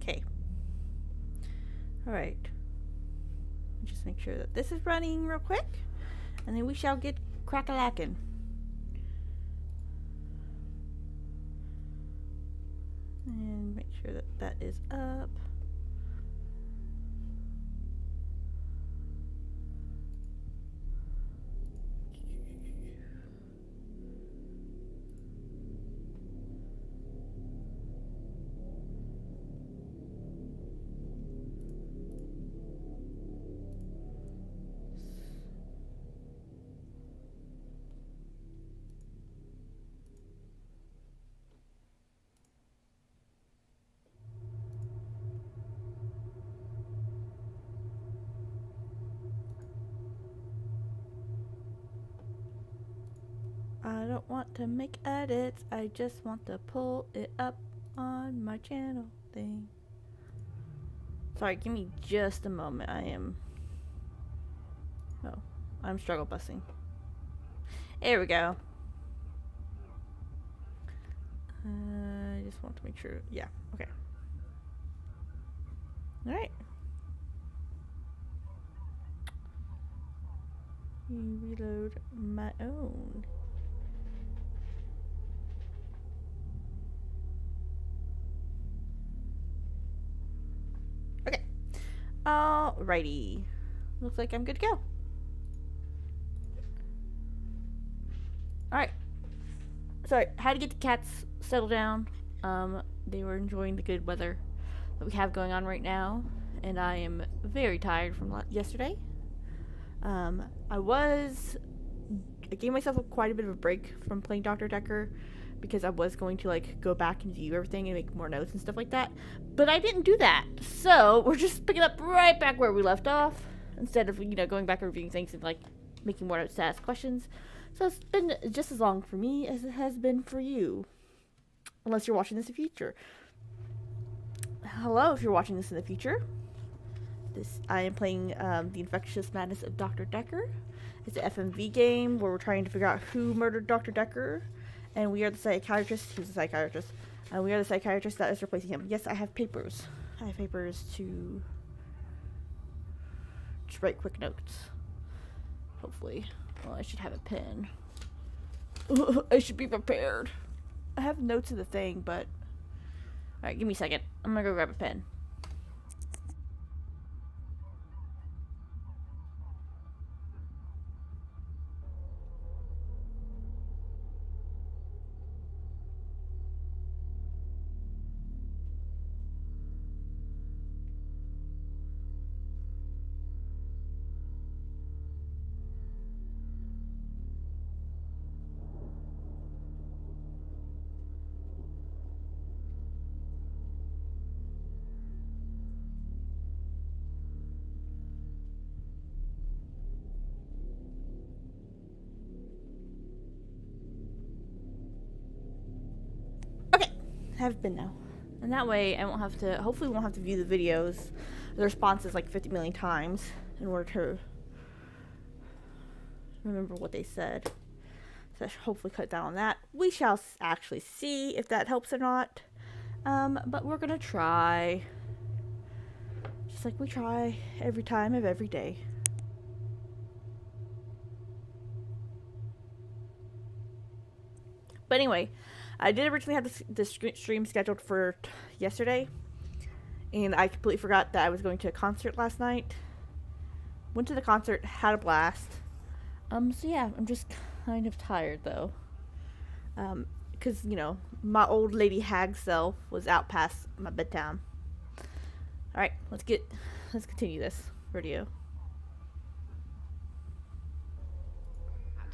Okay. Alright. Just make sure that this is running real quick. And then we shall get crack-a-lackin'. And make sure that that is up. I don't want to make edits, I just want to pull it up on my channel thing. Sorry, give me just a moment. I'm struggle busing. There we go. I just want to make sure, yeah, okay. Alright. Reload my own. Okay. Alrighty. Looks like I'm good to go. Alright. Sorry, had to get the cats settled down. They were enjoying the good weather that we have going on right now. And I am very tired from yesterday. I gave myself quite a bit of a break from playing Doctor Dekker because I was going to like go back and view everything and make more notes and stuff like that. But I didn't do that. So we're just picking up right back where we left off instead of, going back and reviewing things and like making more notes to ask questions. So it's been just as long for me as it has been for you. Unless you're watching this in the future. Hello, if you're watching this in the future. I am playing the Infectious Madness of Dr. Dekker. It's an FMV game where we're trying to figure out who murdered Dr. Dekker. And we are the psychiatrist. He's the psychiatrist. And we are the psychiatrist that is replacing him. Yes, I have papers. I have papers to just write quick notes. Hopefully. Well, I should have a pen. I should be prepared. I have notes of the thing, but... Alright, give me a second. I'm gonna go grab a pen. Have been now, and that way I won't have to, hopefully won't have to view the videos, the responses like 50 million times in order to remember what they said. So I should hopefully cut down on that. We shall actually see if that helps or not, but we're gonna try, just like we try every time of every day. But anyway, I did originally have this stream scheduled for yesterday, and I completely forgot that I was going to a concert last night. Went to the concert, had a blast. So yeah, I'm just kind of tired though. Because, my old lady hag self was out past my bedtime. Alright, let's continue this video.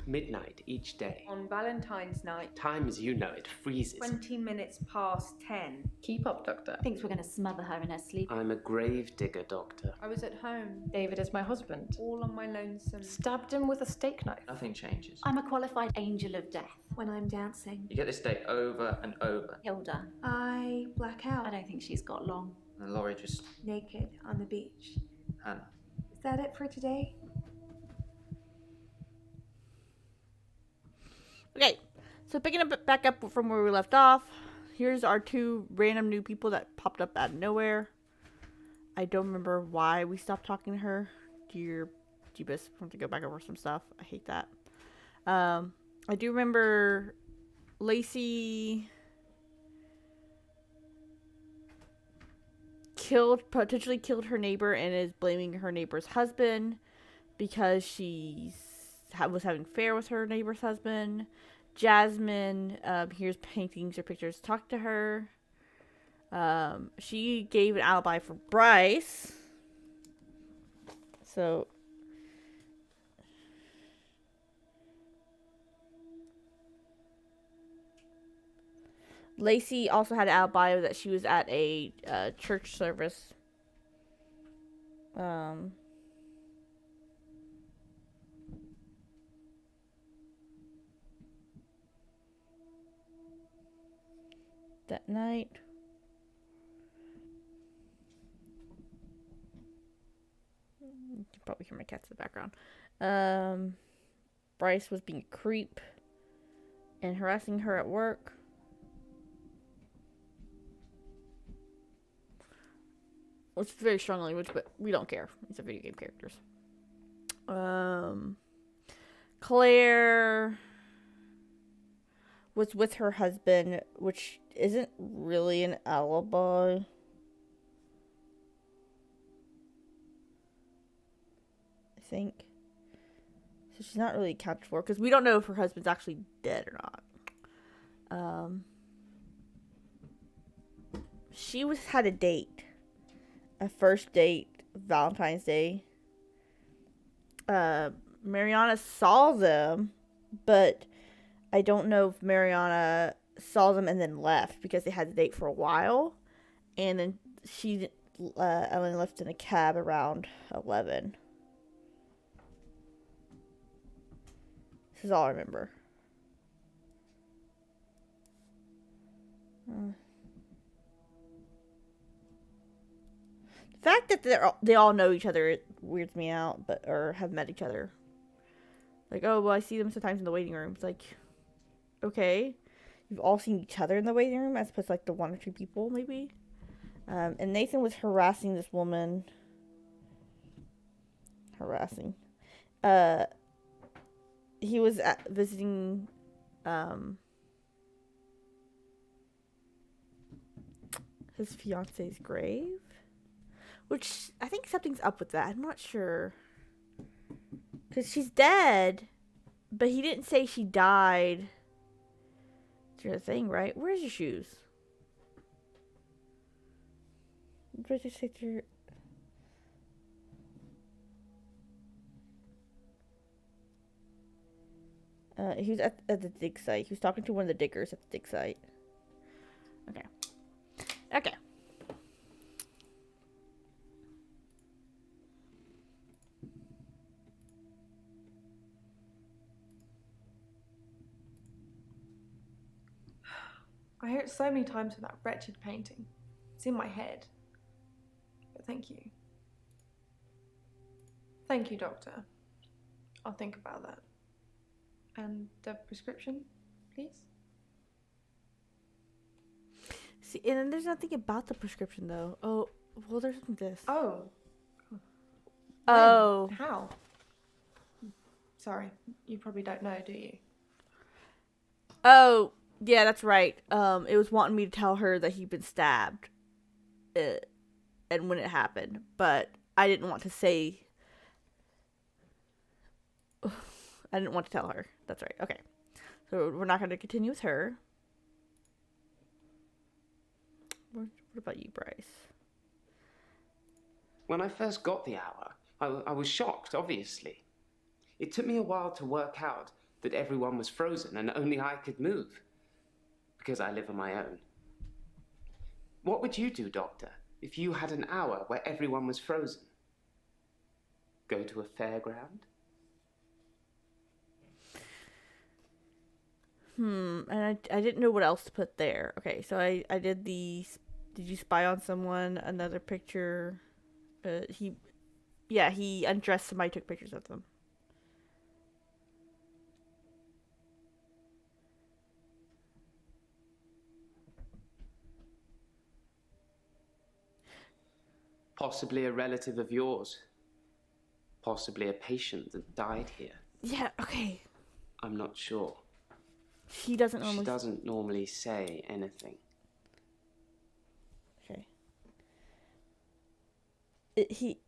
Midnight each day. On Valentine's night. Time as you know it freezes. 20 minutes past 10. Keep up, Doctor. Thinks we're going to smother her in her sleep. I'm a grave digger, Doctor. I was at home. David is my husband. All on my lonesome. Stabbed him with a steak knife. Nothing changes. I'm a qualified angel of death. When I'm dancing, You get this day over and over. Hilda. I black I out, don't think she's got long. And Laurie just... naked on the beach. Hannah. Is that it for today? Okay, so picking up back up from where we left off, here's our two random new people that popped up out of nowhere. I don't remember why we stopped talking to her. Do you guys want to go back over some stuff? I hate that. I do remember Lacey potentially killed her neighbor and is blaming her neighbor's husband because she was having an affair with her neighbor's husband. Jasmine, here's paintings or pictures, talked to her. She gave an alibi for Bryce. So Lacey also had an alibi that she was at a church service. That night. You can probably hear my cats in the background. Bryce was being a creep and harassing her at work. Which is very strong language, but we don't care. These are video game characters. Claire was with her husband, which isn't really an alibi. I think. So she's not really accounted for, because we don't know if her husband's actually dead or not. She had a date. A first date, Valentine's Day. Mariana saw them, but I don't know if Mariana saw them and then left because they had the date for a while. And then Ellen left in a cab around 11. This is all I remember. The fact that they all know each other, it weirds me out, or have met each other. Like, oh, well, I see them sometimes in the waiting room. It's like, okay, you've all seen each other in the waiting room as opposed to like the one or two people, maybe. And Nathan was harassing this woman. He was visiting, his fiance's grave. Which, I think something's up with that. I'm not sure. Because she's dead. But he didn't say she died. Through the thing, right? Where's your shoes? What did you say through... he was at the dig site. He was talking to one of the diggers at the dig site. Okay. Okay. I hear it so many times with that wretched painting. It's in my head. But thank you. Thank you, Doctor. I'll think about that. And the prescription, please? See, and then there's nothing about the prescription, though. Oh, well, there's this. Oh. Oh. When? How? Sorry, you probably don't know, do you? Oh, yeah, that's right. It was wanting me to tell her that he'd been stabbed. And when it happened. But I didn't want to say... I didn't want to tell her. That's right. Okay. So we're not going to continue with her. What about you, Bryce? When I first got the hour, I was shocked, obviously. It took me a while to work out that everyone was frozen and only I could move. Because I live on my own. What would you do, Doctor, if you had an hour where everyone was frozen? Go to a fairground? And I didn't know what else to put there. Okay, so I did the... Did you spy on someone? Another picture. He undressed somebody, took pictures of them. Possibly a relative of yours. Possibly a patient that died here. Yeah, okay. I'm not sure. She doesn't She normally... doesn't normally say anything. Okay. He...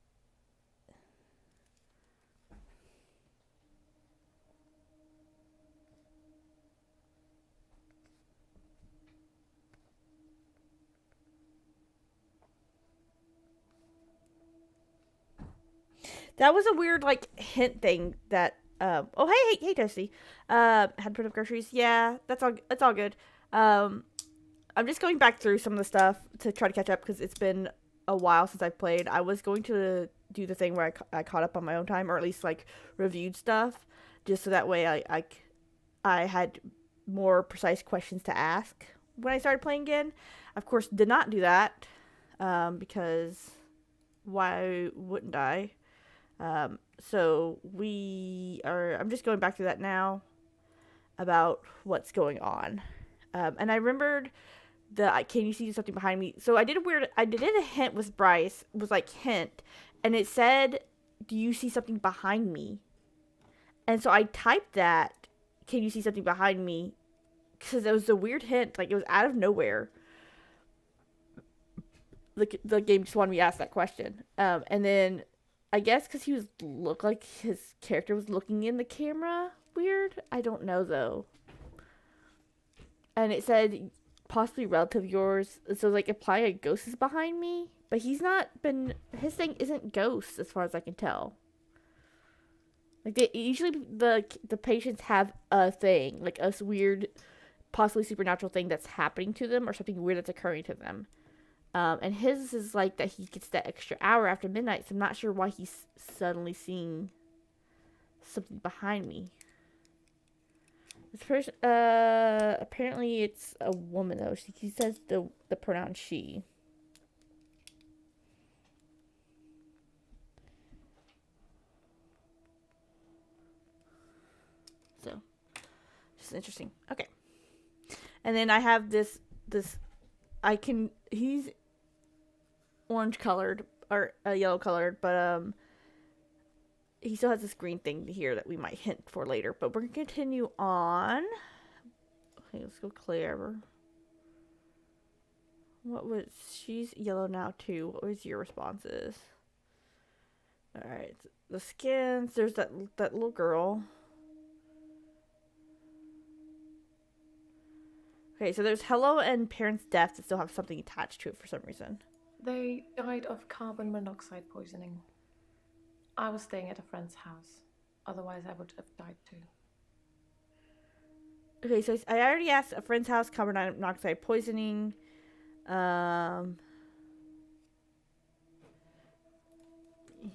That was a weird, like, hint thing that, oh, hey, Toasty. Had to put up groceries. Yeah, that's all good. I'm just going back through some of the stuff to try to catch up because it's been a while since I've played. I was going to do the thing where I caught up on my own time, or at least, like, reviewed stuff, just so that way I had more precise questions to ask when I started playing again. Of course, did not do that, because why wouldn't I? So I'm just going back to that now about what's going on. And I remembered can you see something behind me? So I did a hint with Bryce, was like hint, and it said, do you see something behind me? And so I typed that, can you see something behind me? Because it was a weird hint, like it was out of nowhere. The game just wanted me to ask that question. And then I guess because looked like his character was looking in the camera weird. I don't know though. And it said possibly relative of yours. So like implying a ghost is behind me, but his thing isn't ghosts as far as I can tell. Like usually the patients have a thing, like a weird, possibly supernatural thing that's happening to them or something weird that's occurring to them. And his is like that he gets that extra hour after midnight, so I'm not sure why he's suddenly seeing something behind me. This person, apparently it's a woman though. He says the pronoun she. So, just interesting. Okay. And then I have this, he's orange colored or yellow colored, but he still has this green thing here that we might hint for later. But we're gonna continue on. Okay, let's go Claire. She's yellow now too. What was your responses? All right, the skins. There's that little girl. Okay, so there's hello and parents' death that still have something attached to it for some reason. They died of carbon monoxide poisoning. I was staying at a friend's house. Otherwise, I would have died too. Okay, so I already asked a friend's house, carbon monoxide poisoning.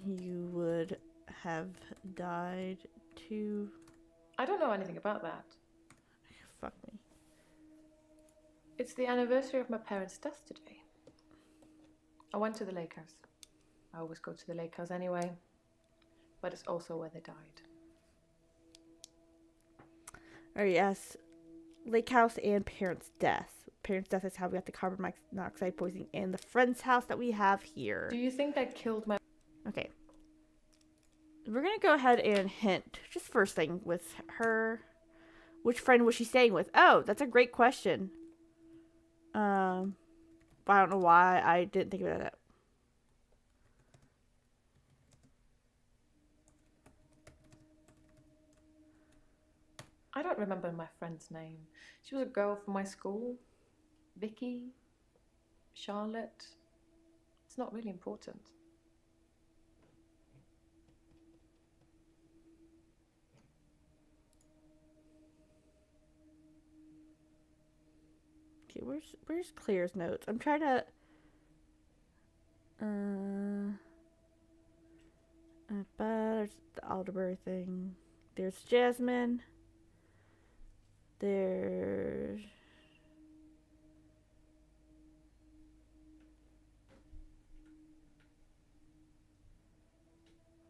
You would have died too. I don't know anything about that. Fuck me. It's the anniversary of my parents' death today. I went to the lake house. I always go to the lake house anyway. But it's also where they died. Alright, yes. Lake house and parents' death. Parents' death is how we got the carbon monoxide poisoning and the friend's house that we have here. Do you think that killed my... Okay. We're gonna go ahead and hint. Just first thing with her. Which friend was she staying with? Oh, that's a great question. I don't know why I didn't think about that. I don't remember my friend's name. She was a girl from my school. Vicky. Charlotte. It's not really important. Okay, where's Claire's notes? I'm trying to there's the Alderbury thing. There's Jasmine. There's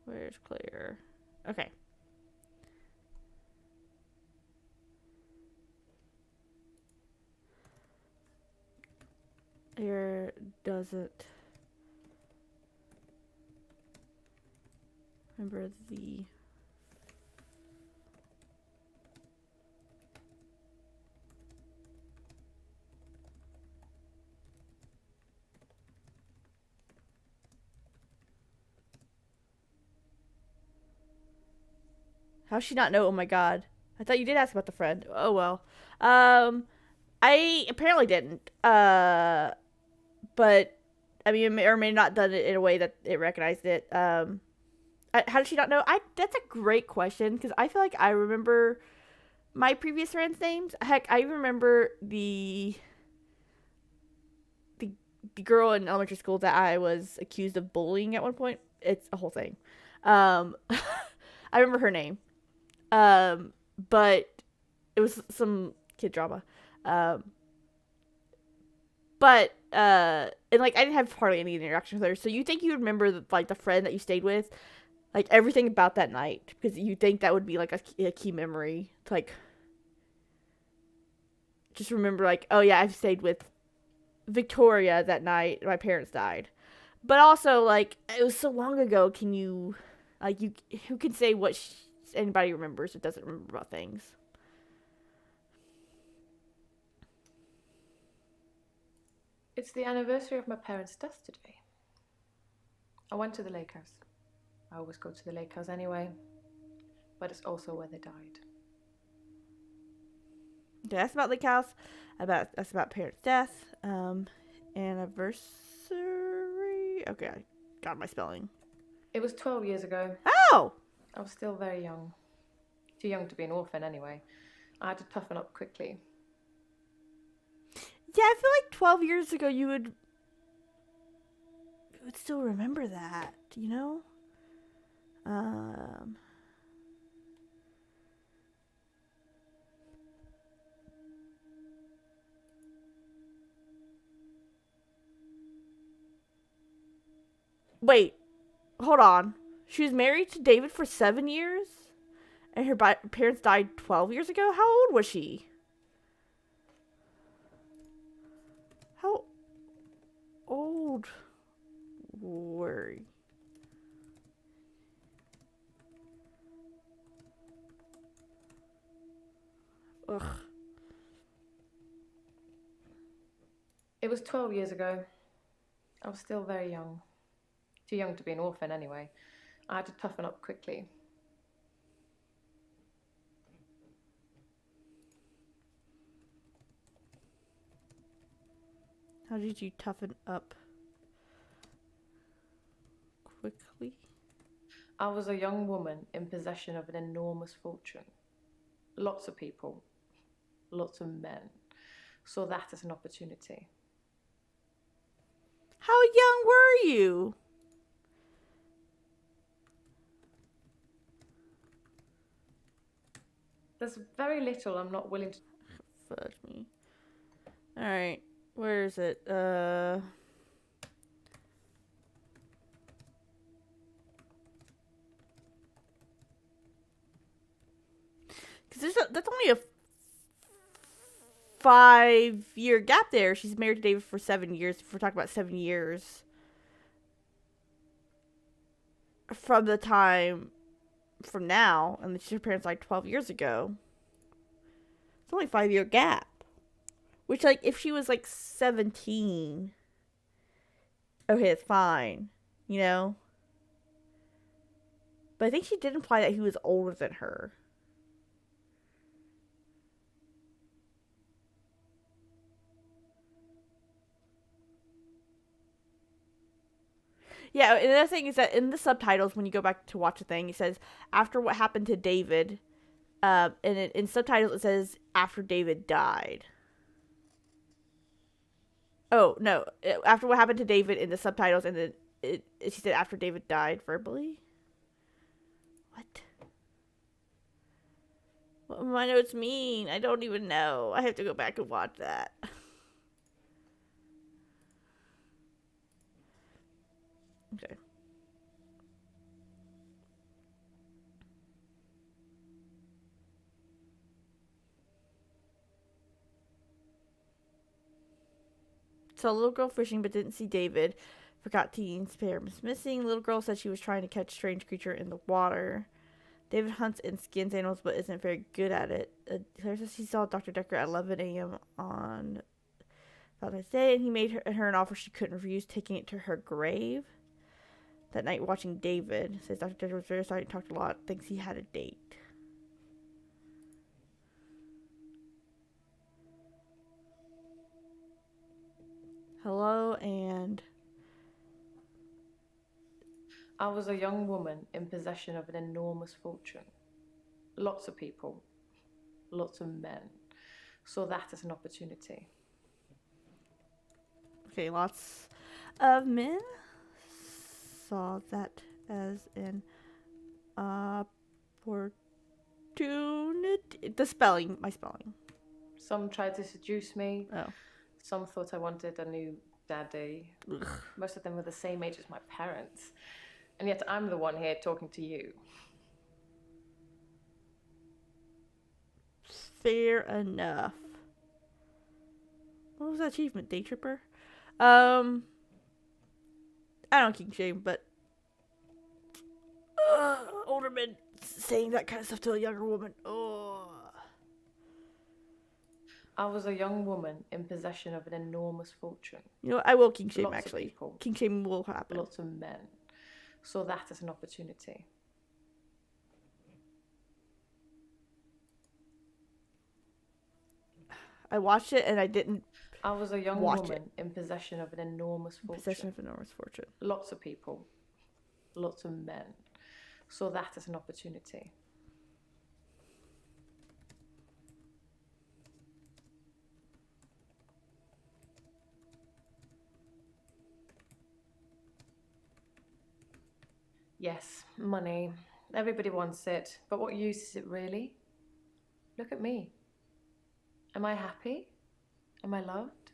where's Claire? Okay. Here doesn't remember the... How does she not know? Oh my god. I thought you did ask about the friend. Oh well. I apparently didn't. But I mean, it may or may not done it in a way that it recognized it. How did she not know? That's a great question, because I feel like I remember my previous friends' names. Heck, I remember the girl in elementary school that I was accused of bullying at one point. It's a whole thing. I remember her name. But it was some kid drama. And like, I didn't have hardly any interaction with her. So you think you remember the friend that you stayed with, like everything about that night, because you think that would be like a key memory to like just remember, like, oh yeah, I've stayed with Victoria that night my parents died. But also, like, it was so long ago. Can you, like, who can say what anybody remembers or doesn't remember about things? It's the anniversary of my parents' death today. I went to the lake house. I always go to the lake house anyway, but it's also where they died. Okay, that's about Lake House. That's about parents' death. Anniversary. Okay, I got my spelling. It was 12 years ago. Oh! I was still very young. Too young to be an orphan anyway. I had to toughen up quickly. Yeah, I feel like 12 years ago you would still remember that, you know? Wait, hold on. She was married to David for 7 years? And her parents died 12 years ago? How old was she? How old were you? Ugh. It was 12 years ago. I was still very young. Too young to be an orphan anyway. I had to toughen up quickly. How did you toughen up quickly? I was a young woman in possession of an enormous fortune. Lots of people, lots of men, saw that as an opportunity. How young were you? There's very little I'm not willing to... Fudge me. Alright, where is it? Because that's only a 5-year gap there. She's married to David for 7 years. If we're talking about 7 years from the time from now, and her parents died 12 years ago. It's only a 5-year gap. Which, like, if she was like 17, okay, it's fine, you know? But I think she did imply that he was older than her. Yeah, and the other thing is that in the subtitles, when you go back to watch the thing, it says, after what happened to David, and in subtitles it says, after David died. Oh, no, after what happened to David in the subtitles, and then she said after David died verbally? What? What do my notes mean? I don't even know. I have to go back and watch that. Okay. Saw a little girl fishing but didn't see David. Forgot teen's parents missing. Little girl said she was trying to catch strange creature in the water. David hunts and skins animals but isn't very good at it. Claire says he saw Dr. Dekker at 11 a.m. on Valentine's Day, and he made her an offer she couldn't refuse, taking it to her grave. That night watching David. Says Dr. Dekker was very sorry and talked a lot. Thinks he had a date. Hello, and I was a young woman in possession of an enormous fortune. Lots of people, lots of men, saw that as an opportunity. okay, lots of men saw that as an opportunity. My spelling. Some tried to seduce me. Oh. Some thought I wanted a new daddy. Ugh. Most of them were the same age as my parents. And yet I'm the one here talking to you. Fair enough. What was that achievement? Day tripper? I don't kink shame, but older men saying that kind of stuff to a younger woman. Oh. I was a young woman in possession of an enormous fortune. You know what? I will kink shame, Lots of actually. people. Kink shame will happen. Lots of men saw that as an opportunity. I watched it and I didn't I was a young Watch woman in possession of an enormous fortune. possession of enormous fortune. Lots of people, lots of men saw that as an opportunity. Yes, money. Everybody wants it. But what use is it really? Look at me. Am I happy? Am I loved?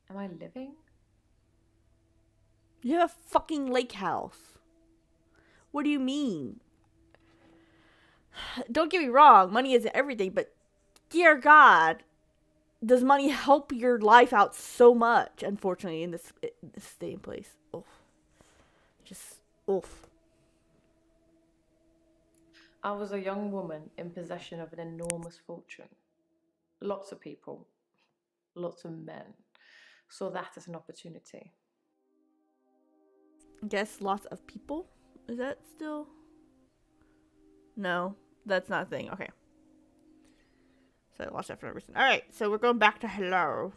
Am I living? You have a fucking lake house. What do you mean? Don't get me wrong, money isn't everything, but dear God, does money help your life out so much, unfortunately, in this day and place. Oof. Just, oof. I was a young woman in possession of an enormous fortune. Lots of people, lots of men saw that as an opportunity. Guess lots of people? Is that still? No, that's not a thing. Okay. So I lost that for no reason. Alright, so we're going back to hello.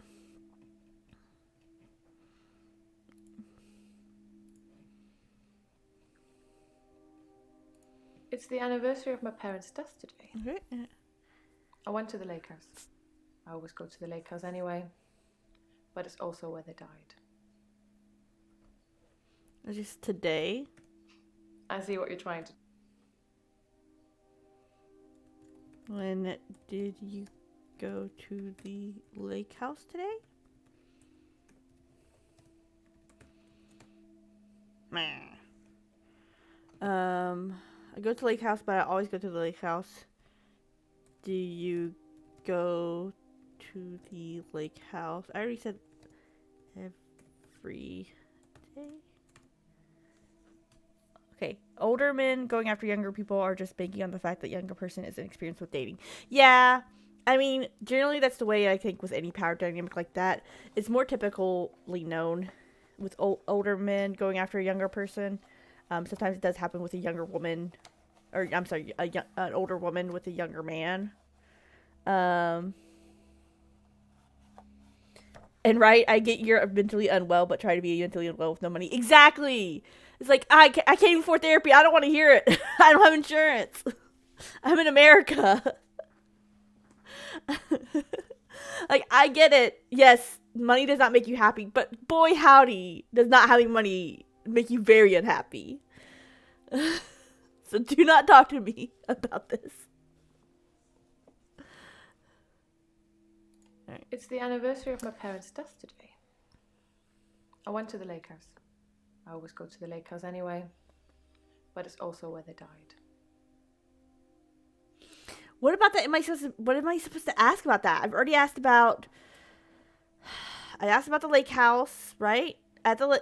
It's the anniversary of my parents' death today. Okay. I went to the lake house. I always go to the lake house anyway, but it's also where they died. It's just today. I see what you're trying to. When did you go to the lake house today? Meh. I go to the lake house, but I always go to the lake house. Do you go to the lake house? I already said every day. Okay, older men going after younger people are just banking on the fact that younger person isn't experienced with dating. Yeah, I mean, generally that's the way I think with any power dynamic like that. It's more typically known with older men going after a younger person. Sometimes it does happen with a younger woman, or I'm sorry, an older woman with a younger man. And right, I get you're mentally unwell, but try to be mentally unwell with no money. Exactly. It's like, I can't even afford therapy. I don't want to hear it. I don't have insurance. I'm in America. Like, I get it. Yes, money does not make you happy, but boy howdy, does not having money make you very unhappy. So do not talk to me about this. Right. It's the anniversary of my parents' death today. I went to the lake house. I always go to the lake house anyway, but it's also where they died. What about that? What am I supposed to ask about that? I've already asked about. I asked about the lake house, right? At the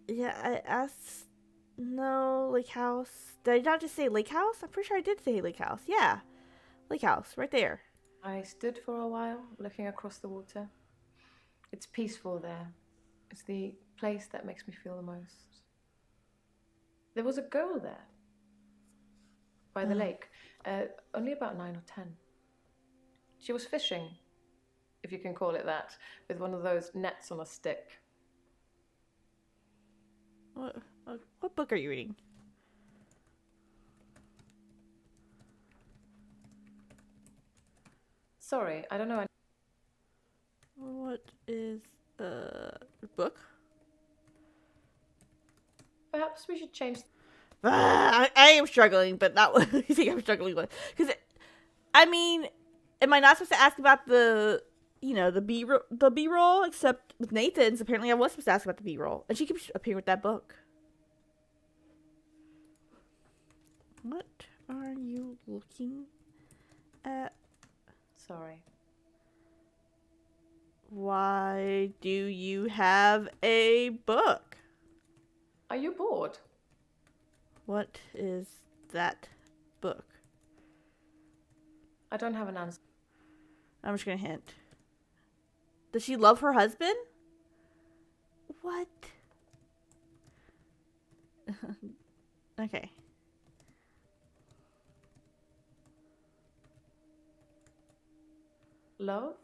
yeah, I asked. No, lake house. Did I not just say lake house? I'm pretty sure I did say lake house. Yeah, lake house, right there. I stood for a while, looking across the water. It's peaceful there. It's the place that makes me feel the most. There was a girl there, by the lake, only about 9 or 10. She was fishing, if you can call it that, with one of those nets on a stick. What book are you reading? Sorry, I don't know. What is the book? Perhaps we should change. I am struggling, but not what you think I'm struggling with. Because, I mean, am I not supposed to ask about the B-roll? Except with Nathan's, apparently I was supposed to ask about the B-roll, and she keeps appearing with that book. What are you looking at? Sorry. Why do you have a book? Are you bored? What is that book? I don't have an answer. I'm just gonna hint. Does she love her husband? What? Okay. Love?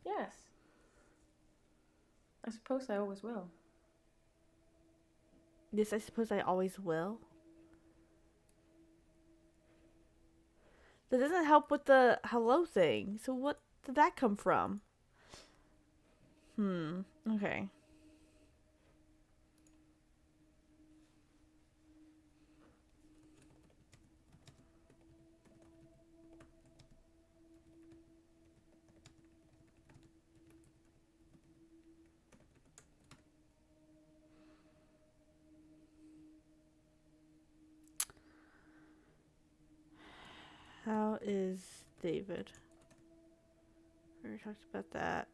Yes. I suppose I always will. Yes, I suppose I always will. That doesn't help with the hello thing. So what did that come from? Okay. How is David? We already talked about that.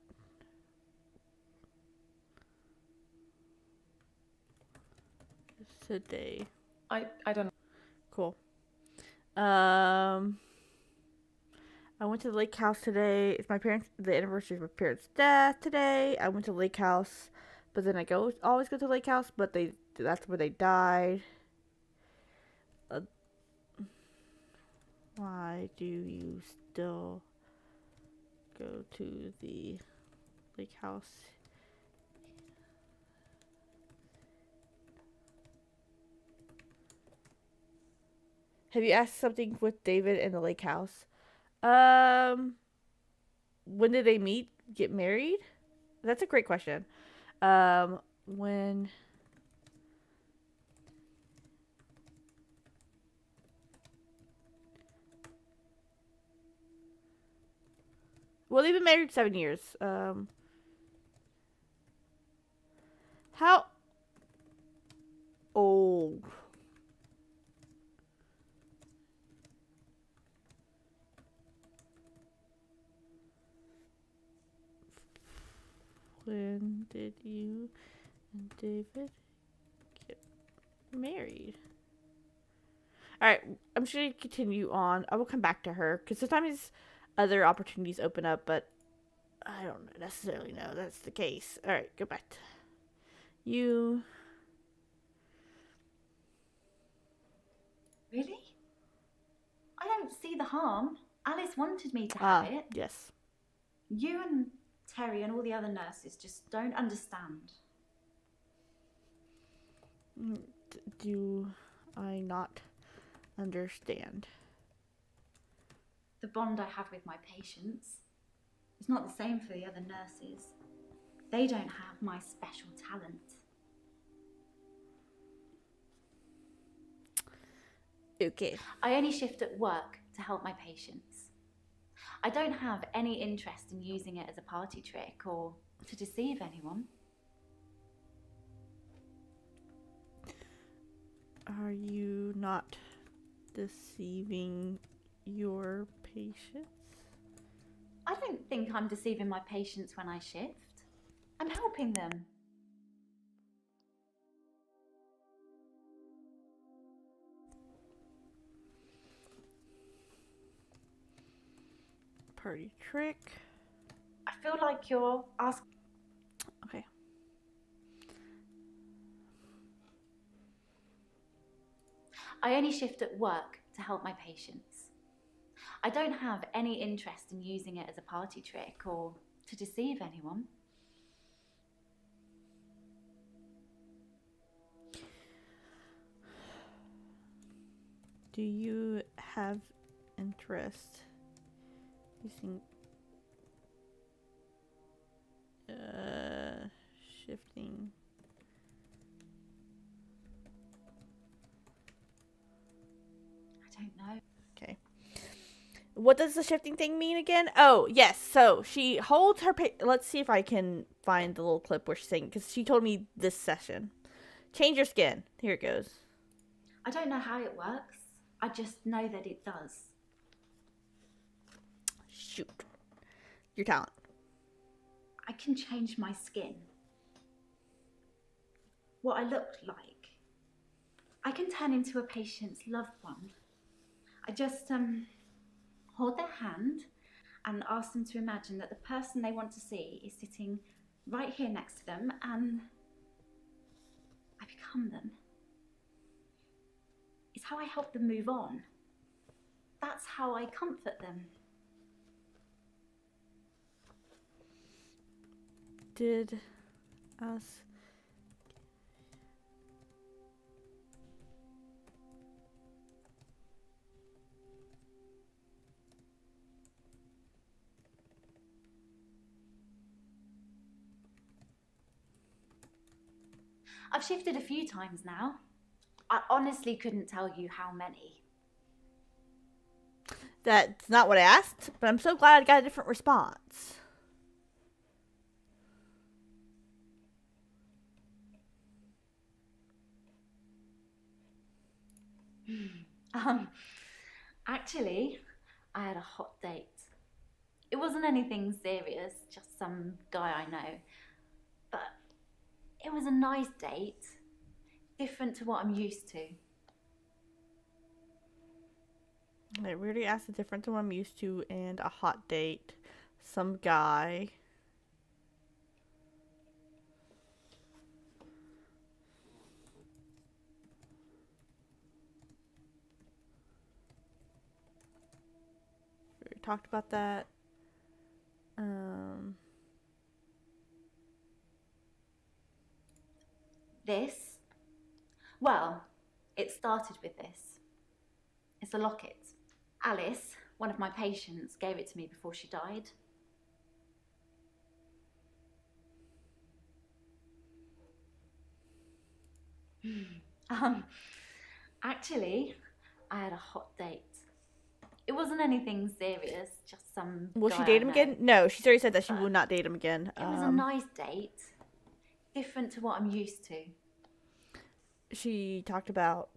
Today. I don't know. Cool. I went to the lake house today. It's the anniversary of my parents' death today. I went to the lake house, but then I always go to the lake house, but that's where they died. Why do you still go to the lake house? Have you asked something with David in the lake house? When did they meet? Get married? That's a great question. When... Well, they've been married 7 years. How old? When did you and David get married? Alright, I'm just going to continue on. I will come back to her, because sometimes other opportunities open up, but I don't necessarily know that's the case. Alright, go back to you. Really? I don't see the harm. Alice wanted me to have it. Yes. You and Terry and all the other nurses just don't understand. Do I not understand? The bond I have with my patients is not the same for the other nurses. They don't have my special talent. Okay. I only shift at work to help my patients. I don't have any interest in using it as a party trick or to deceive anyone. Are you not deceiving your patients? I don't think I'm deceiving my patients when I shift. I'm helping them. Party trick. I feel like you're asking. Okay. I only shift at work to help my patients. I don't have any interest in using it as a party trick or to deceive anyone. Do you have interest using shifting? I don't know. Okay. What does the shifting thing mean again? Oh, yes. So she holds her. Let's see if I can find the little clip where she's saying, because she told me this session. Change your skin. Here it goes. I don't know how it works. I just know that it does. Shoot. Your talent. I can change my skin. What I look like. I can turn into a patient's loved one. I just hold their hand and ask them to imagine that the person they want to see is sitting right here next to them, and I become them. It's how I help them move on. That's how I comfort them. Did us. I've shifted a few times now. I honestly couldn't tell you how many. That's not what I asked, but I'm so glad I got a different response. Actually, I had a hot date. It wasn't anything serious, just some guy I know. But it was a nice date, different to what I'm used to. I really asked a different to what I'm used to, and a hot date. Some guy. We talked about that. This? Well, it started with this. It's a locket. Alice, one of my patients, gave it to me before she died. Actually, I had a hot date. It wasn't anything serious, just some Will guy she date I him know. again? No, she's already said that she will not date him again. It was a nice date, different to what I'm used to. She talked about.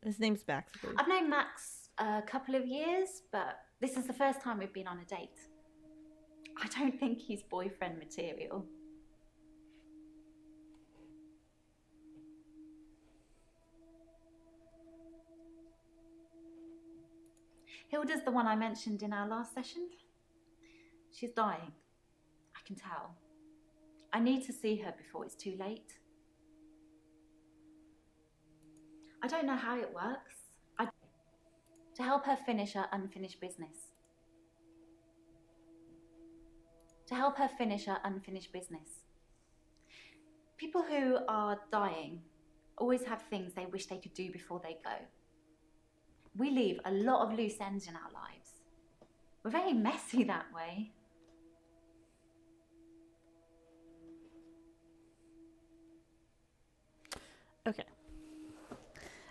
His name's Max, I believe. I've known Max a couple of years, but this is the first time we've been on a date. I don't think he's boyfriend material. Hilda's the one I mentioned in our last session. She's dying. I can tell. I need to see her before it's too late. I don't know how it works. To help her finish her unfinished business. To help her finish her unfinished business. People who are dying always have things they wish they could do before they go. We leave a lot of loose ends in our lives. We're very messy that way. Okay.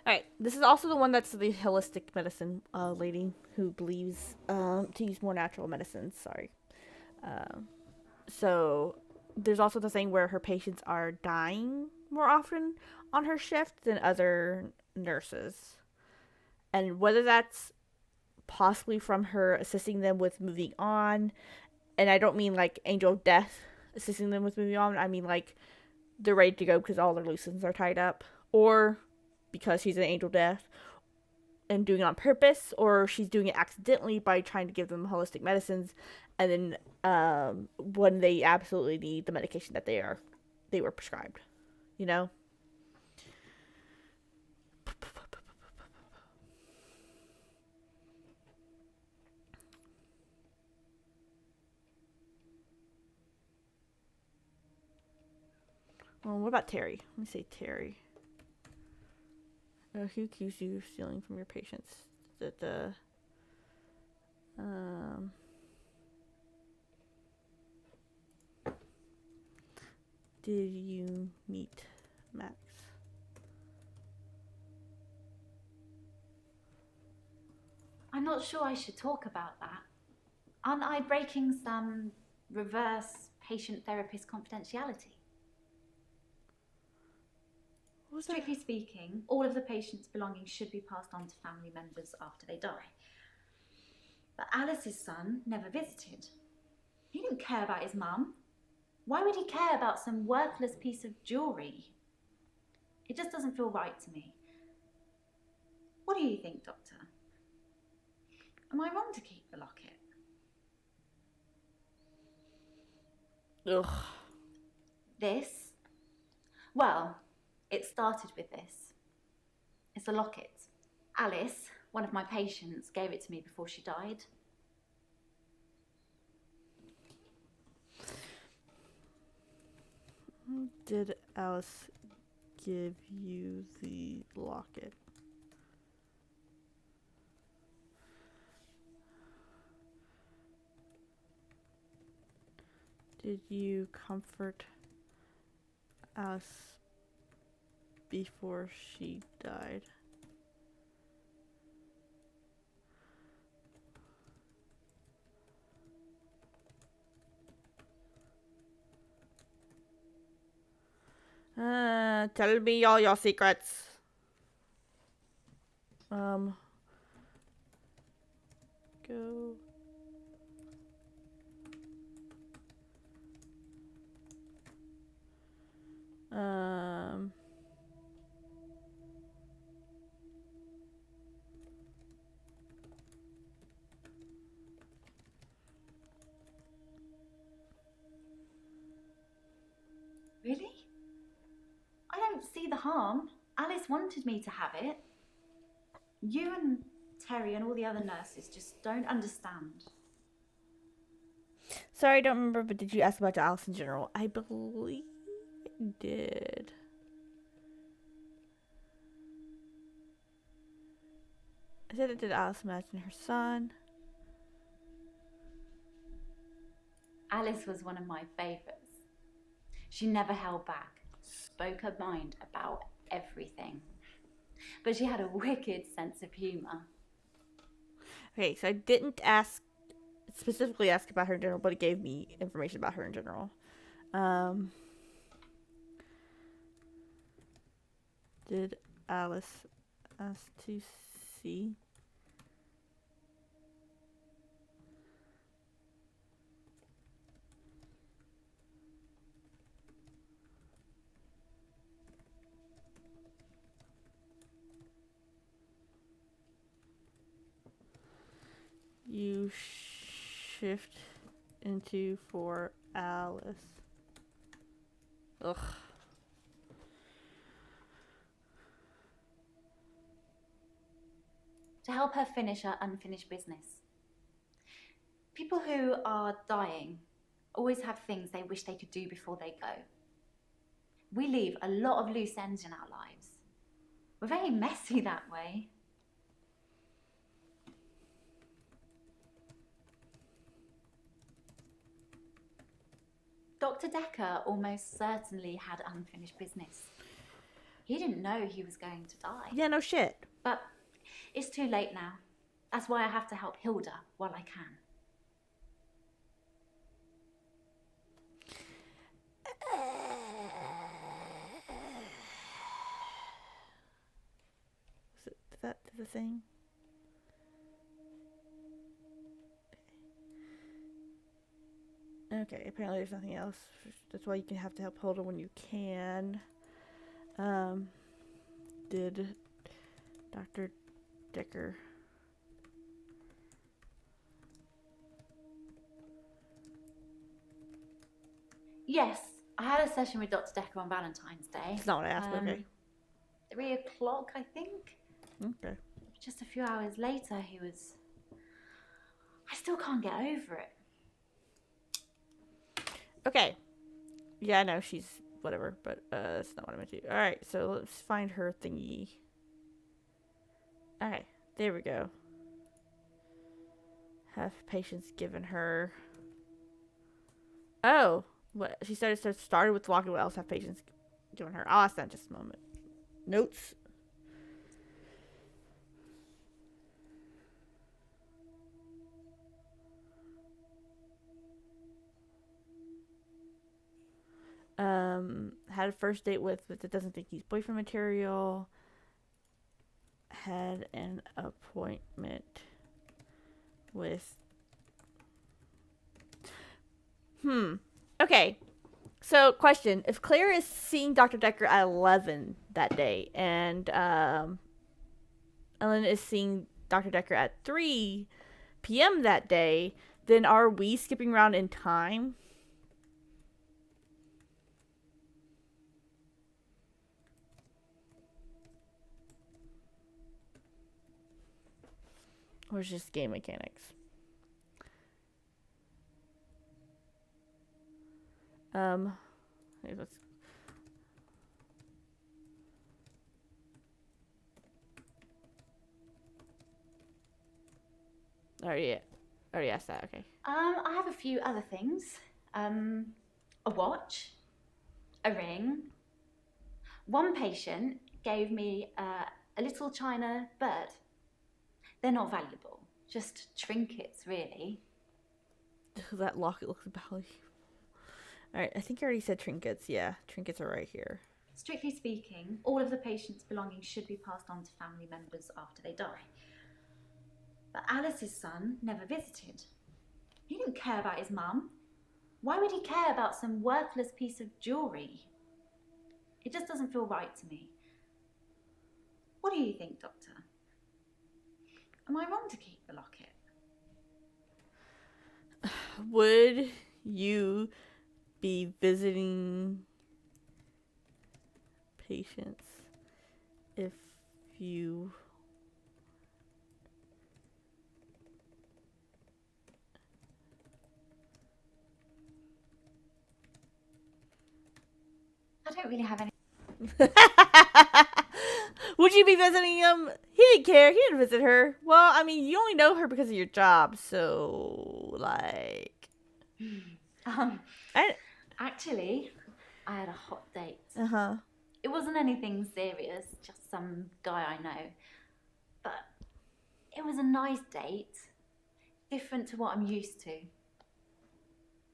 Alright, this is also the one that's the holistic medicine lady who believes to use more natural medicines. Sorry. So there's also the thing where her patients are dying more often on her shift than other nurses. And whether that's possibly from her assisting them with moving on, and I don't mean like angel of death assisting them with moving on. I mean, like, they're ready to go because all their loose ends are tied up, or because she's an angel death and doing it on purpose, or she's doing it accidentally by trying to give them holistic medicines, and then when they absolutely need the medication that they were prescribed, you know. Well, what about Terry? Let me say Terry. Who accused you of stealing from your patients? Is it did you meet Max? I'm not sure I should talk about that. Aren't I breaking some reverse patient-therapist confidentiality? What was that? Strictly speaking, all of the patient's belongings should be passed on to family members after they die. But Alice's son never visited. He didn't care about his mum. Why would he care about some worthless piece of jewellery? It just doesn't feel right to me. What do you think, Doctor? Am I wrong to keep the locket? Ugh. This? Well, it started with this. It's a locket. Alice, one of my patients, gave it to me before she died. Did Alice give you the locket? Did you comfort Alice before she died? Tell me all your secrets. Go. Really? I don't see the harm. Alice wanted me to have it. You and Terry and all the other nurses just don't understand. Sorry, I don't remember, but did you ask about Alice in general? I believe I did. I said, did Alice imagine her son? Alice was one of my favourites. She never held back, spoke her mind about everything. But she had a wicked sense of humour. Okay, so I didn't specifically ask about her in general, but it gave me information about her in general. Did Alice ask to see? You shift into for Alice. Ugh. To help her finish her unfinished business. People who are dying always have things they wish they could do before they go. We leave a lot of loose ends in our lives. We're very messy that way. Dr. Dekker almost certainly had unfinished business. He didn't know he was going to die. Yeah, no shit. But it's too late now. That's why I have to help Hilda while I can. Is that the thing? Okay, apparently there's nothing else. That's why you can have to help hold her when you can. Did Dr. Dekker... Yes, I had a session with Dr. Dekker on Valentine's Day. It's not what I asked, but okay. 3 o'clock, I think. Okay. Just a few hours later, he was... I still can't get over it. Okay. Yeah, I know she's whatever, but that's not what I meant to do. Alright, so let's find her thingy. Okay, there we go. Have patients given her... Oh! What? She started with walking. What else have patients given her? I'll ask that in just a moment. Notes. Had a first date with that doesn't think he's boyfriend material. Had an appointment with... Okay. So, question. If Claire is seeing Dr. Dekker at 11 that day, and Ellen is seeing Dr. Dekker at 3 p.m. that day, then are we skipping around in time? Or is it just game mechanics? Let's... Already asked that, okay. I have a few other things. A watch, a ring. One patient gave me a little china bird. They're not valuable, just trinkets, really. That locket looks valuable. Alright, I think I already said trinkets. Yeah, trinkets are right here. Strictly speaking, all of the patient's belongings should be passed on to family members after they die. But Alice's son never visited. He didn't care about his mum. Why would he care about some worthless piece of jewellery? It just doesn't feel right to me. What do you think, Doctor? Am I wrong to keep the locket? Would you be visiting patients if you... I don't really have any... Would you be visiting him? He didn't care. He didn't visit her. Well, I mean, you only know her because of your job, so, like... Actually, I had a hot date. Uh-huh. It wasn't anything serious, just some guy I know. But it was a nice date. Different to what I'm used to.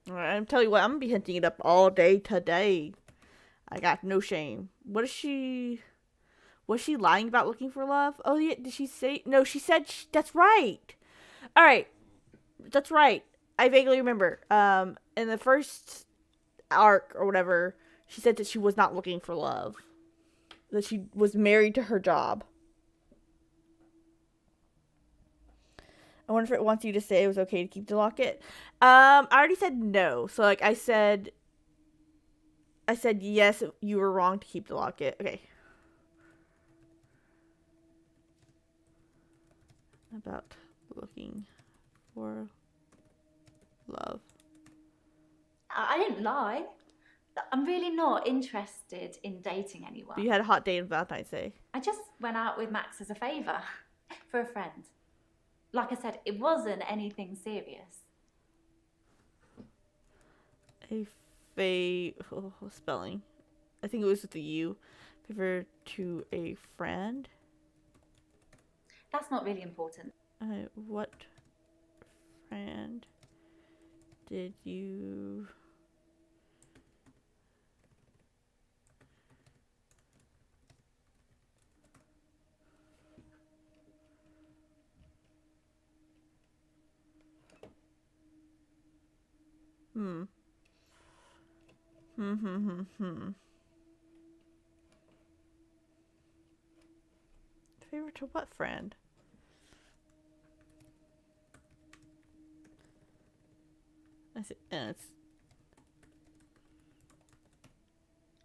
Alright, I'm telling you what, I'm gonna be hunting it up all day today. I got no shame. What is she... Was she lying about looking for love? Oh, yeah, did she say... No, she said... That's right. Alright. That's right. I vaguely remember. In the first arc or whatever, she said that she was not looking for love. That she was married to her job. I wonder if it wants you to say it was okay to keep the locket. I already said no. So, like, I said yes, you were wrong to keep the locket. Okay. About looking for love. I didn't lie. I'm really not interested in dating anyone. But you had a hot date on Valentine's Day. I just went out with Max as a favour. For a friend. Like I said, it wasn't anything serious. Spelling. I think it was with the U. Favor to a friend. That's not really important. What friend did you... Favor to what friend? I see. And it's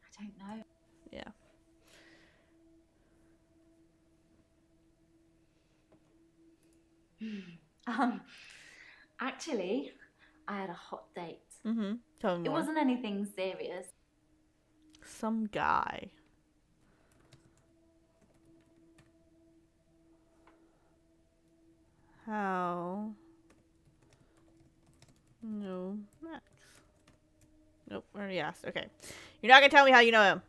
I don't know. yeah. Actually, I had a hot date. Tell me It more. wasn't anything serious. Some guy. How? No, Max. Nope, already asked. Okay. You're not gonna tell me how you know him.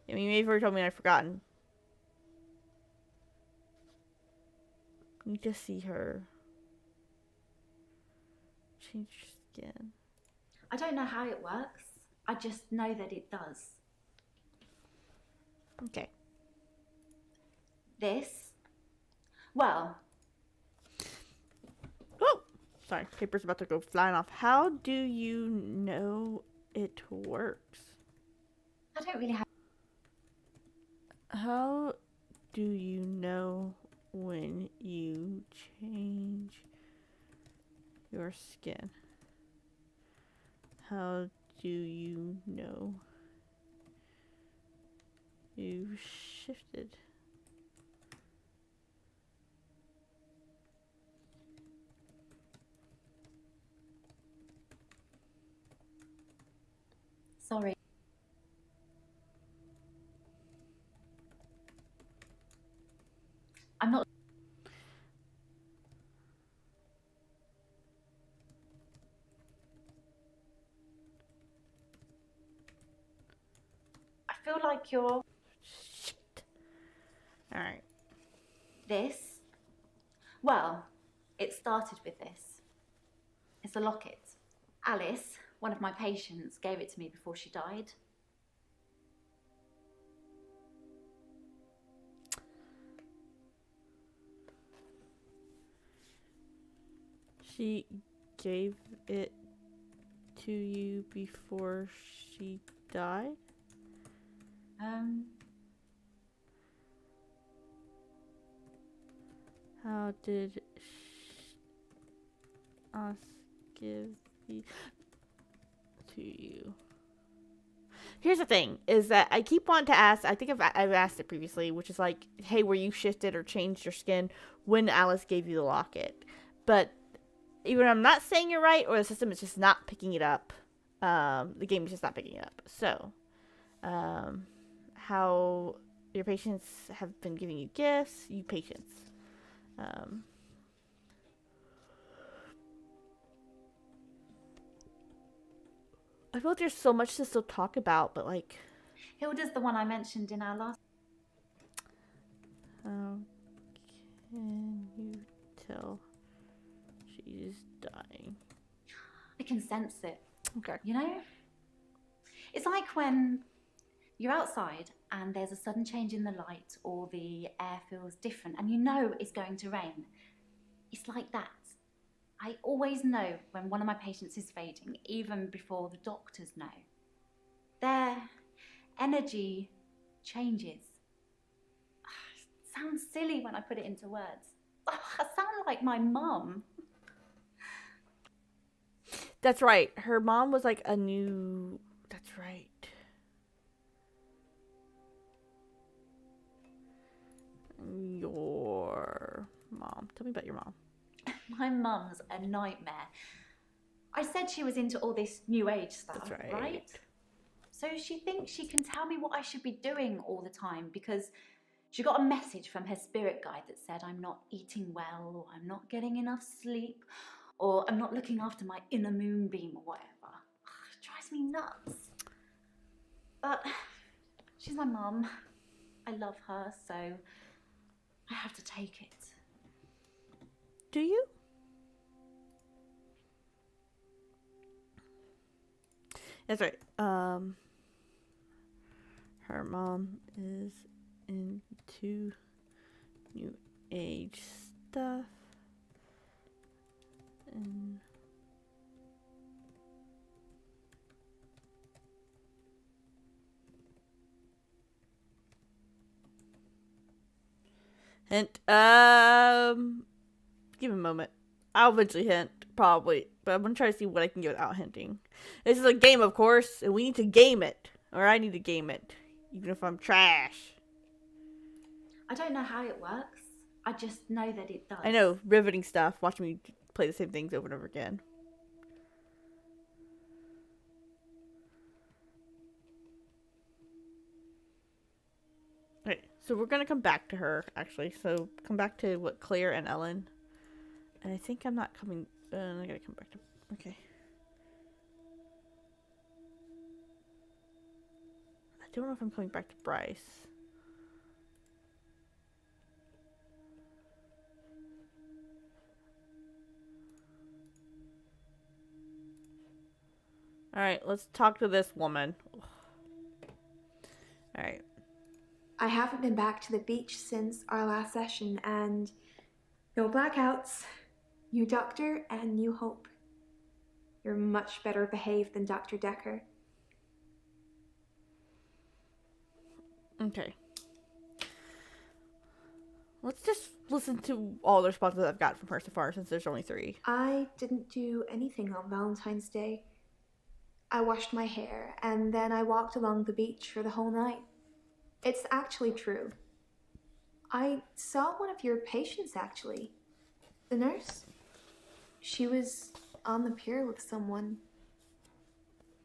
I mean, you've already told me and I've forgotten. You just see her. Change your skin. I don't know how it works. I just know that it does. Okay. This, well, Oh! Sorry, paper's about to go flying off. How do you know it works? I don't really have. How do you know when you change your skin? How do you know you've shifted? Sorry. I'm not. I feel like you're Shit. Alright. this. Well, it started with this. It's a locket. Alice, one of my patients, gave it to me before she died. She gave it to you before she died? How did us give the to you? Here's the thing, is that I keep wanting to ask, I think I've asked it previously, which is like, hey, were you shifted or changed your skin when Alice gave you the locket? But either I'm not saying you're right, or the system is just not picking it up. The game is just not picking it up. So, how your patients have been giving you gifts, you patients. I feel like there's so much to still talk about, but like, Hilda's the one I mentioned in our last. how can you tell she's dying? I can sense it. Okay. You know? It's like when you're outside and there's a sudden change in the light or the air feels different and you know it's going to rain. It's like that. I always know when one of my patients is fading, even before the doctors know. Their energy changes. It sounds silly when I put it into words. I sound like my mum. That's right. Her mom was like a new. That's right. Your mom. Tell me about your mom. My mum's a nightmare. I said she was into all this new age stuff, That's right. right? So she thinks she can tell me what I should be doing all the time because she got a message from her spirit guide that said I'm not eating well, or I'm not getting enough sleep, or I'm not looking after my inner moonbeam or whatever. It drives me nuts. But she's my mum. I love her, so I have to take it. Do you? That's right. Her mom is into new age stuff. And Hint. Give me a moment. I'll eventually hint, probably. But I'm gonna try to see what I can get without hinting. This is a game, of course, and we need to game it. Or I need to game it. Even if I'm trash. I don't know how it works. I just know that it does. I know, riveting stuff. Watch me play the same things over and over again. Okay, so we're gonna come back to her, actually. So come back to what, Claire and Ellen. And I think I'm not coming. I gotta come back to. Okay. I don't know if I'm coming back to Bryce. Alright, let's talk to this woman. Alright. I haven't been back to the beach since our last session, and no blackouts. New doctor and new hope. You're much better behaved than Dr. Dekker. Okay. Let's just listen to all the responses I've got from her so far, since there's only 3. I didn't do anything on Valentine's Day. I washed my hair, and then I walked along the beach for the whole night. It's actually true. I saw one of your patients, actually. The nurse. She was on the pier with someone.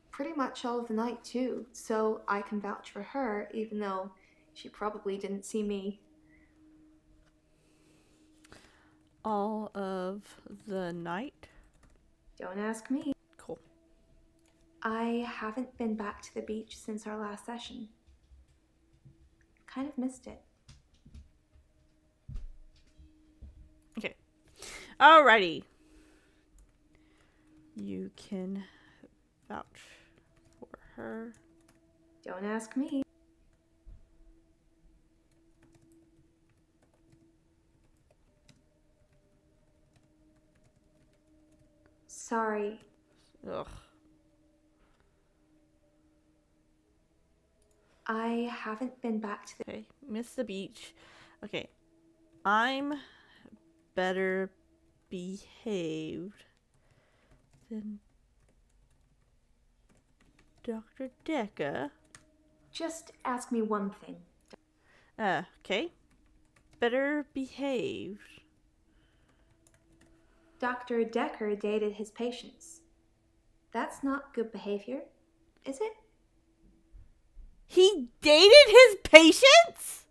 Pretty much all of the night, too, so I can vouch for her, even though she probably didn't see me. All of the night? Don't ask me. Cool. I haven't been back to the beach since our last session. Kind of missed it. Okay. Alrighty. You can vouch for her. Don't ask me. Sorry. Ugh. I haven't been back to the... Okay. Miss the beach. Okay. I'm better behaved than Dr. Dekker. Just ask me one thing. Okay. Better behaved. Dr. Dekker dated his patients. That's not good behavior, is it? He dated his patients?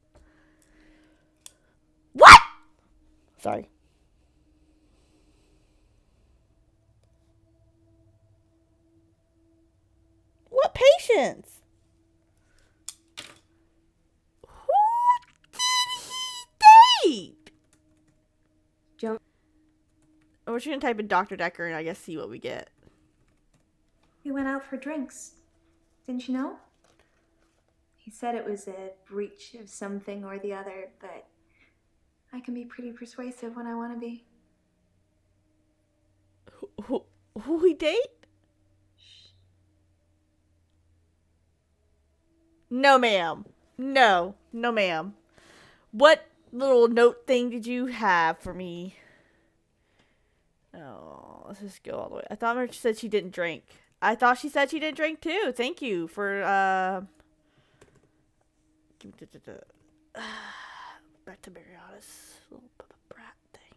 What? Sorry. What patients? Who did he date? Don't... Oh, we're just gonna type in Dr. Dekker and I guess see what we get. We went out for drinks. Didn't you know? He said it was a breach of something or the other, but I can be pretty persuasive when I want to be. Who he date? Shh. No, ma'am. No, ma'am. What little note thing did you have for me? Oh, let's just go all the way. I thought she said she didn't drink. I thought she said she didn't drink too. Thank you for back to Mariana's little brat thing.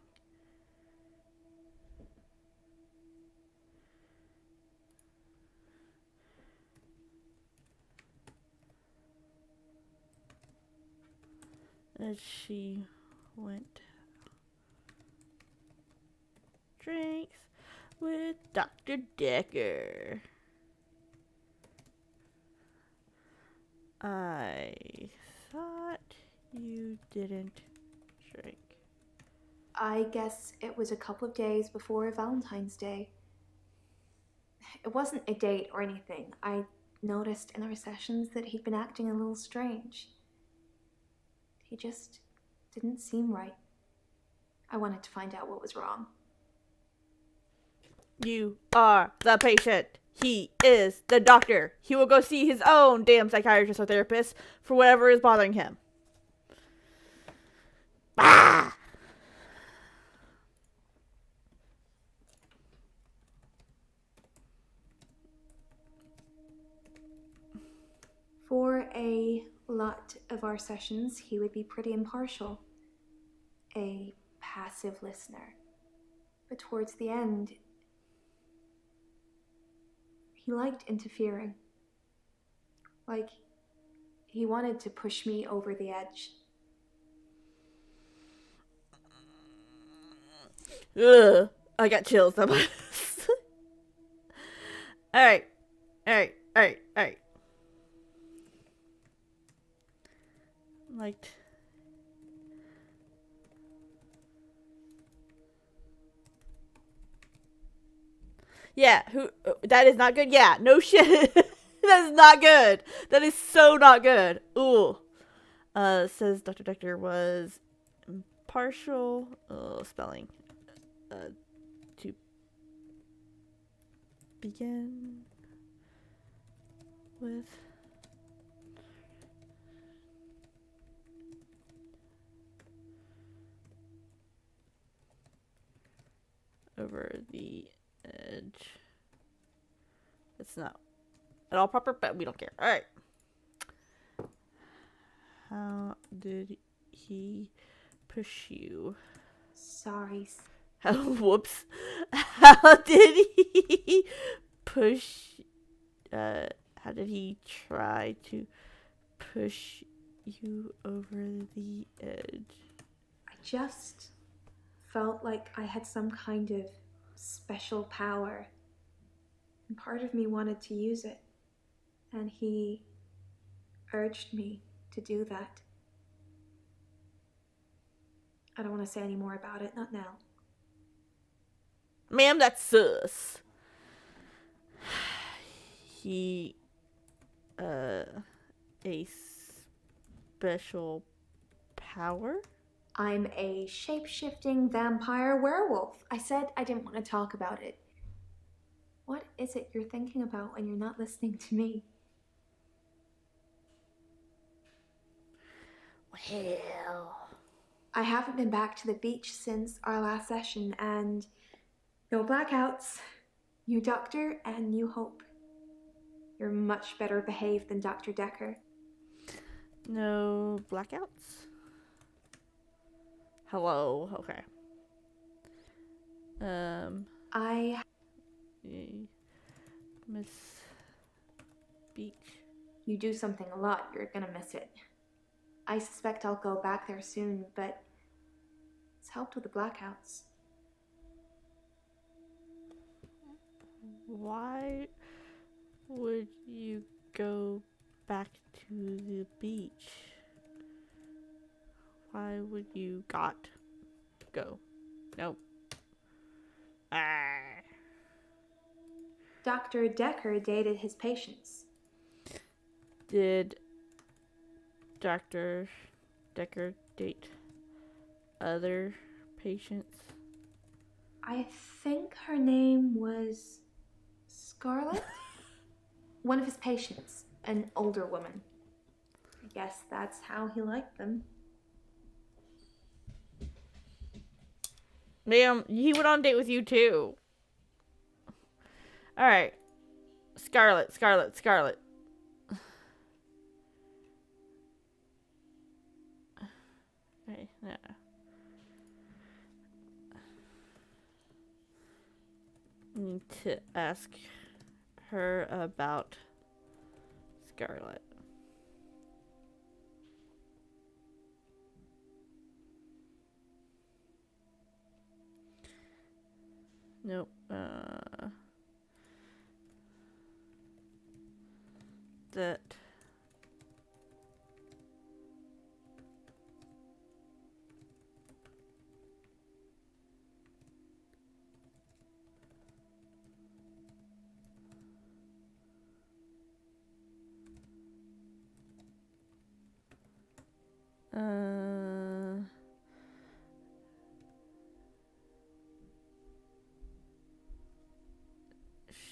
As she went drinks with Dr. Dekker. I thought you didn't drink. I guess it was a couple of days before Valentine's Day. It wasn't a date or anything. I noticed in our sessions that he'd been acting a little strange. He just didn't seem right. I wanted to find out what was wrong. You are the patient. He is the doctor. He will go see his own damn psychiatrist or therapist for whatever is bothering him. Ah! For a lot of our sessions, he would be pretty impartial. A passive listener. But towards the end, he liked interfering. Like, he wanted to push me over the edge. Ugh. I got chills. Alright. Alright. Liked. Yeah, that is not good. Yeah, no shit. That is not good. That is so not good. Ooh. Says Dr. Dekker was impartial. Spelling. To begin with. Over the edge. It's not at all proper, but we don't care. Alright. How did he push you? Sorry. Whoops. How did he push, how did he try to push you over the edge? I just felt like I had some kind of special power. And part of me wanted to use it. And he urged me to do that. I don't want to say any more about it, not now. Ma'am, that's sus. He, a special power? I'm a shape-shifting vampire werewolf. I said I didn't want to talk about it. What is it you're thinking about when you're not listening to me? Well, I haven't been back to the beach since our last session, and no blackouts, new doctor, and new hope. You're much better behaved than Dr. Dekker. no blackouts? Hello, okay. I Miss Beach. You do something a lot, you're gonna miss it. I suspect I'll go back there soon, but it's helped with the blackouts. Why would you go back to the beach? Why would you got go? Nope. Ah. Dr. Dekker dated his patients. Did Dr. Dekker date other patients? I think her name was Scarlet? One of his patients, an older woman. I guess that's how he liked them. Ma'am, he went on a date with you too. Alright. Scarlet. Okay, yeah. Need to ask her about Scarlet. Nope. That.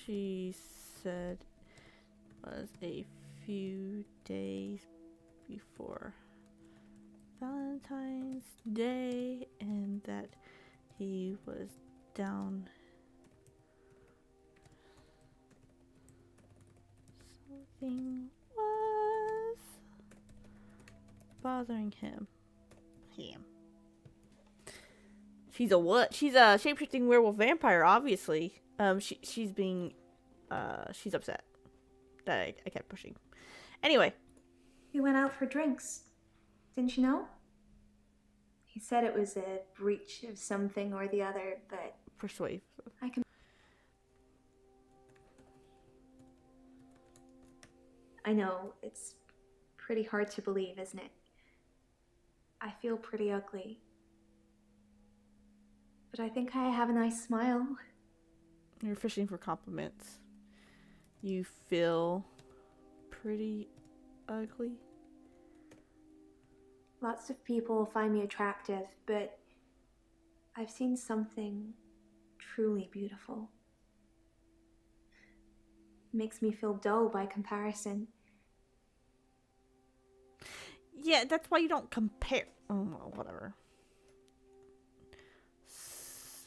She said was a few days before Valentine's Day and that he was down. Something was bothering him. She's a what? She's a shape-shifting werewolf vampire, obviously. She's being, she's upset that I kept pushing. Anyway. We went out for drinks. Didn't you know? He said it was a breach of something or the other, but... Persuasive. I know, it's pretty hard to believe, isn't it? I feel pretty ugly. But I think I have a nice smile. You're fishing for compliments. You feel pretty ugly. Lots of people find me attractive, but I've seen something truly beautiful. Makes me feel dull by comparison. Yeah, that's why you don't compare. Oh, well, whatever.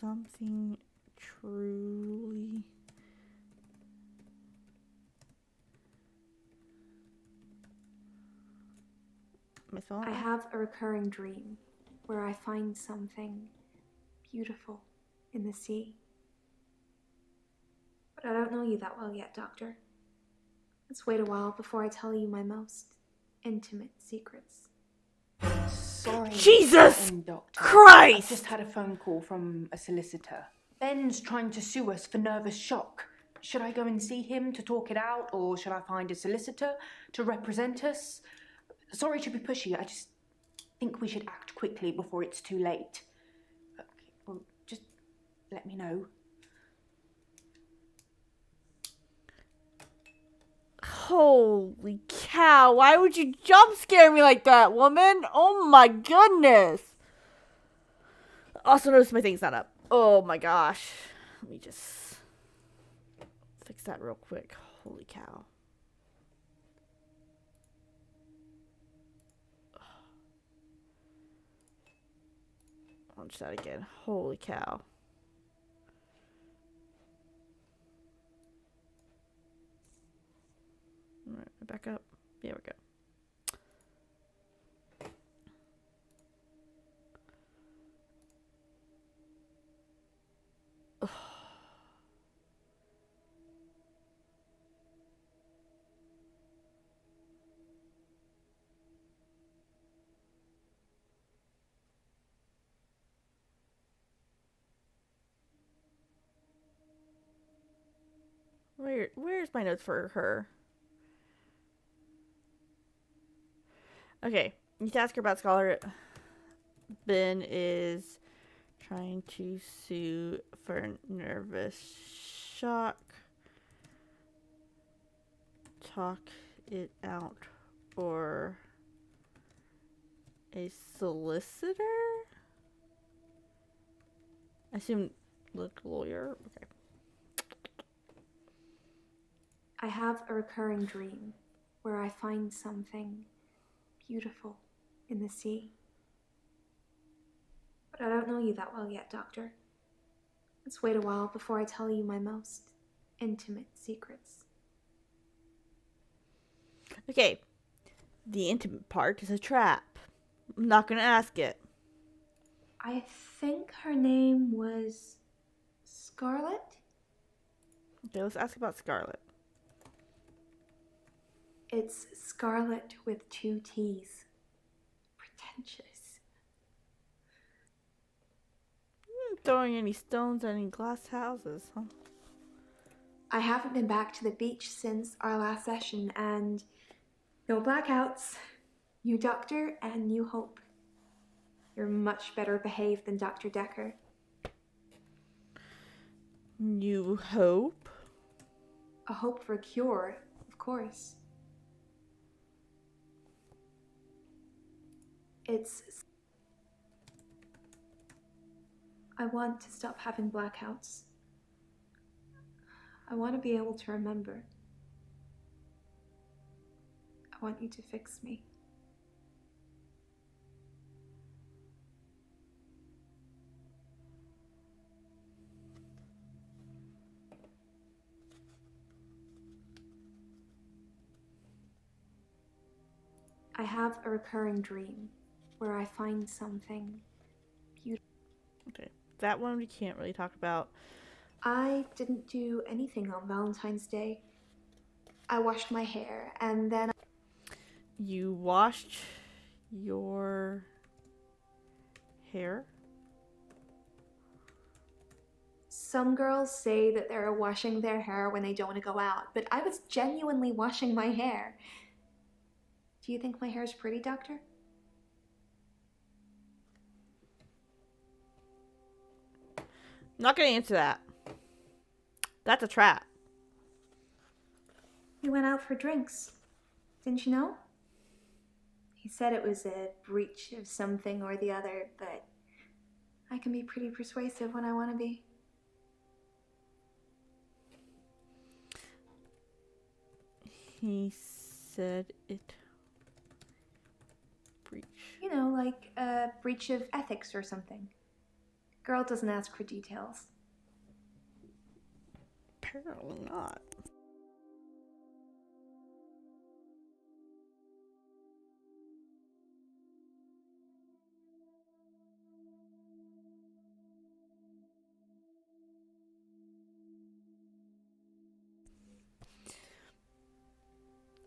Something truly... I have a recurring dream where I find something beautiful in the sea. But I don't know you that well yet, Doctor. Let's wait a while before I tell you my most intimate secrets. Sorry. Jesus Doctor. Christ! I've just had a phone call from a solicitor. Ben's trying to sue us for nervous shock. Should I go and see him to talk it out, or should I find a solicitor to represent us? Sorry to be pushy, I just think we should act quickly before it's too late. Okay, well, just let me know. Holy cow, why would you jump scare me like that, woman? Oh my goodness. Also notice my thing's not up. Oh my gosh. Let me just fix that real quick. Holy cow. Launch that again. Holy cow. Alright, back up. There we go. Where's my notes for her? Okay, you need to ask her about Scholar. Ben is trying to sue for nervous shock. Talk it out. Or a solicitor? I assume look lawyer. Okay. I have a recurring dream where I find something beautiful in the sea. But I don't know you that well yet, Doctor. Let's wait a while before I tell you my most intimate secrets. Okay. The intimate part is a trap. I'm not gonna ask it. I think her name was Scarlet? Okay, let's ask about Scarlet. It's Scarlet with 2 T's. Pretentious. Throwing any stones at any glass houses, huh? I haven't been back to the beach since our last session, and no blackouts. New Doctor and new hope. You're much better behaved than Dr. Dekker. New hope? A hope for a cure, of course. I want to stop having blackouts. I want to be able to remember. I want you to fix me. I have a recurring dream where I find something beautiful. Okay. That one we can't really talk about. I didn't do anything on Valentine's Day. I washed my hair and then You washed your hair? some girls say that they're washing their hair when they don't want to go out, but I was genuinely washing my hair. Do you think my hair is pretty, Doctor? I'm not gonna answer that. That's a trap. We went out for drinks. Didn't you know? He said it was a breach of something or the other, but I can be pretty persuasive when I want to be. He said it. Breach. You know, like a breach of ethics or something. Girl doesn't ask for details. Apparently not.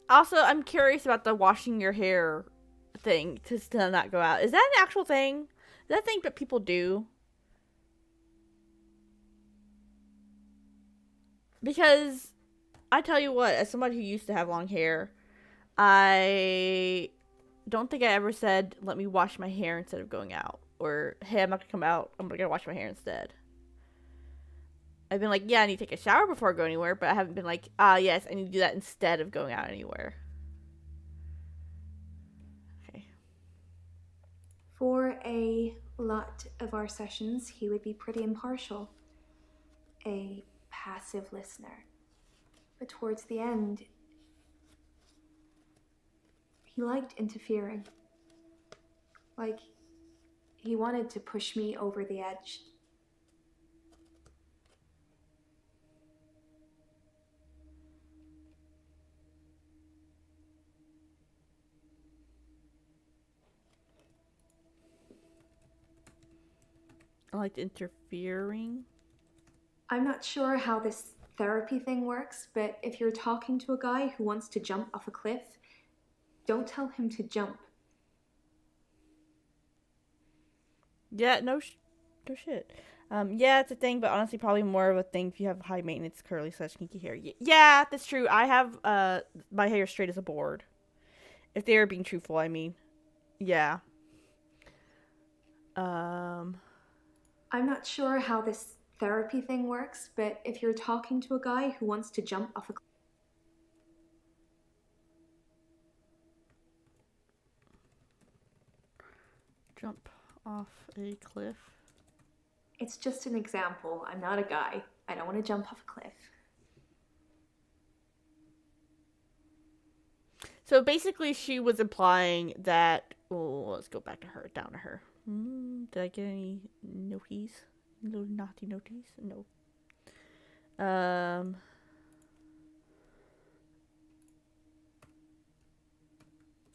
Also, I'm curious about the washing your hair thing to still not go out. Is that an actual thing? Is that a thing that people do? Because I tell you what, as somebody who used to have long hair, I don't think I ever said, let me wash my hair instead of going out. Or, hey, I'm not going to come out. I'm going to wash my hair instead. I've been like, yeah, I need to take a shower before I go anywhere. But I haven't been like, yes, I need to do that instead of going out anywhere. Okay. For a lot of our sessions, he would be pretty impartial. A passive listener. But towards the end, he liked interfering. Like, he wanted to push me over the edge. I liked interfering. I'm not sure how this therapy thing works, but if you're talking to a guy who wants to jump off a cliff, don't tell him to jump. Yeah, no shit. Yeah, it's a thing, but honestly, probably more of a thing if you have high maintenance curly / kinky hair. Yeah, that's true. I have my hair straight as a board. If they're being truthful, I mean, yeah. I'm not sure how this therapy thing works, but if you're talking to a guy who wants to jump off a cliff, Jump off a cliff. it's just an example. I'm not a guy. I don't want to jump off a cliff. So basically, she was implying that. Oh, let's go back to her. Down to her. Did I get any noties? No naughty noties? No.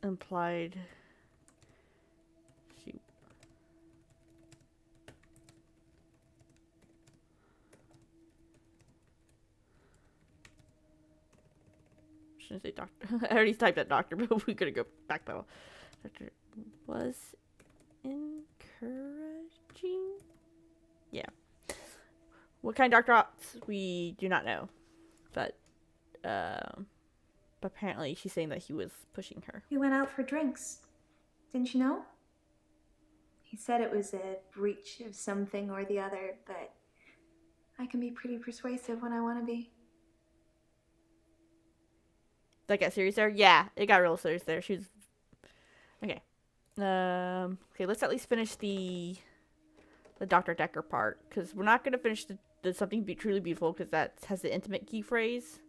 Implied. She. Shouldn't say doctor. I already typed that doctor, but we're gonna go back though. Doctor was encouraging. Yeah. What kind of doctor we do not know, but apparently she's saying that he was pushing her. We went out for drinks. Didn't you know? He said it was a breach of something or the other, but I can be pretty persuasive when I want to be. Did that get serious there? Yeah, it got real serious there. She was okay. Okay, let's at least finish the Doctor Dekker part, because we're not gonna finish the something truly beautiful, because that has the intimate key phrase.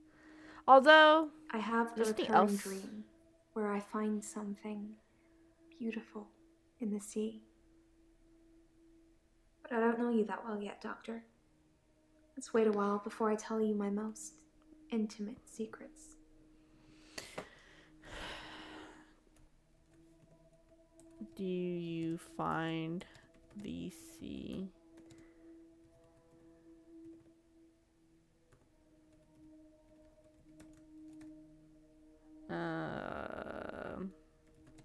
Although I have a there's something recurring else. dream where I find something beautiful in the sea. But I don't know you that well yet, Doctor. Let's wait a while before I tell you my most intimate secrets. Do you find the C?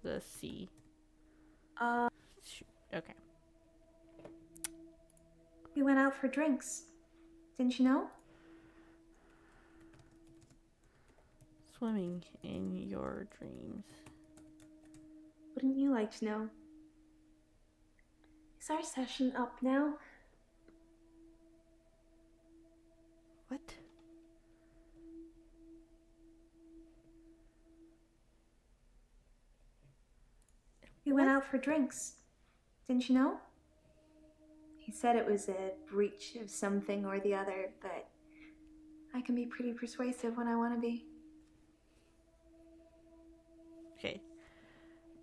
The C. Okay. We went out for drinks. Didn't you know? Swimming in your dreams. Wouldn't you like to know? Is our session up now? What? We went out for drinks. Didn't you know? He said it was a breach of something or the other, but I can be pretty persuasive when I want to be. Okay.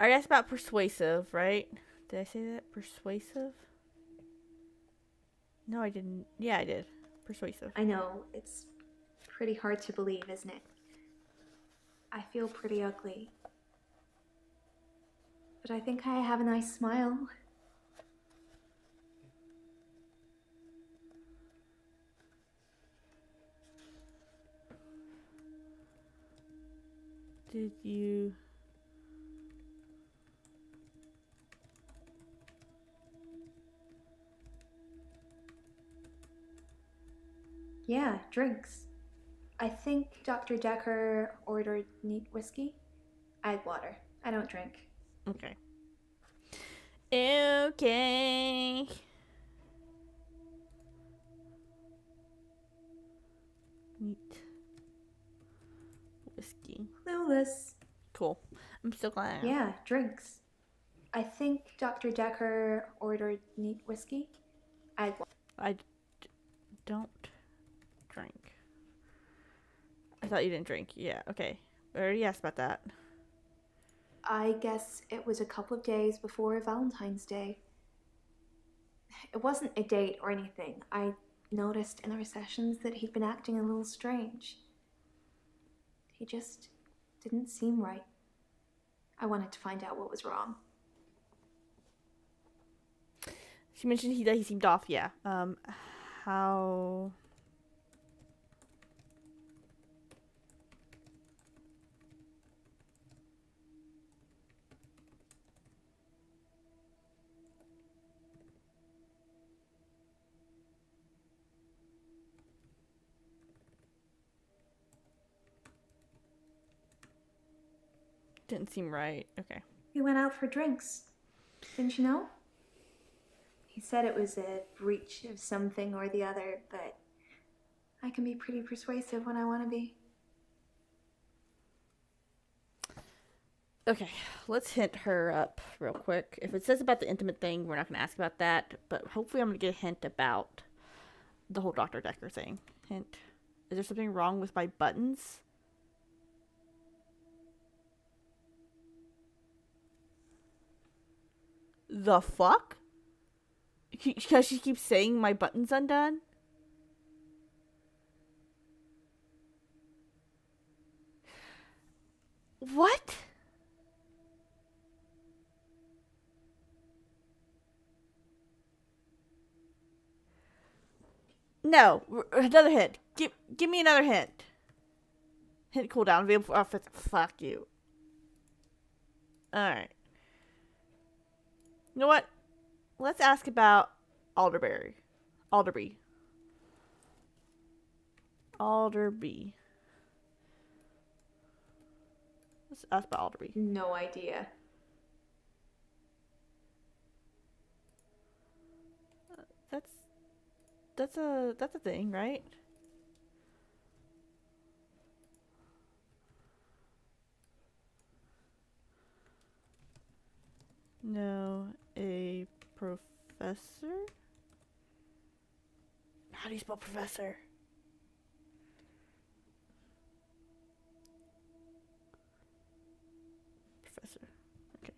I asked about persuasive, right? Did I say that? Persuasive? No, I didn't. Yeah, I did. Persuasive. I know, it's pretty hard to believe, isn't it? I feel pretty ugly. But I think I have a nice smile. Did you... Yeah, drinks. I think Dr. Dekker ordered neat whiskey. I had water. I don't drink. Okay. Okay. Neat. Whiskey. Clueless. Cool. I'm so glad. Yeah, drinks. I think Dr. Dekker ordered neat whiskey. I had water. I don't drink. I thought you didn't drink. Yeah, okay. I already asked about that. I guess it was a couple of days before Valentine's Day. It wasn't a date or anything. I noticed in our sessions that he'd been acting a little strange. He just didn't seem right. I wanted to find out what was wrong. She mentioned that he seemed off, yeah. How... Didn't seem right. Okay. We went out for drinks. Didn't you know? He said it was a breach of something or the other, but I can be pretty persuasive when I want to be. Okay, let's hint her up real quick. If it says about the intimate thing, we're not going to ask about that, but hopefully I'm going to get a hint about the whole Dr. Dekker thing. Hint. Is there something wrong with my buttons? The fuck? Because she keeps saying my button's undone? What? No, another hint. Give me another hint. Hint cooldown. Fuck you. Alright. You know what? Let's ask about Alderby. Alderby. Let's ask about Alderby. No idea. That's a thing, right? No, a professor? How do you spell professor? Professor. Okay.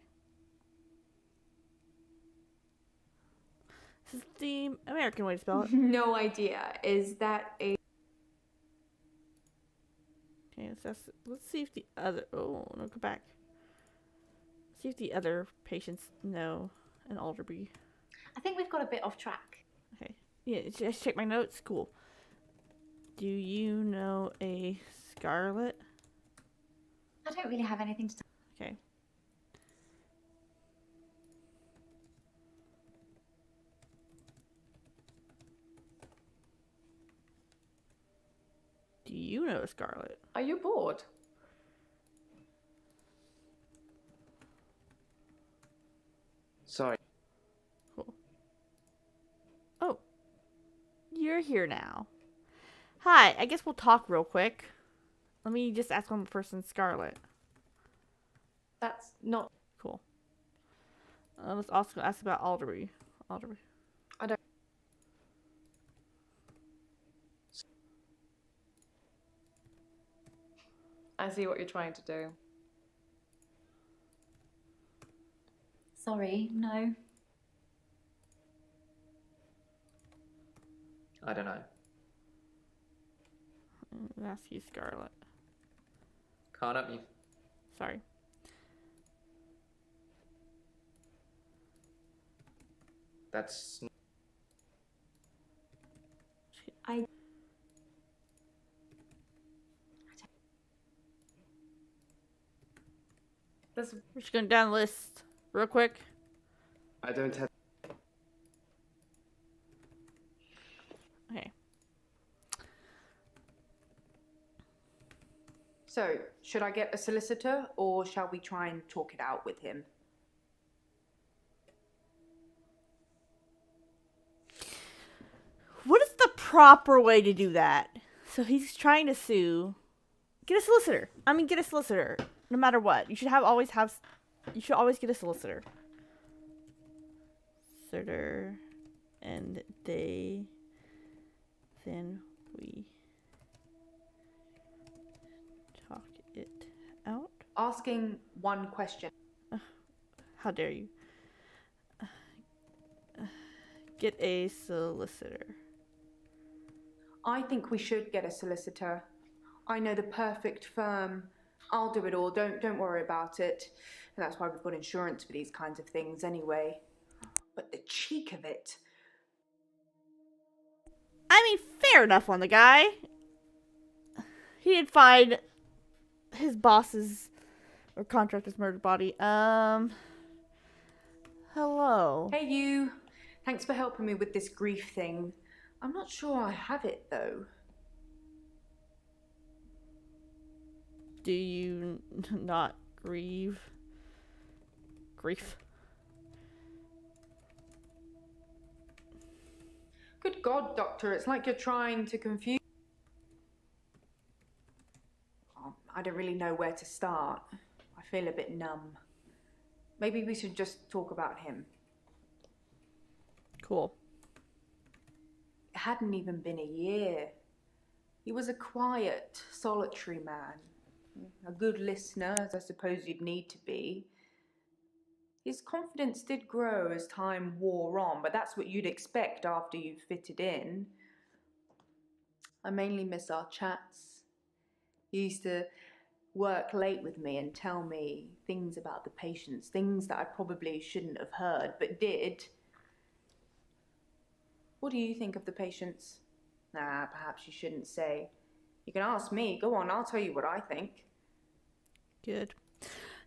This is the American way to spell it. No idea. Is that a... Okay, let's see if the other... Oh, no, go back. See if the other patients know an Alderby. I think we've got a bit off track. Okay. Yeah, just check my notes. Cool. Do you know a Scarlet? I don't really have anything to. Okay. Do you know a Scarlet? Are you bored? Sorry. Cool. Oh. You're here now. Hi, I guess we'll talk real quick. Let me just ask one person, Scarlet. That's not. Cool. Let's also ask about Alderby. Alderby. I don't. I see what you're trying to do. Sorry, no. I don't know. I'll ask you, Scarlet. Can't help you. Sorry. That's There's We're just going down the list real quick. I don't have. Okay. So, should I get a solicitor or shall we try and talk it out with him? What is the proper way to do that? So he's trying to sue. Get a solicitor. Get a solicitor. No matter what. You should always get a solicitor. Solicitor. And then we talk it out. Asking one question. How dare you? Get a solicitor. I think we should get a solicitor. I know the perfect firm. I'll do it all. Don't worry about it. And that's why we've got insurance for these kinds of things anyway. But the cheek of it. Fair enough on the guy. He did find his boss's or contractor's murdered body. Hello. Hey you. Thanks for helping me with this grief thing. I'm not sure I have it though. Do you not grieve? Grief. Good God, Doctor, it's like you're trying to confuse. Oh, I don't really know where to start. I feel a bit numb. Maybe we should just talk about him. Cool. It hadn't even been a year. He was a quiet, solitary man. A good listener, as I suppose you'd need to be. His confidence did grow as time wore on, but that's what you'd expect after you've fitted in. I mainly miss our chats. He used to work late with me and tell me things about the patients, things that I probably shouldn't have heard, but did. What do you think of the patients? Nah, perhaps you shouldn't say. You can ask me. Go on, I'll tell you what I think. Good.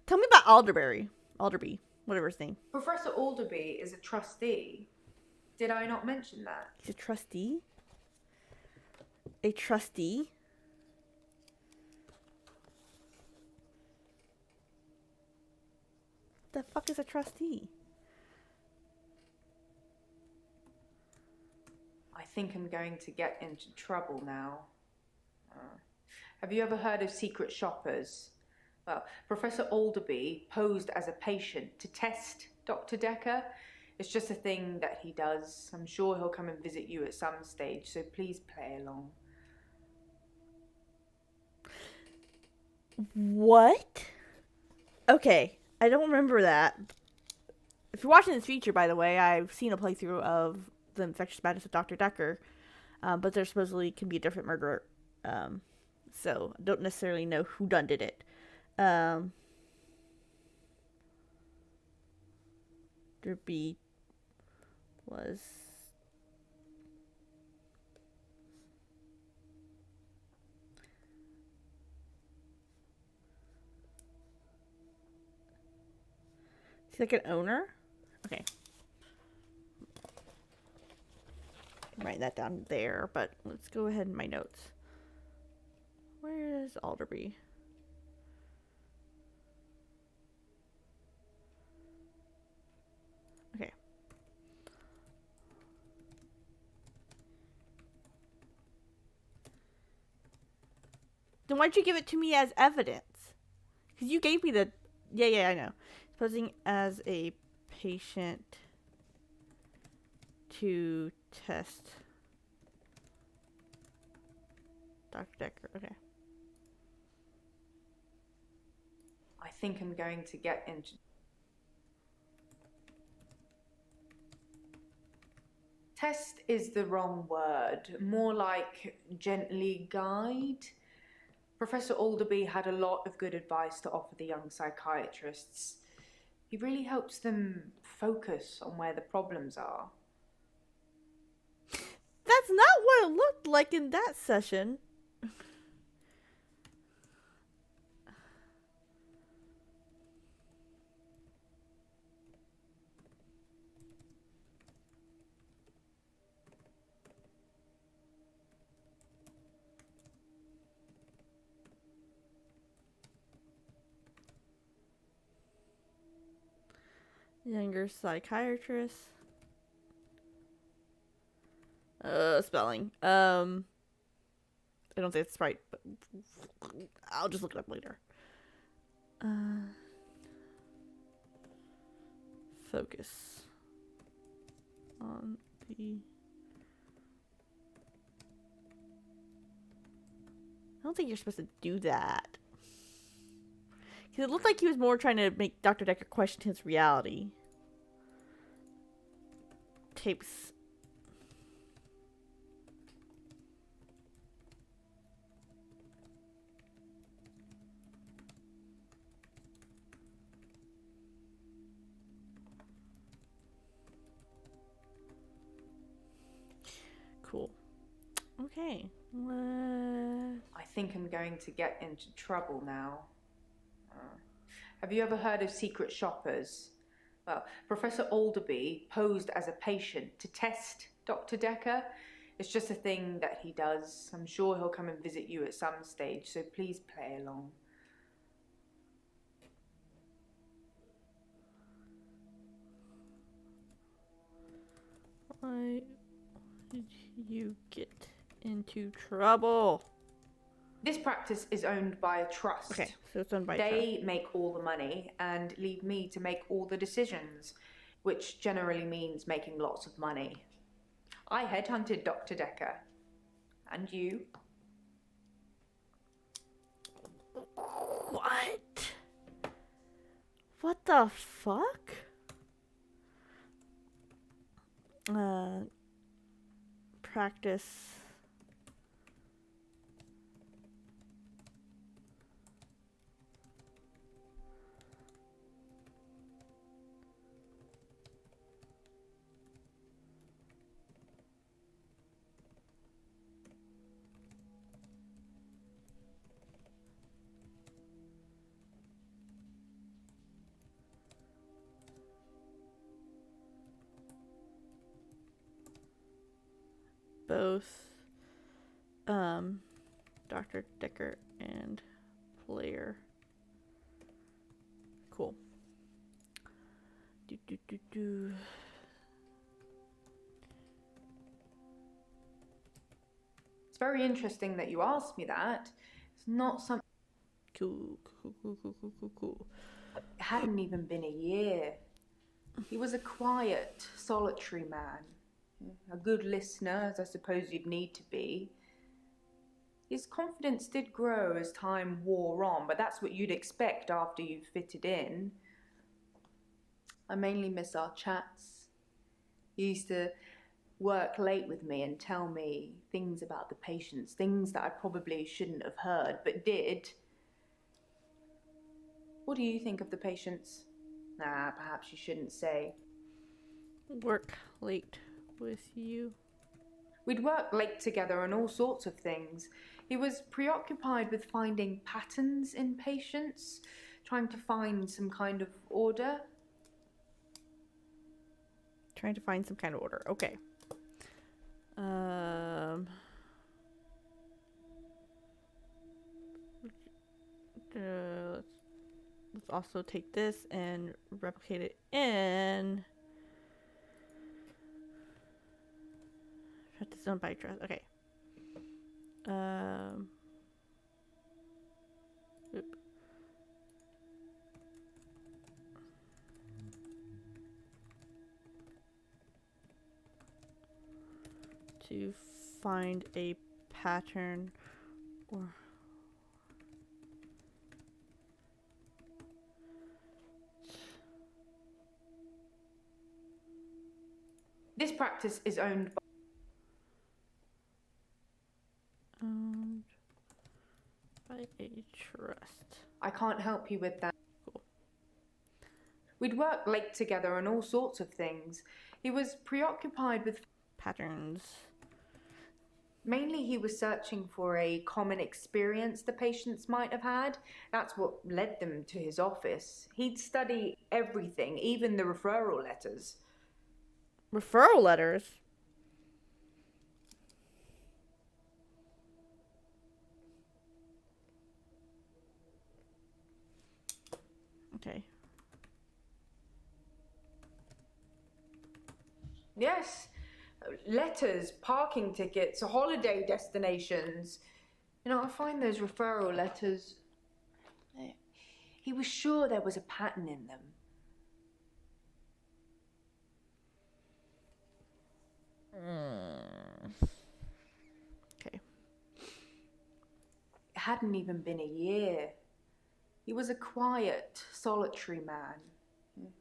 Tell me about Alderby. Whatever his name. Professor Alderby is a trustee. Did I not mention that? He's a trustee? A trustee? The fuck is a trustee? I think I'm going to get into trouble now. Have you ever heard of secret shoppers? Well, Professor Alderby posed as a patient to test Dr. Dekker. It's just a thing that he does. I'm sure he'll come and visit you at some stage, so please play along. What? Okay, I don't remember that. If you're watching this feature, by the way, I've seen a playthrough of The Infectious Madness of Dr. Dekker, but there supposedly can be a different murderer. So I don't necessarily know who done did it. Alderby was. He's like an owner? Okay. Write that down there, but let's go ahead in my notes. Where is Alderby? Okay. Then why'd you give it to me as evidence? Because you gave me the... Yeah, I know. Posing as a patient to test Dr. Dekker. Okay. I think I'm going to get into... Test is the wrong word. More like gently guide. Professor Alderby had a lot of good advice to offer the young psychiatrists. He really helps them focus on where the problems are. That's not what it looked like in that session. Younger psychiatrist. Spelling. I don't think it's right, but I'll just look it up later. Focus on the... I don't think you're supposed to do that. Because it looked like he was more trying to make Dr. Dekker question his reality. Tapes. Cool. Okay. I think I'm going to get into trouble now. Have you ever heard of secret shoppers? Well, Professor Alderby posed as a patient to test Dr. Dekker. It's just a thing that he does. I'm sure he'll come and visit you at some stage, so please play along. Why did you get into trouble? This practice is owned by a trust. Okay, so it's owned by a trust. They make all the money and leave me to make all the decisions, which generally means making lots of money. I headhunted Dr. Dekker. And you? What? What the fuck? Practice. Both Dr. Dekker and player. Cool. Do. It's very interesting that you asked me that. It's not something... Cool. It hadn't even been a year. He was a quiet, solitary man. A good listener, as I suppose you'd need to be. His confidence did grow as time wore on, but that's what you'd expect after you've fitted in. I mainly miss our chats. He used to work late with me and tell me things about the patients, things that I probably shouldn't have heard, but did. What do you think of the patients? Perhaps you shouldn't say. work late with you. We'd work late together on all sorts of things. He was preoccupied with finding patterns in patients, trying to find some kind of order. Trying to find some kind of order. Okay. Let's also take this and replicate it in. Shut this on by trust. Okay. Oop. To find a pattern or This practice is owned by a trust. I can't help you with that. Cool. We'd work late together on all sorts of things. He was preoccupied with Patterns. Mainly he was searching for a common experience the patients might have had. That's what led them to his office. He'd study everything, even the referral letters. Referral letters? Okay. Yes, letters, parking tickets, holiday destinations. You know, I find those referral letters. He was sure there was a pattern in them. Okay. It hadn't even been a year. He was a quiet, solitary man.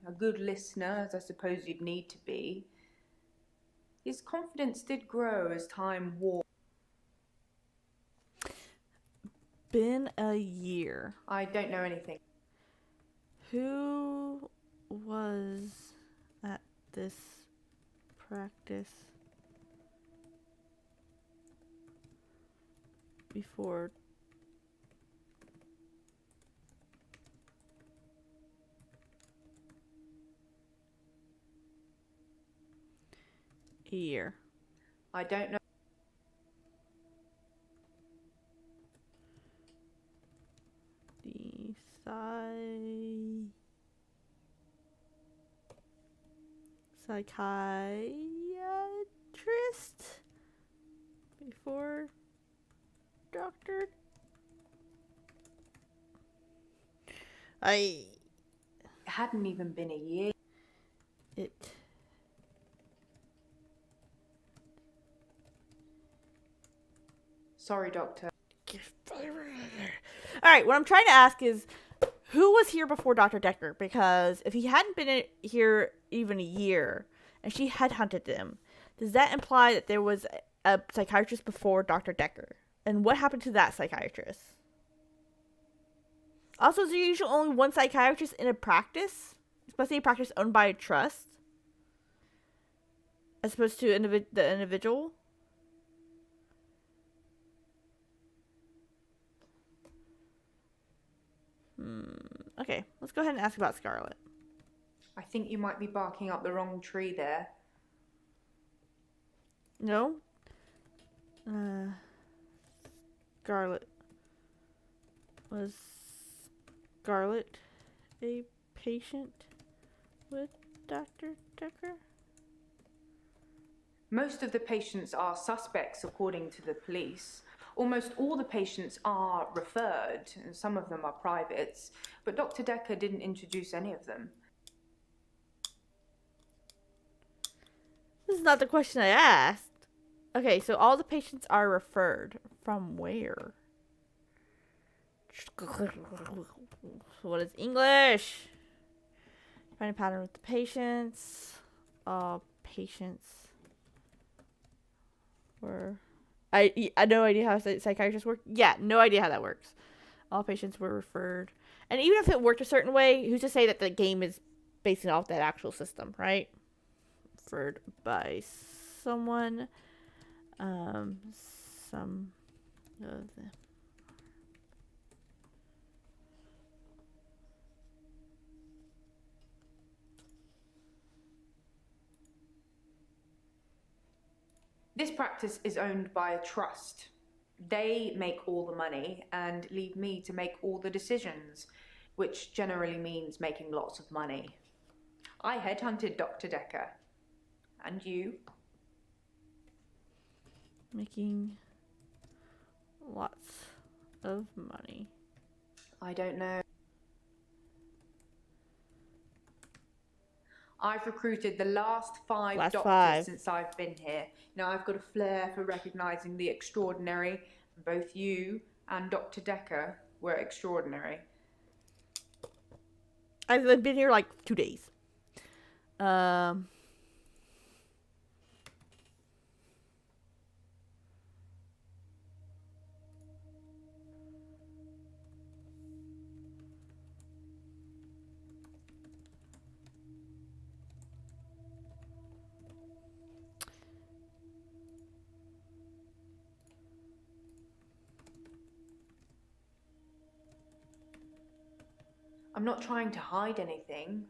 A good listener, as I suppose you'd need to be. His confidence did grow as time wore. Been a year. I don't know anything. Who was at this practice before a year? I don't know. The psychiatrist before Doctor. It hadn't even been a year. It Sorry, Doctor. All right, what I'm trying to ask is, who was here before Dr. Dekker? Because if he hadn't been here even a year, and she headhunted him, does that imply that there was a psychiatrist before Dr. Dekker? And what happened to that psychiatrist? Also, is there usually only one psychiatrist in a practice? Especially a practice owned by a trust? As opposed to the individual? Okay, let's go ahead and ask about Scarlet. I think you might be barking up the wrong tree there. No? Scarlet. Was Scarlet a patient with Dr. Dekker? Most of the patients are suspects, according to the police. Almost all the patients are referred, and some of them are privates, but Dr. Dekker didn't introduce any of them. This is not the question I asked. Okay, so all the patients are referred. From where? What is English? Find a pattern with the patients. All patients were... I no idea how psychiatrists work. Yeah, no idea how that works. All patients were referred. And even if it worked a certain way, who's to say that the game is based off that actual system, right? referred by someone. Some of the This practice is owned by a trust. They make all the money and leave me to make all the decisions, which generally means making lots of money. I headhunted Dr. Dekker. And you? making lots of money. I don't know. I've recruited the last five Last doctors five. since I've been here. Now I've got a flair for recognizing the extraordinary. Both you and Dr. Dekker were extraordinary. I've been here like 2 days. I'm not trying to hide anything.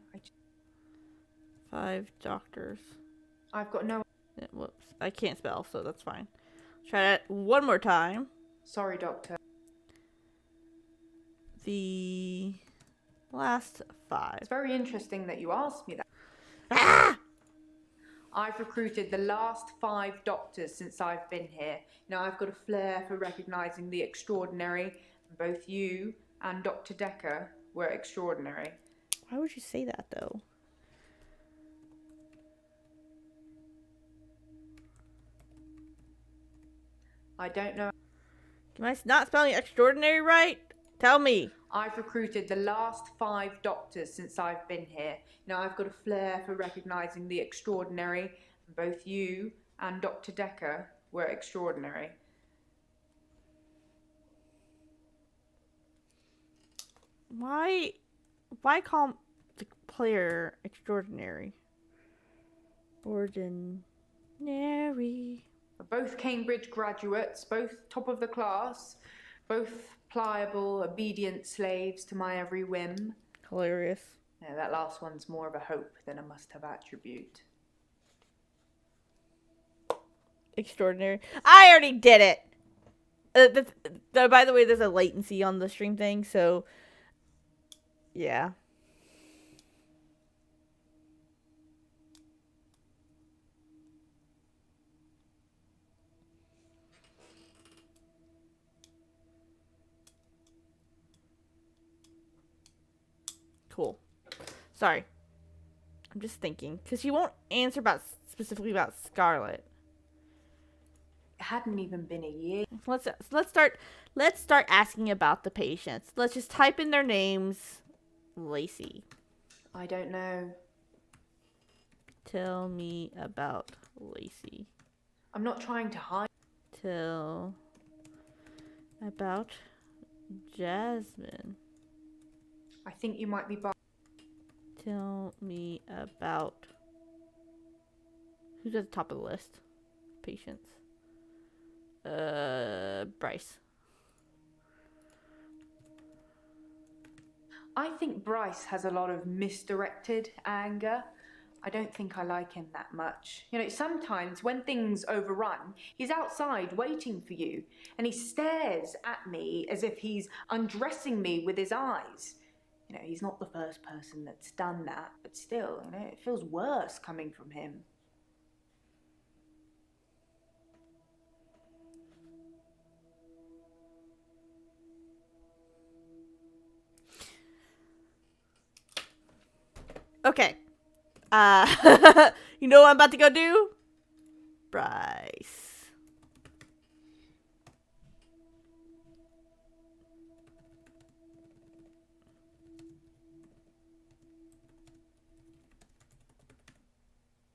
5 doctors. I've got no... Yeah, whoops. I can't spell, so that's fine. Try that one more time. Sorry, Doctor. The last 5. It's very interesting that you asked me that. Ah! I've recruited the last 5 doctors since I've been here. Now I've got a flair for recognizing the extraordinary. Both you and Dr. Dekker were extraordinary. Why would you say that, though? I don't know. Am I not spelling extraordinary right? Tell me. I've recruited the last 5 doctors since I've been here. Now I've got a flair for recognizing the extraordinary. Both you and Dr. Dekker were extraordinary. Why call the player extraordinary? Ordinary. Both Cambridge graduates, both top of the class, both pliable, obedient slaves to my every whim. Hilarious. Yeah, that last one's more of a hope than a must-have attribute. Extraordinary. I already did it! By the way, there's a latency on the stream thing, so... Yeah. Cool. Sorry. I'm just thinking. Because you won't answer specifically about Scarlet. It hadn't even been a year. Let's start asking about the patients. Let's just type in their names. Lacey. I don't know. Tell me about Lacey. I'm not trying to hide. Tell about Jasmine. I think you might be Tell me about... Who's at the top of the list? Patients. Bryce. I think Bryce has a lot of misdirected anger. I don't think I like him that much. You know, sometimes when things overrun, he's outside waiting for you, and he stares at me as if he's undressing me with his eyes. You know, he's not the first person that's done that, but still, you know, it feels worse coming from him. Okay. You know what I'm about to go do? Bryce.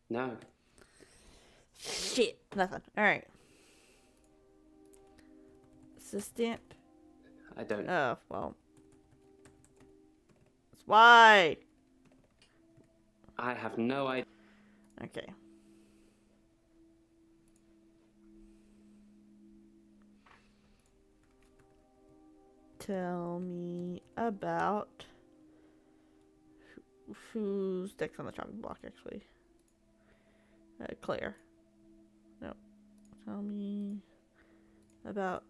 No. Shit. Nothing. Alright. Assistant. I don't. Oh, well. That's why. I have no idea. Okay. Tell me about who's next on the chopping block, actually. Claire. No. Tell me about...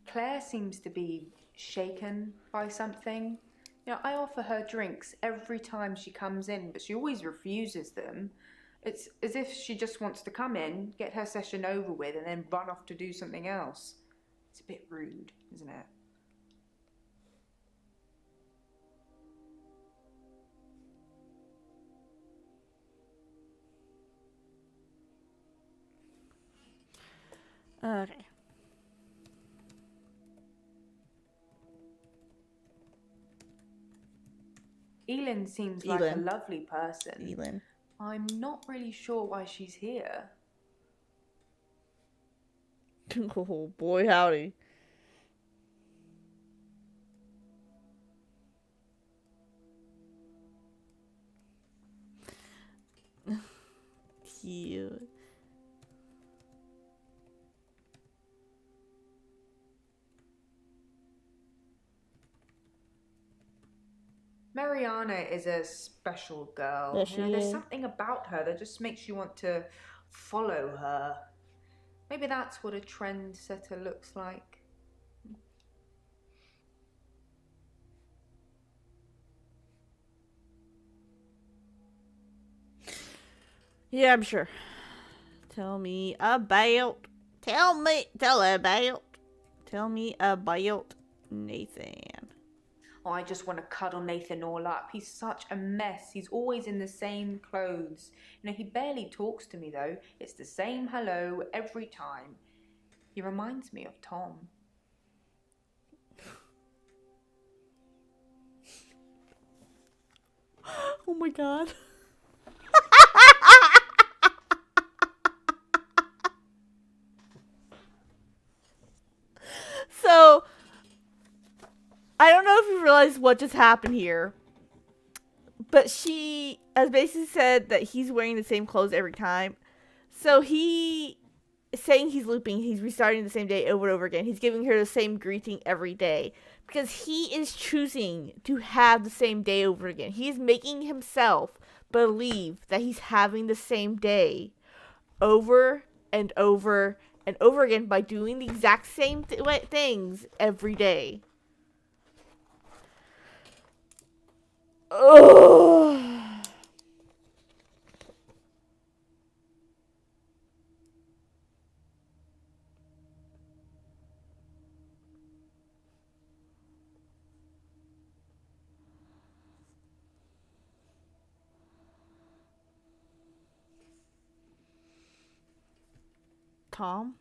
Claire seems to be shaken by something. You know, I offer her drinks every time she comes in, but she always refuses them. It's as if she just wants to come in, get her session over with, and then run off to do something else. It's a bit rude, isn't it? Okay. Elin seems like a Elin. lovely person. Elin. I'm not really sure why she's here. Oh, boy, howdy. Cute. Mariana is a special girl. Yes, she There's is. something about her that just makes you want to follow her. Maybe that's what a trendsetter looks like. Yeah, I'm sure. Tell me about Nathan. Oh, I just want to cuddle Nathan all up. He's such a mess. He's always in the same clothes. You know, he barely talks to me though. It's the same hello every time. He reminds me of Tom. Oh my god. So, I don't know if you realize what just happened here, but she has basically said that he's wearing the same clothes every time. So he is saying he's looping, he's restarting the same day over and over again. He's giving her the same greeting every day because he is choosing to have the same day over again. He is making himself believe that he's having the same day over and over and over again by doing the exact same things every day. Ugh. Tom?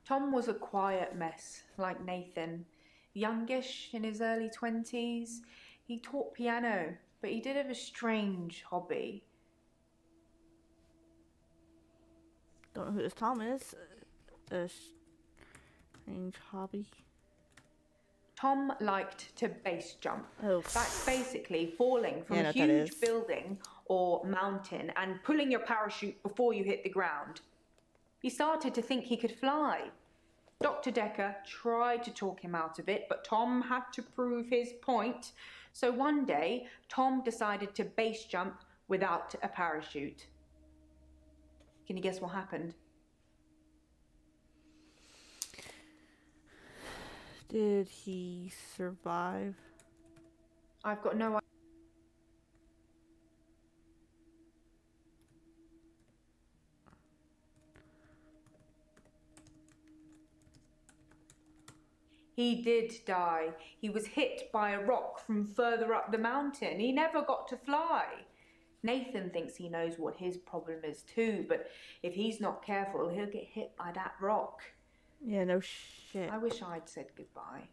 Tom was a quiet mess, like Nathan. Youngish, in his early 20s. He taught piano, but he did have a strange hobby. Don't know who this Tom is. A strange hobby. Tom liked to base jump. Oh. That's basically falling from Yeah, I know a what that huge is. building or mountain and pulling your parachute before you hit the ground. He started to think he could fly. Dr. Dekker tried to talk him out of it, but Tom had to prove his point. So one day, Tom decided to base jump without a parachute. Can you guess what happened? Did he survive? I've got no idea. He did die. He was hit by a rock from further up the mountain. He never got to fly. Nathan thinks he knows what his problem is too, but if he's not careful, he'll get hit by that rock. Yeah, no shit. I wish I'd said goodbye.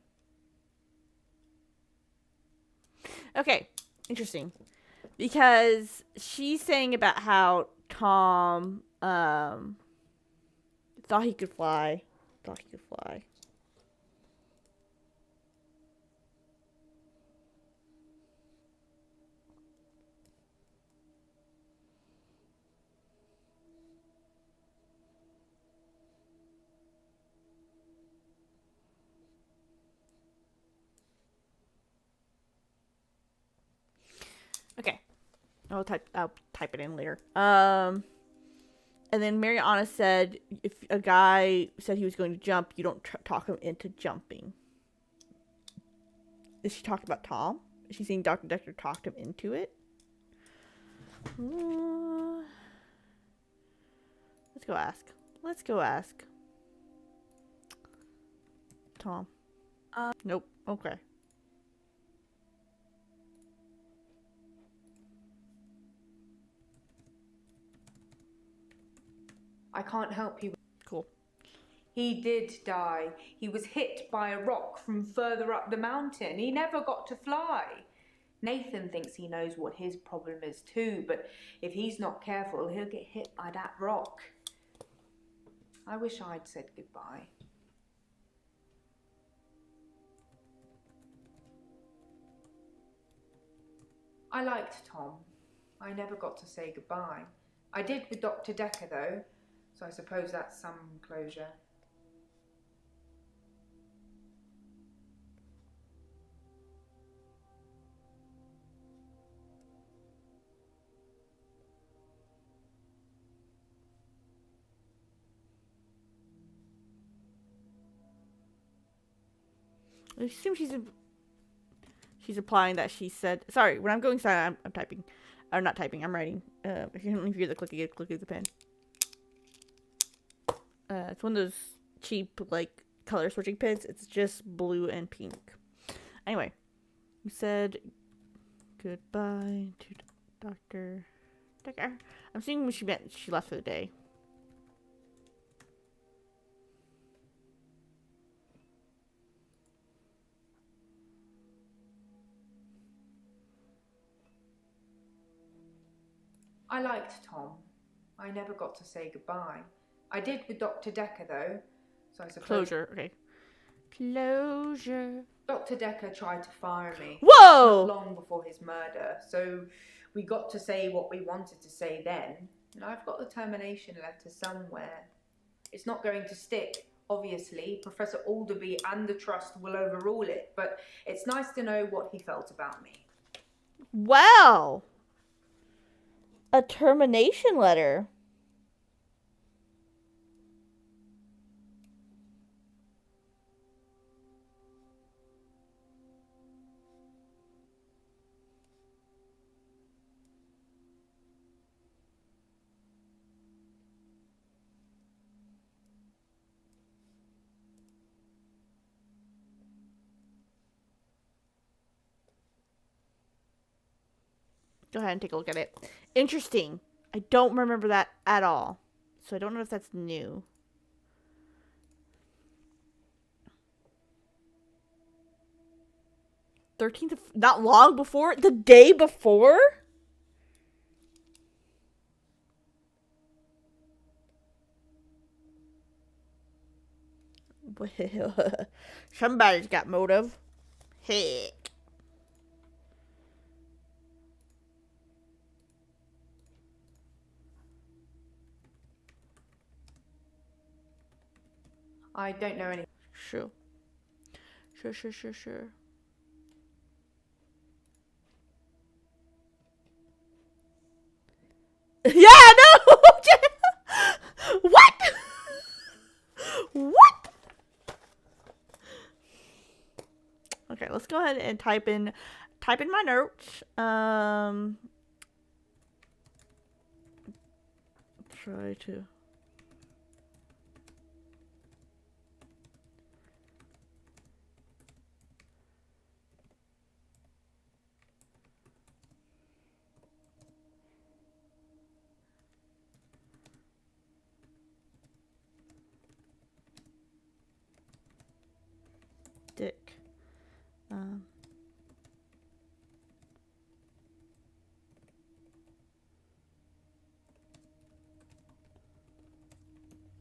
Okay, interesting. Because she's saying about how Tom thought he could fly. I'll type it in later. And then Mariana said if a guy said he was going to jump, you don't talk him into jumping. Is she talking about Tom? Is she saying Dr. Dekker talked him into it? Let's go ask. Let's go ask. Tom. Nope. Okay. I can't help you. Cool. He did die. He was hit by a rock from further up the mountain. He never got to fly. Nathan thinks he knows what his problem is too, but if he's not careful, he'll get hit by that rock. I wish I'd said goodbye. I liked Tom. I never got to say goodbye. I did with Dr. Dekker though, so I suppose that's some closure. I assume she's implying that she said. Sorry, when I'm going silent, I'm typing. Or not typing. I'm writing. If you don't hear the clicky of the pen. It's one of those cheap like color switching pens. It's just blue and pink. Anyway, we said goodbye to Dr. Dekker. I'm assuming she meant she left for the day. I liked Tom. I never got to say goodbye. I did with Dr. Dekker though, so I suppose... Closure, okay. Closure. Dr. Dekker tried to fire me. Whoa! Not long before his murder, so we got to say what we wanted to say then, and I've got the termination letter somewhere. It's not going to stick, obviously. Professor Alderby and the Trust will overrule it, but it's nice to know what he felt about me. Wow! A termination letter. Go ahead and take a look at it. Interesting. I don't remember that at all. So I don't know if that's new. Not long before? The day before? Well, somebody's got motive. Heck. I don't know any. Sure. Sure. Yeah, no! What? What? Okay, let's go ahead and type in my notes. Try to. Dick.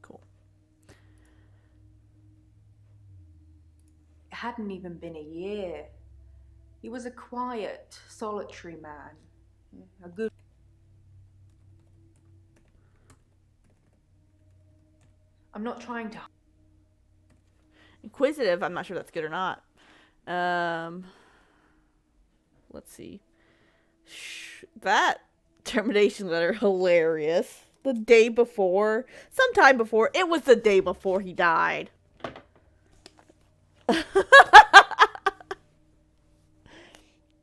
Cool. It hadn't even been a year. He was a quiet, solitary man. A good... I'm not trying to... Inquisitive, I'm not sure that's good or not. Let's see. That termination letter. Hilarious. The day before. Sometime before. It was the day before he died.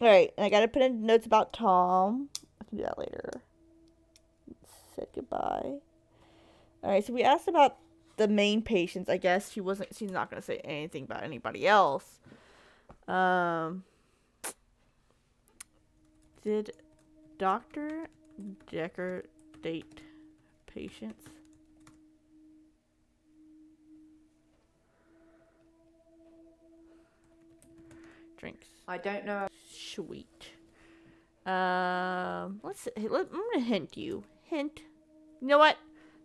Alright, and I gotta put in notes about Tom. I can do that later. Said goodbye. Alright, so we asked about the main patients. I guess she's not gonna say anything about anybody else. Did Doctor Dekker date patients? Drinks. I don't know. Sweet. Let's see. I'm gonna hint you. Hint. You know what?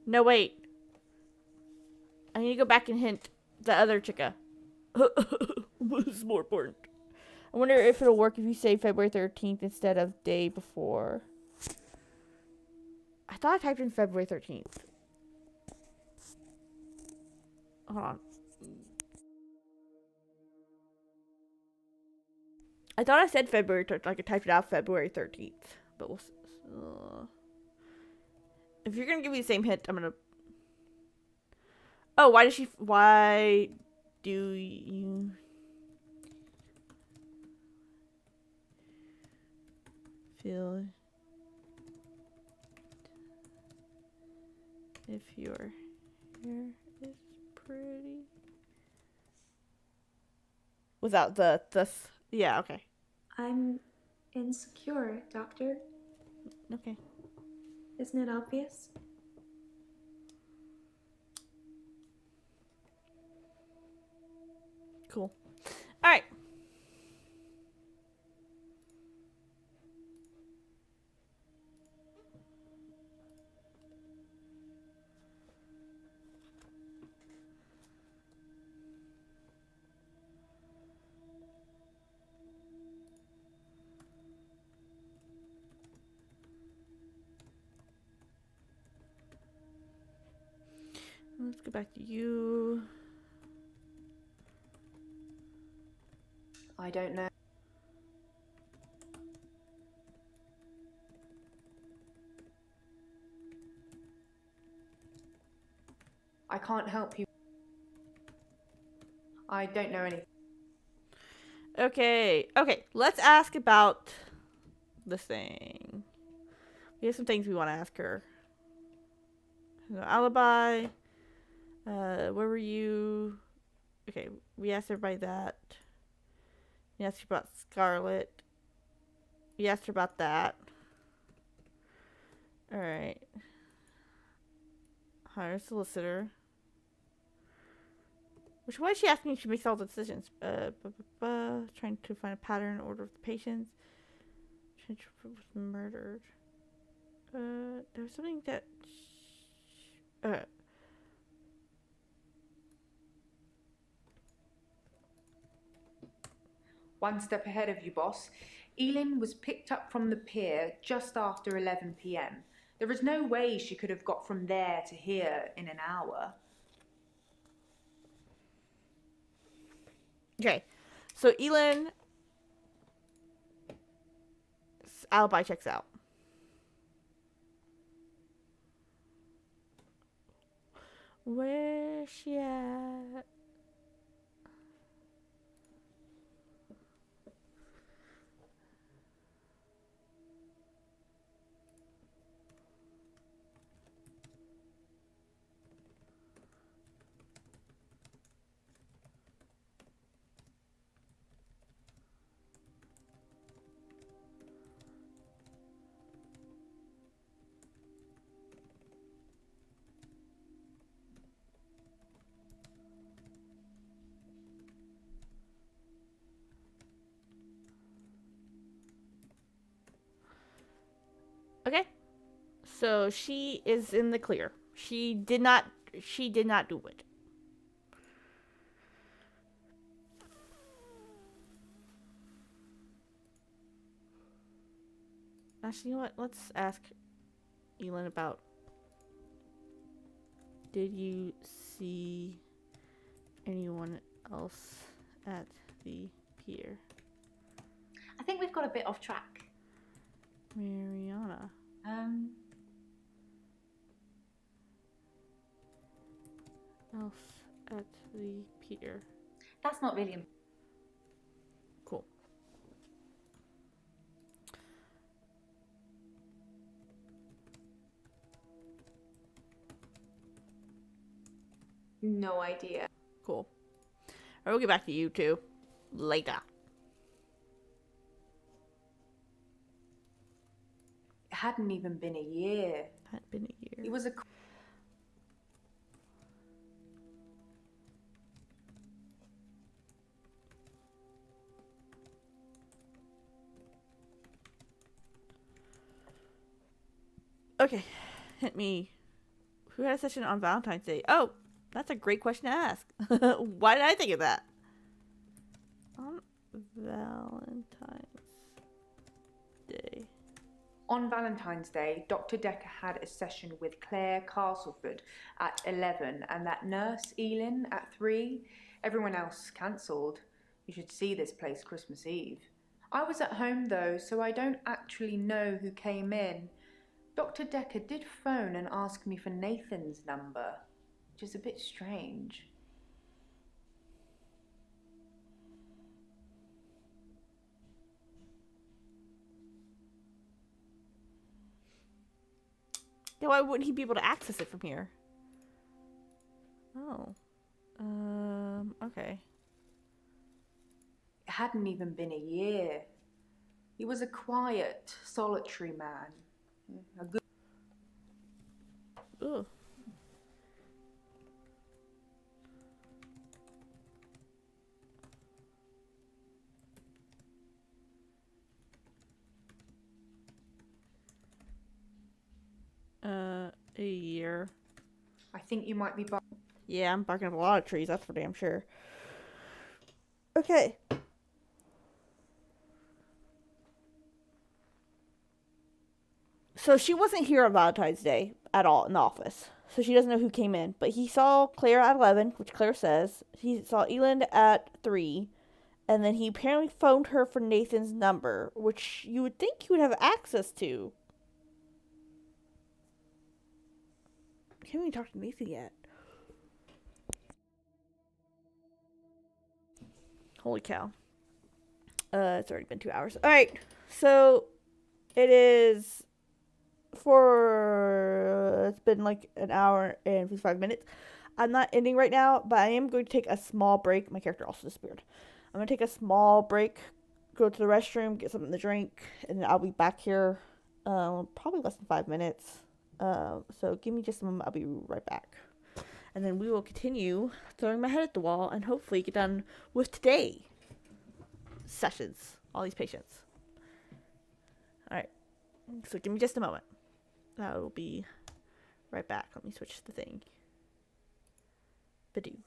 No, wait. I need to go back and hint the other chicka. What is more important? I wonder if it'll work if you say February 13th instead of day before. I thought I typed in February 13th. Hold on. I thought I said February 13th. Like I typed it out February 13th. But we'll... if you're going to give me the same hint, I'm going to... Oh, why do you... feel if your hair is pretty without the yeah, okay. I'm insecure, Doctor. Okay. Isn't it obvious? Cool. All right. Let's go back to you. I don't know. I can't help you. I don't know anything. Okay. Okay. Let's ask about this thing. We have some things we want to ask her. Alibi. Where were you? Okay. We asked everybody that. We asked her about Scarlet. We asked her about that. Alright. Hire a solicitor. Why is she asking if she makes all the decisions? Trying to find a pattern order of the patients. Was murdered. There was something that... One step ahead of you, boss. Elin was picked up from the pier just after 11 p.m. There is no way she could have got from there to here in an hour. Okay. So Elin... alibi checks out. Where's she at? Okay. So she is in the clear. She did not do it. Actually, you know what? Let's ask Elin about... Did you see anyone else at the pier? I think we've got a bit off track. Mariana. Else at the pier. That's not really important. Cool. No idea. Cool. Alright, we'll get back to you two later. It hadn't even been a year. Hadn't been a year. He was a Okay, hit me. Who had a session on Valentine's Day? Oh, that's a great question to ask. Why did I think of that? On Valentine's Day. On Valentine's Day, Dr. Dekker had a session with Claire Castleford at 11 and that nurse, Elin, at 3. Everyone else cancelled. You should see this place Christmas Eve. I was at home though, so I don't actually know who came in. Dr. Dekker did phone and ask me for Nathan's number, which is a bit strange. Yeah, why wouldn't he be able to access it from here? Oh. Okay. It hadn't even been a year. He was a quiet, solitary man. A good Ugh. A year. I think you might be Yeah, I'm barking up a lot of trees, that's for damn sure. Okay. So she wasn't here on Valentine's Day at all in the office. So she doesn't know who came in. But he saw Claire at 11, which Claire says. He saw Elin at 3. And then he apparently phoned her for Nathan's number, which you would think you would have access to. I can't even talk to Nathan yet. Holy cow. It's already been 2 hours. Alright, so it is it's been like an hour and 55 minutes. I'm not ending right now, but I am going to take a small break. My character also disappeared. I'm going to take a small break, go to the restroom, get something to drink, and then I'll be back here probably less than 5 minutes. So give me just a moment. I'll be right back. And then we will continue throwing my head at the wall and hopefully get done with today's sessions. All these patients. Alright. So give me just a moment. I will be right back. Let me switch the thing. Badoo.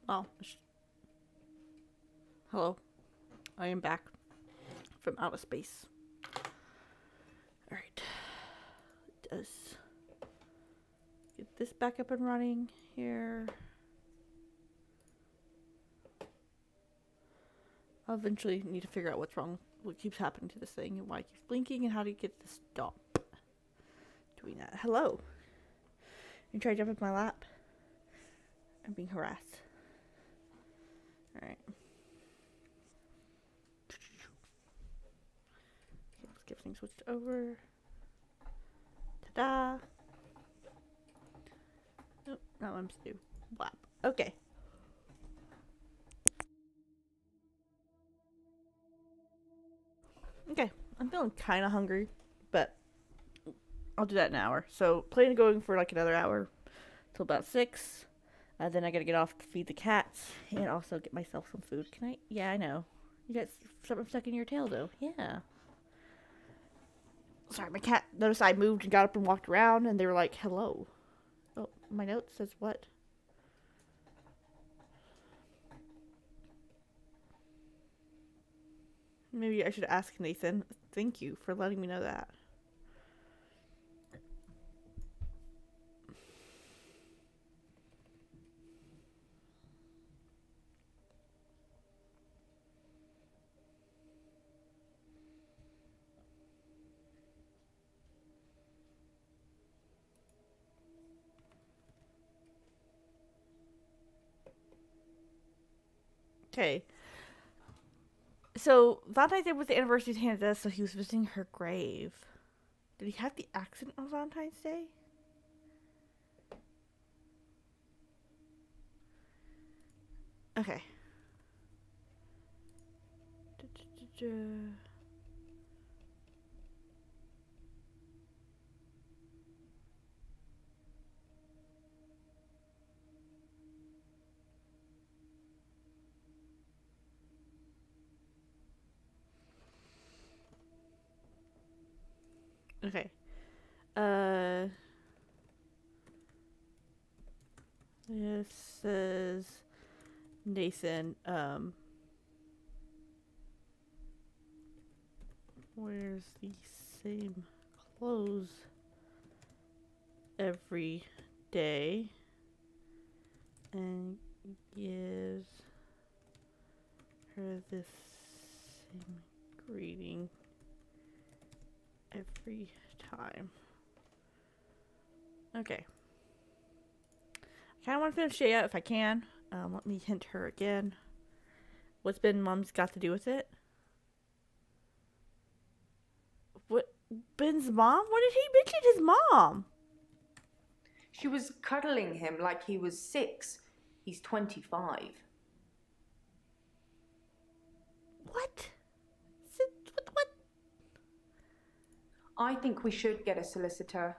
Oh. Hello. I am back from outer space. Alright. Let's get this back up and running here. I'll eventually need to figure out what's wrong, what keeps happening to this thing, and why it keeps blinking, and how to get this stop doing that. Hello. You try to jump into my lap? I'm being harassed. Alright. Okay, let's get everything switched over. Ta-da! Nope, not what I'm supposed to do. Lap. Okay. Okay, I'm feeling kind of hungry, but I'll do that in an hour. So, plan on going for like another hour till about 6. Then I gotta get off to feed the cats and also get myself some food. Can I? Yeah, I know. You got something stuck in your tail, though. Yeah. Sorry, my cat noticed I moved and got up and walked around, and they were like, hello. Oh, my note says what? Maybe I should ask Nathan. Thank you for letting me know that. Okay. So, Valentine's Day was the anniversary of Hannah's death, so he was visiting her grave. Did he have the accident on Valentine's Day? Okay. Okay. This says Nathan, wears the same clothes every day and gives her this same greeting every time. Okay. I kind of want to finish it out if I can. Let me hint her again. What's Ben Mom's got to do with it? What? Ben's mom? What did he mention his mom? She was cuddling him like he was 6. He's 25. What? What? I think we should get a solicitor.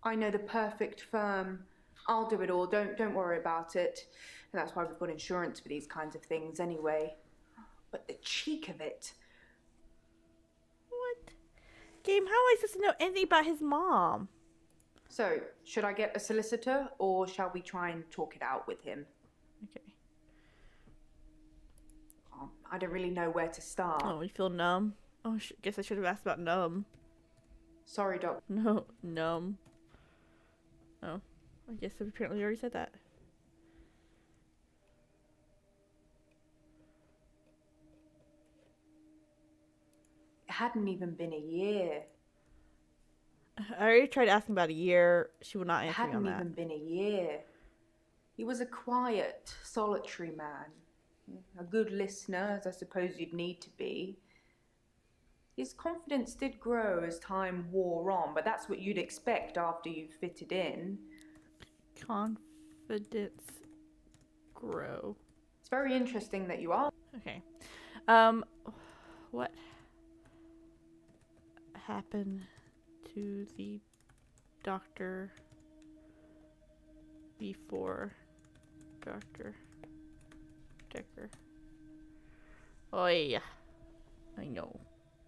I know the perfect firm. I'll do it all. Don't worry about it. And that's why we've got insurance for these kinds of things anyway. But the cheek of it. What? Game, how am I supposed to know anything about his mom? So, should I get a solicitor or shall we try and talk it out with him? Okay. I don't really know where to start. Oh, you feel numb? Oh, guess I should have asked about numb. Sorry, Doc. No, numb. Oh, I guess I apparently already said that. It hadn't even been a year. I already tried asking about a year. She would not It answer me on hadn't that. even been a year. He was a quiet, solitary man. A good listener, as I suppose you'd need to be. His confidence did grow as time wore on, but that's what you'd expect after you've fitted in. Confidence grow. It's very interesting that you are. Okay. What happened to the doctor before Doctor Dekker? Oh yeah, I know.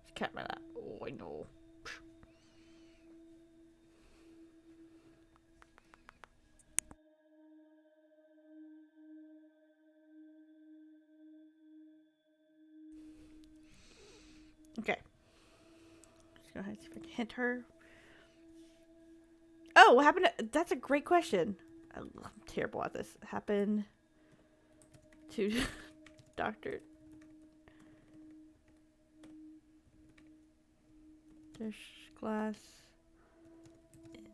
It's cat my lap. Oh, I know. Okay. Let's go ahead and see if I can hit her. Oh, what happened? That's a great question. I'm terrible at this. Happened to Doctor There's glass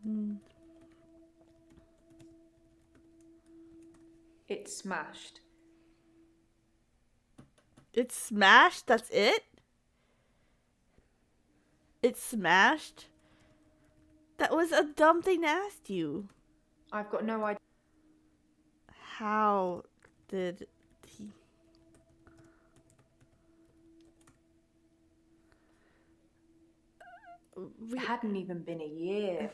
in. It's smashed. It's smashed? That's it? It's smashed? That was a dumb thing to ask you. I've got no idea. How did he... It hadn't even been a year.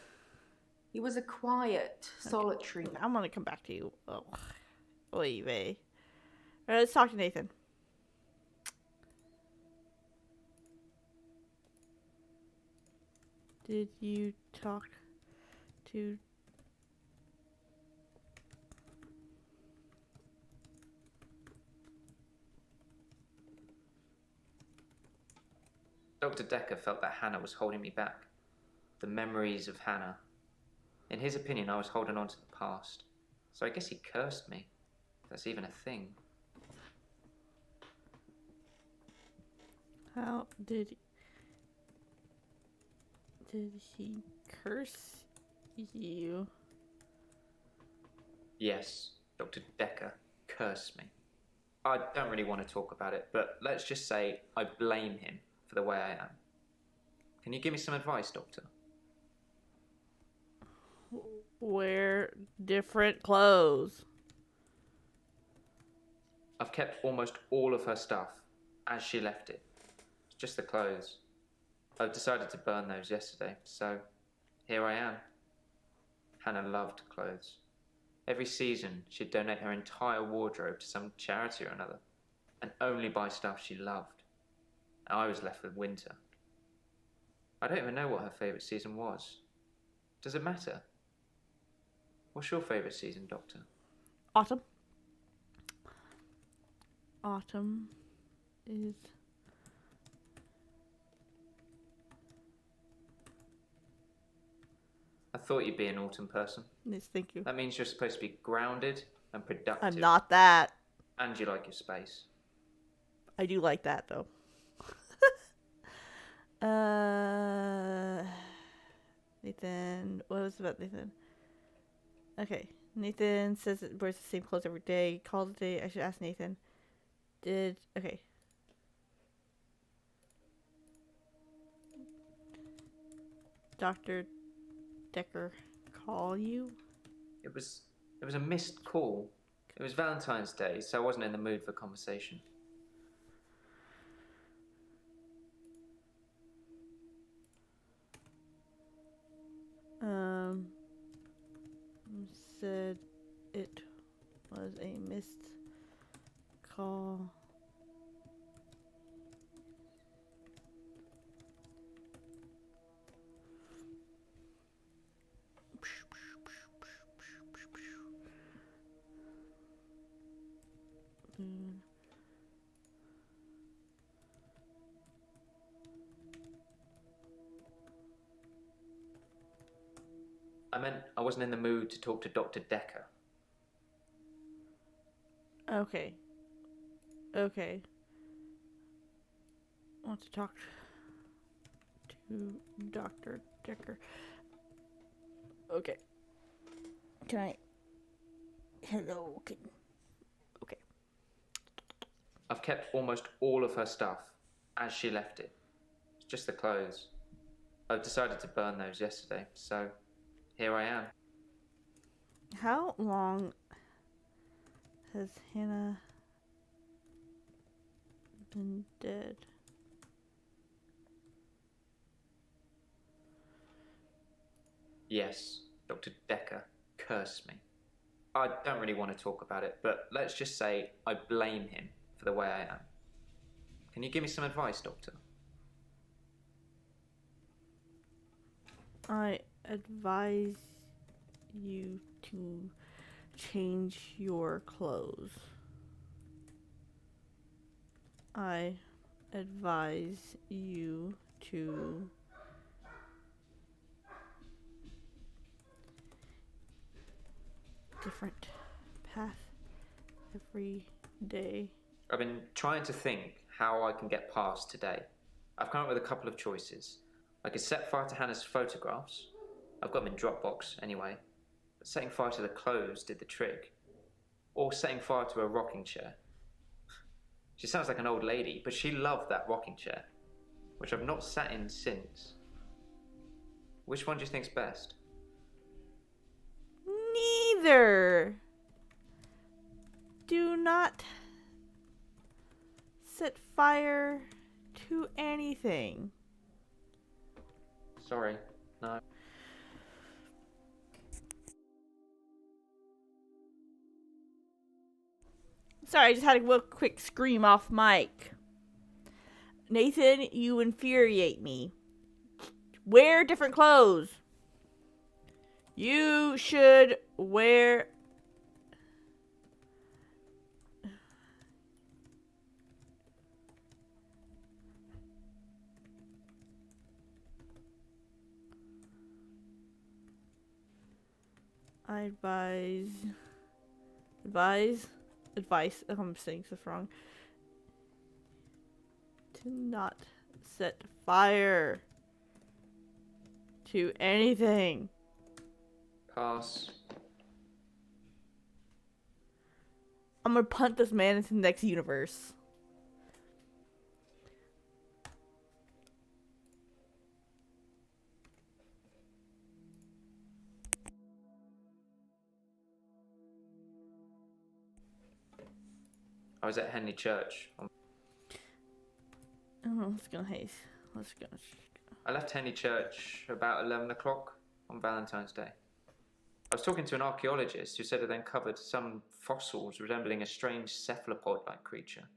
He was a quiet, solitary. I'm gonna come back to you. Oh. Oy vey. Alright, let's talk to Nathan. Did you talk to... Dr. Dekker felt that Hannah was holding me back. The memories of Hannah. In his opinion, I was holding on to the past. So I guess he cursed me. If that's even a thing. How did he curse you? Yes, Dr. Dekker cursed me. I don't really want to talk about it, but let's just say I blame him for the way I am. Can you give me some advice, Doctor? Wear different clothes. I've kept almost all of her stuff as she left it. It's just the clothes. I've decided to burn those yesterday, so here I am. Hannah loved clothes. Every season, she'd donate her entire wardrobe to some charity or another, and only buy stuff she loved. I was left with winter. I don't even know what her favourite season was. Does it matter? What's your favourite season, Doctor? Autumn. Autumn is... I thought you'd be an autumn person. Yes, thank you. That means you're supposed to be grounded and productive. I'm not that. And you like your space. I do like that, though. Nathan. What was about Nathan? Okay. Nathan says it wears the same clothes every day. Called a day. I should ask Nathan. Okay. Doctor Dekker call you? It was a missed call. It was Valentine's Day, so I wasn't in the mood for conversation. Said it was a missed call. I meant I wasn't in the mood to talk to Dr. Dekker. Okay. Okay. I want to talk to Dr. Dekker. Okay. Can I... Hello. Okay. I've kept almost all of her stuff as she left it. It's just the clothes. I've decided to burn those yesterday, so here I am. How long has Hannah been dead? Yes, Dr. Dekker cursed me. I don't really want to talk about it, but let's just say I blame him for the way I am. Can you give me some advice, Doctor? I advise you to change your clothes. I advise you to different path every day. I've been trying to think how I can get past today. I've come up with a couple of choices. I could set fire to Hannah's photographs. I've got them in Dropbox anyway. But setting fire to the clothes did the trick. Or setting fire to a rocking chair. She sounds like an old lady, but she loved that rocking chair, which I've not sat in since. Which one do you think's best? Neither. Do not set fire to anything. Sorry, no. Sorry, I just had a real quick scream off mic. Nathan, you infuriate me. Wear different clothes. You should wear... I advice, I'm saying this wrong. To not set fire to anything. Pass. I'm gonna punt this man into the next universe. I was at Henley Church. Oh, let's go. I left Henley Church about 11 o'clock on Valentine's Day. I was talking to an archaeologist who said it uncovered some fossils resembling a strange cephalopod-like creature.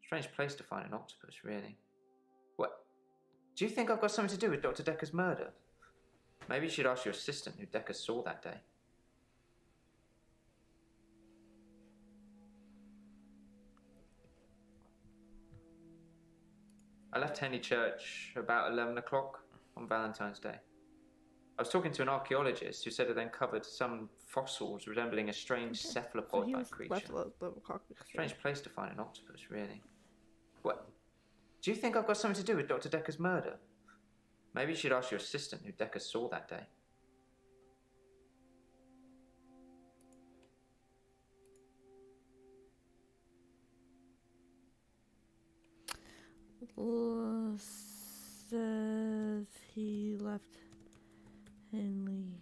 Strange place to find an octopus, really. What? Do you think I've got something to do with Dr. Dekker's murder? Maybe you should ask your assistant who Dekker saw that day. I left Henley Church about 11 o'clock on Valentine's Day. I was talking to an archaeologist who said it uncovered some fossils resembling a strange cephalopod-like creature. Strange place to find an octopus, really. What? Do you think I've got something to do with Dr. Dekker's murder? Maybe you should ask your assistant who Dekker saw that day. Says he left Henley.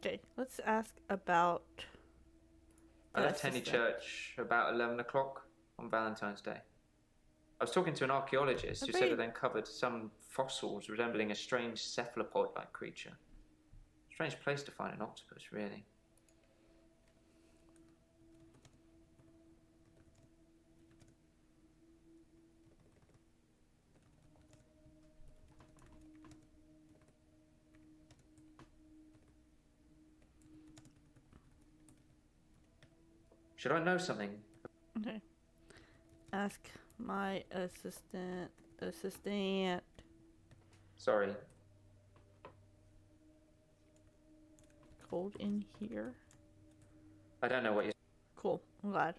Okay, let's ask about... I left Henley Church about 11 o'clock on Valentine's Day. I was talking to an archaeologist who said it uncovered some fossils resembling a strange cephalopod-like creature. Strange place to find an octopus, really. Should I know something? Okay. Ask my assistant. Sorry. Cold in here. I don't know what you're... Cool. I'm glad.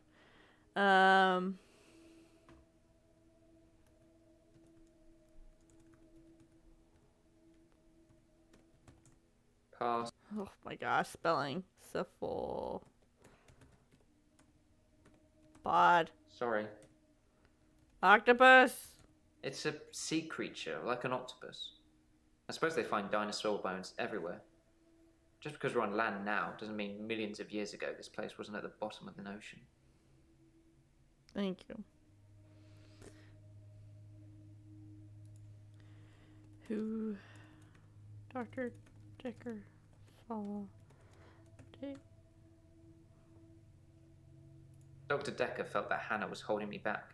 Pass. Oh my gosh, spelling. Cephal. Pod. Sorry. Octopus. It's a sea creature, like an octopus. I suppose they find dinosaur bones everywhere. Just because we're on land now doesn't mean millions of years ago this place wasn't at the bottom of the ocean. Thank you. Who? Doctor Dekker saw. Dr. Dekker felt that Hannah was holding me back.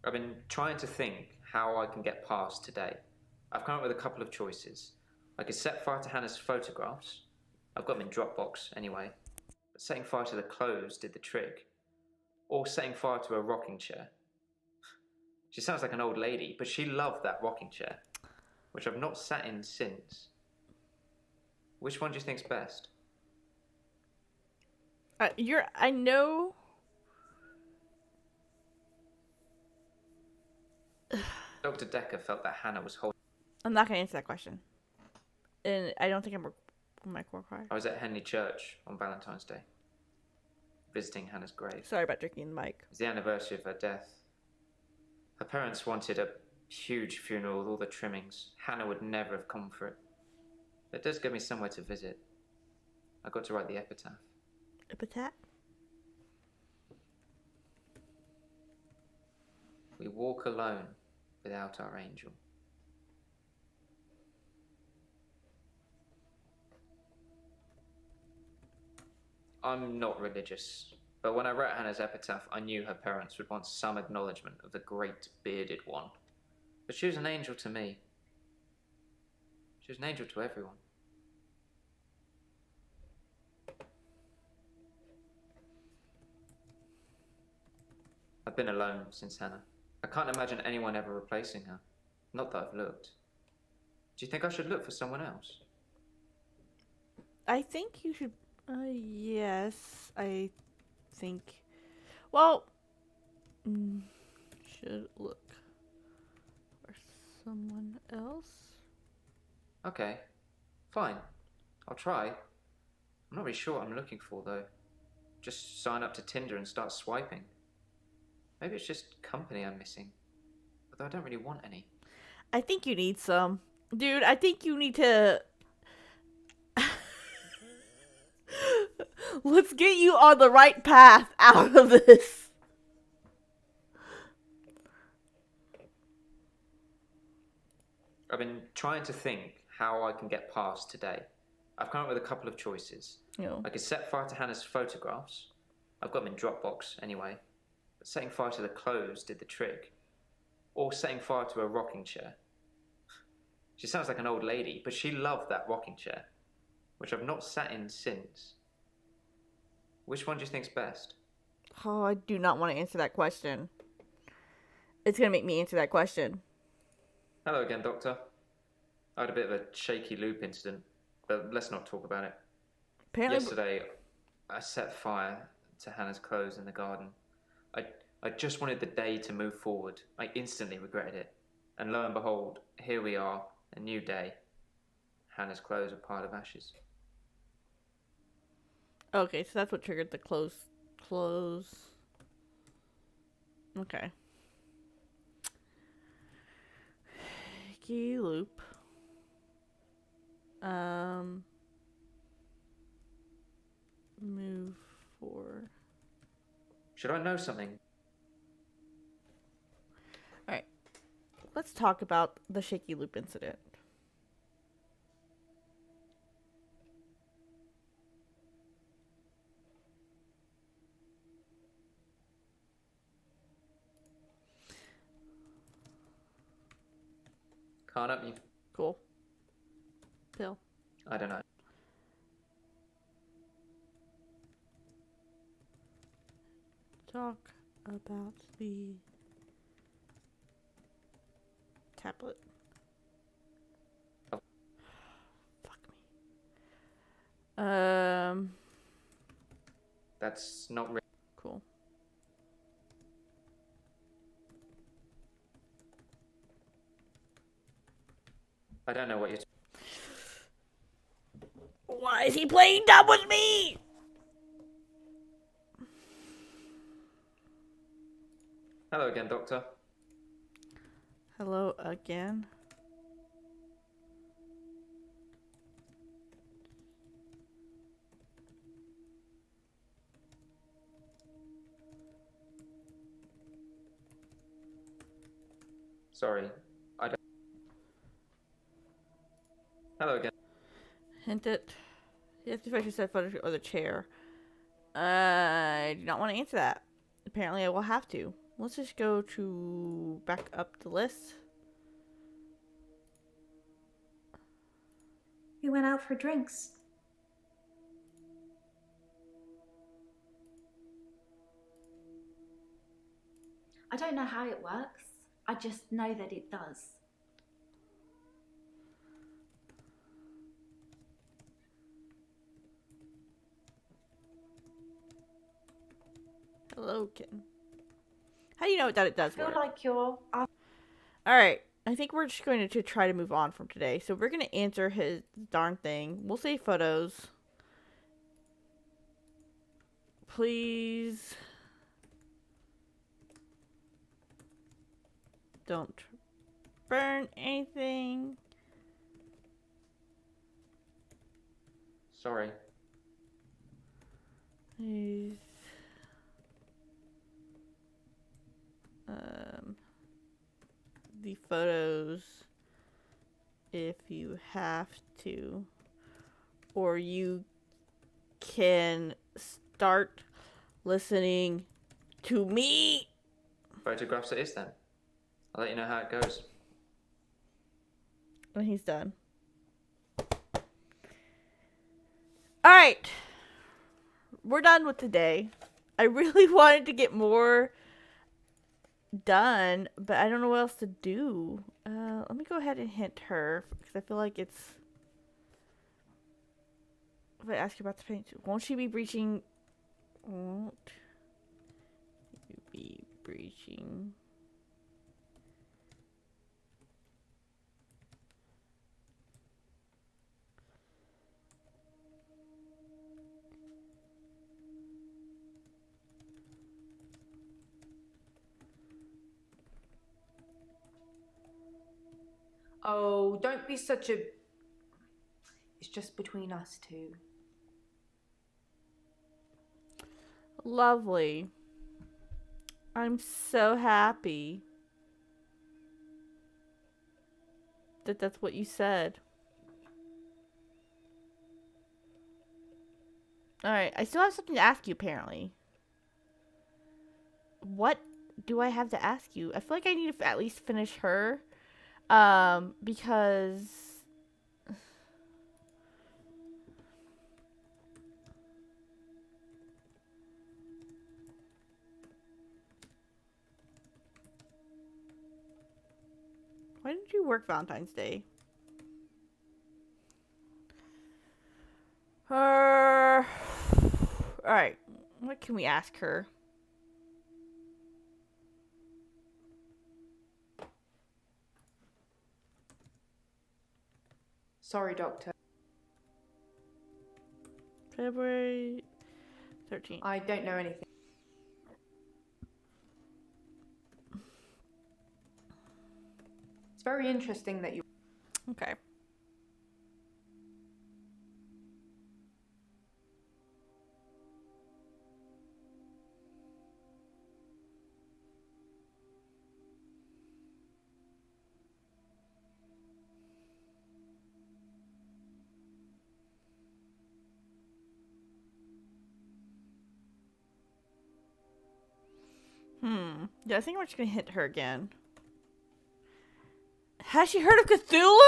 I've been trying to think how I can get past today. I've come up with a couple of choices. I could set fire to Hannah's photographs. I've got them in Dropbox anyway. But setting fire to the clothes did the trick. Or setting fire to a rocking chair. She sounds like an old lady, but she loved that rocking chair, which I've not sat in since. Which one do you think's best? I know. Dr. Dekker felt that Hannah was holding. I'm not gonna answer that question, and I don't think I'm my core cry. I was at Henley Church on Valentine's Day, visiting Hannah's grave. Sorry about drinking the mic. It's the anniversary of her death. Her parents wanted a huge funeral with all the trimmings. Hannah would never have come for it. It does give me somewhere to visit. I got to write the epitaph. Epitaph? We walk alone without our angel. I'm not religious, but when I wrote Hannah's epitaph, I knew her parents would want some acknowledgement of the great bearded one. But she was an angel to me. She was an angel to everyone. I've been alone since Hannah. I can't imagine anyone ever replacing her. Not that I've looked. Do you think I should look for someone else? I think you should. Yes, I think. Well, should look for someone else. Okay, fine. I'll try. I'm not really sure what I'm looking for, though. Just sign up to Tinder and start swiping. Maybe it's just company I'm missing. Although I don't really want any. I think you need some. Dude, I think you need to... Let's get you on the right path out of this. I've been trying to think how I can get past today. I've come up with a couple of choices. No. I could set fire to Hannah's photographs. I've got them in Dropbox anyway. But setting fire to the clothes did the trick. Or setting fire to a rocking chair. She sounds like an old lady, but she loved that rocking chair, which I've not sat in since. Which one do you think's best? Oh, I do not want to answer that question. It's going to make me answer that question. Hello again, Doctor. I had a bit of a shaky loop incident, but let's not talk about it. Apparently, Yesterday, I set fire to Hannah's clothes in the garden. I just wanted the day to move forward. I instantly regretted it. And lo and behold, here we are, a new day. Hannah's clothes are a pile of ashes. Okay, so that's what triggered the close. Okay. Key loop. Move forward. Should I know something? Alright. Let's talk about the shaky loop incident. Can't help you. Cool. Pill. I don't know. Talk about the tablet. Oh. Fuck me. That's not really. Cool. I don't know what you're. Why is he playing dumb with me? Hello again, Doctor. Hello again. Sorry, I don't. Hello again. Hint it. Yes, Infectious said photo or the chair. I do not want to answer that. Apparently, I will have to. Let's just go to back up the list. We went out for drinks. I don't know how it works. I just know that it does. Hello, kitten. How do you know that it does I feel work? like you're. Alright, I think we're just going to try to move on from today. So we're going to answer his darn thing. We'll save photos. Please. Don't burn anything. Sorry. Please. The photos if you have to, or you can start listening to me. Photographs it is then. I'll let you know how it goes. And he's done. Alright. We're done with today. I really wanted to get more done, but I don't know what else to do. Let me go ahead and hint her, because I feel like it's... If I ask you about the paint, won't she be breaching... Won't you be breaching... Oh, don't be such a. It's just between us two. Lovely. I'm so happy that that's what you said. Alright, I still have something to ask you, apparently. What do I have to ask you? I feel like I need to at least finish her. Because... Why didn't you work Valentine's Day? Alright, what can we ask her? Sorry, Doctor. February 13th. I don't know anything. It's very interesting that you. Okay. Yeah, I think we're just gonna hit her again. Has she heard of Cthulhu?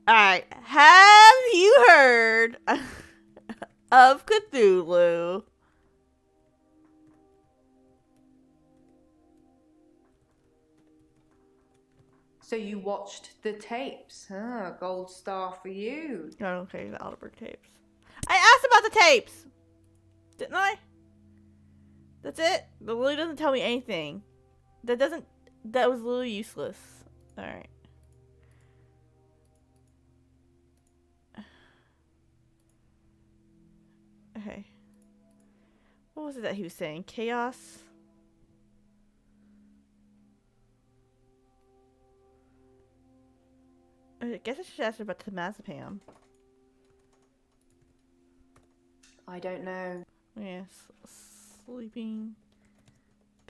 Alright, have you heard of Cthulhu? So you watched the tapes? Gold star for you. I don't care the Alderberg tapes. I asked about the tapes! Didn't I? That's it? That really doesn't tell me anything. That was literally useless. Alright. Okay. What was it that he was saying? Chaos? I guess I should ask her about the Mazepam. I don't know. Yes. Sleeping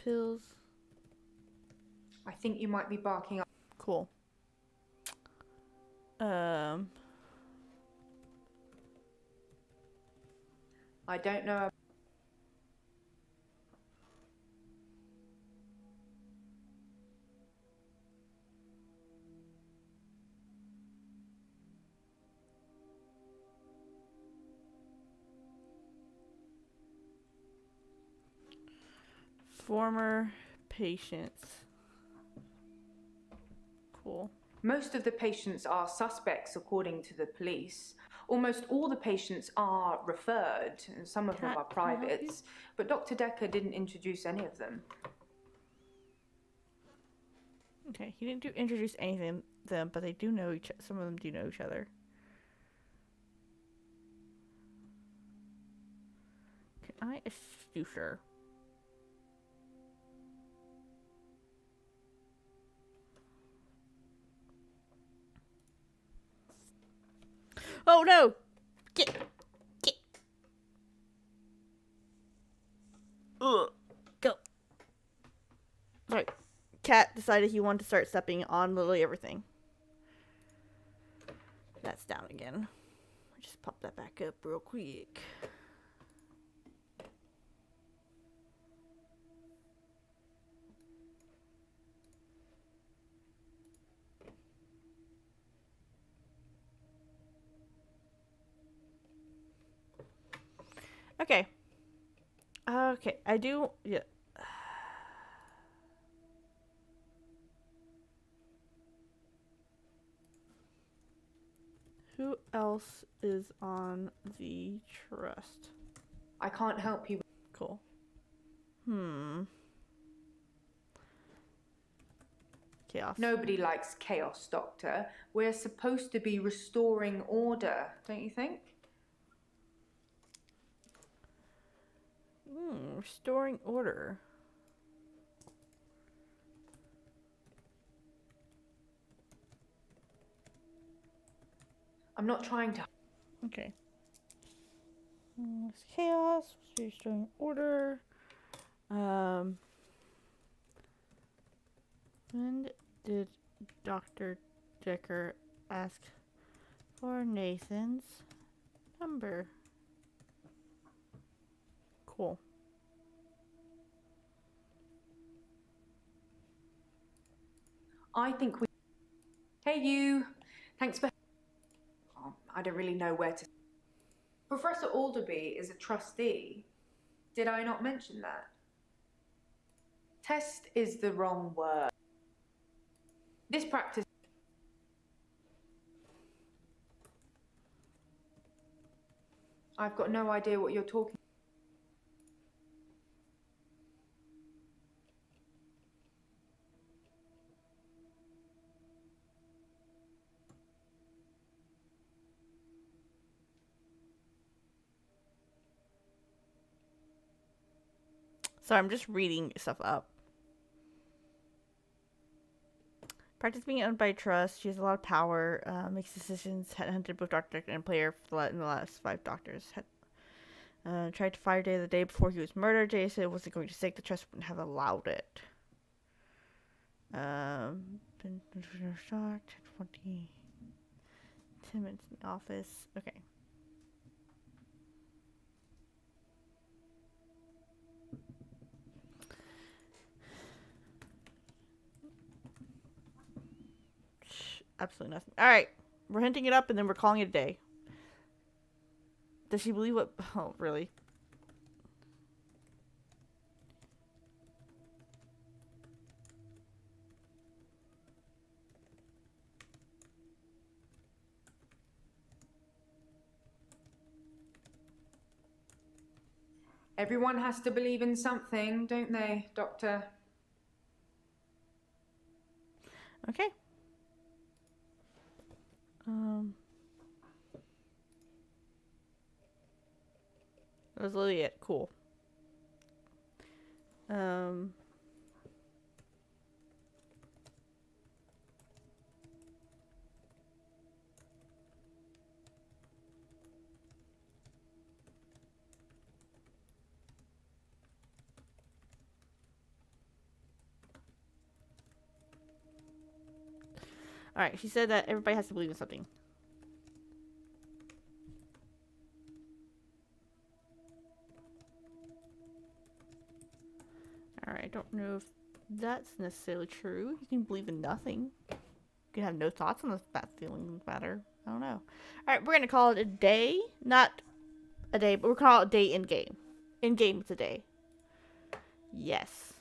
pills. I think you might be barking up. Cool. I don't know. Former patients. Cool. Most of the patients are suspects, according to the police. Almost all the patients are referred, and some of them are Can I help you? privates. But Dr. Dekker didn't introduce any of them. Okay, he didn't introduce anything them, but they do know each. Some of them do know each other. Can I assist you, sir? Oh no! Get. Ugh. Go. Sorry. Cat decided he wanted to start stepping on literally everything. That's down again. Just pop that back up real quick. Okay. Okay, I do. Yeah. Who else is on the trust? I can't help you. Cool. Chaos. Nobody likes chaos, Doctor. We're supposed to be restoring order, don't you think? Restoring order. I'm not trying to. Okay. Chaos. Restoring order. When did Dr. Dekker ask for Nathan's number? Cool. I think we. Hey, you. Thanks for. Oh, I don't really know where to. Professor Alderby is a trustee. Did I not mention that? Test is the wrong word. This practice. I've got no idea what you're talking. Sorry, I'm just reading stuff up. Practice being owned by trust. She has a lot of power. Makes decisions. Hunted both Doctor Dekker and player in the last 5 doctors. Tried to fire Jay the day before he was murdered. Jay said it wasn't going to stake. The trust wouldn't have allowed it. Been shocked. 20. 10 minutes in the office. Okay. Absolutely nothing. Alright. We're hinting it up and then we're calling it a day. Does she believe what? Oh, really? Everyone has to believe in something, don't they, Doctor? Okay. That was literally it. Cool. Alright, she said that everybody has to believe in something. Alright, I don't know if that's necessarily true. You can believe in nothing. You can have no thoughts on that feeling matter. I don't know. Alright, we're gonna call it a day. Not a day, but we're calling it a day in game. In game, it's a day. Yes.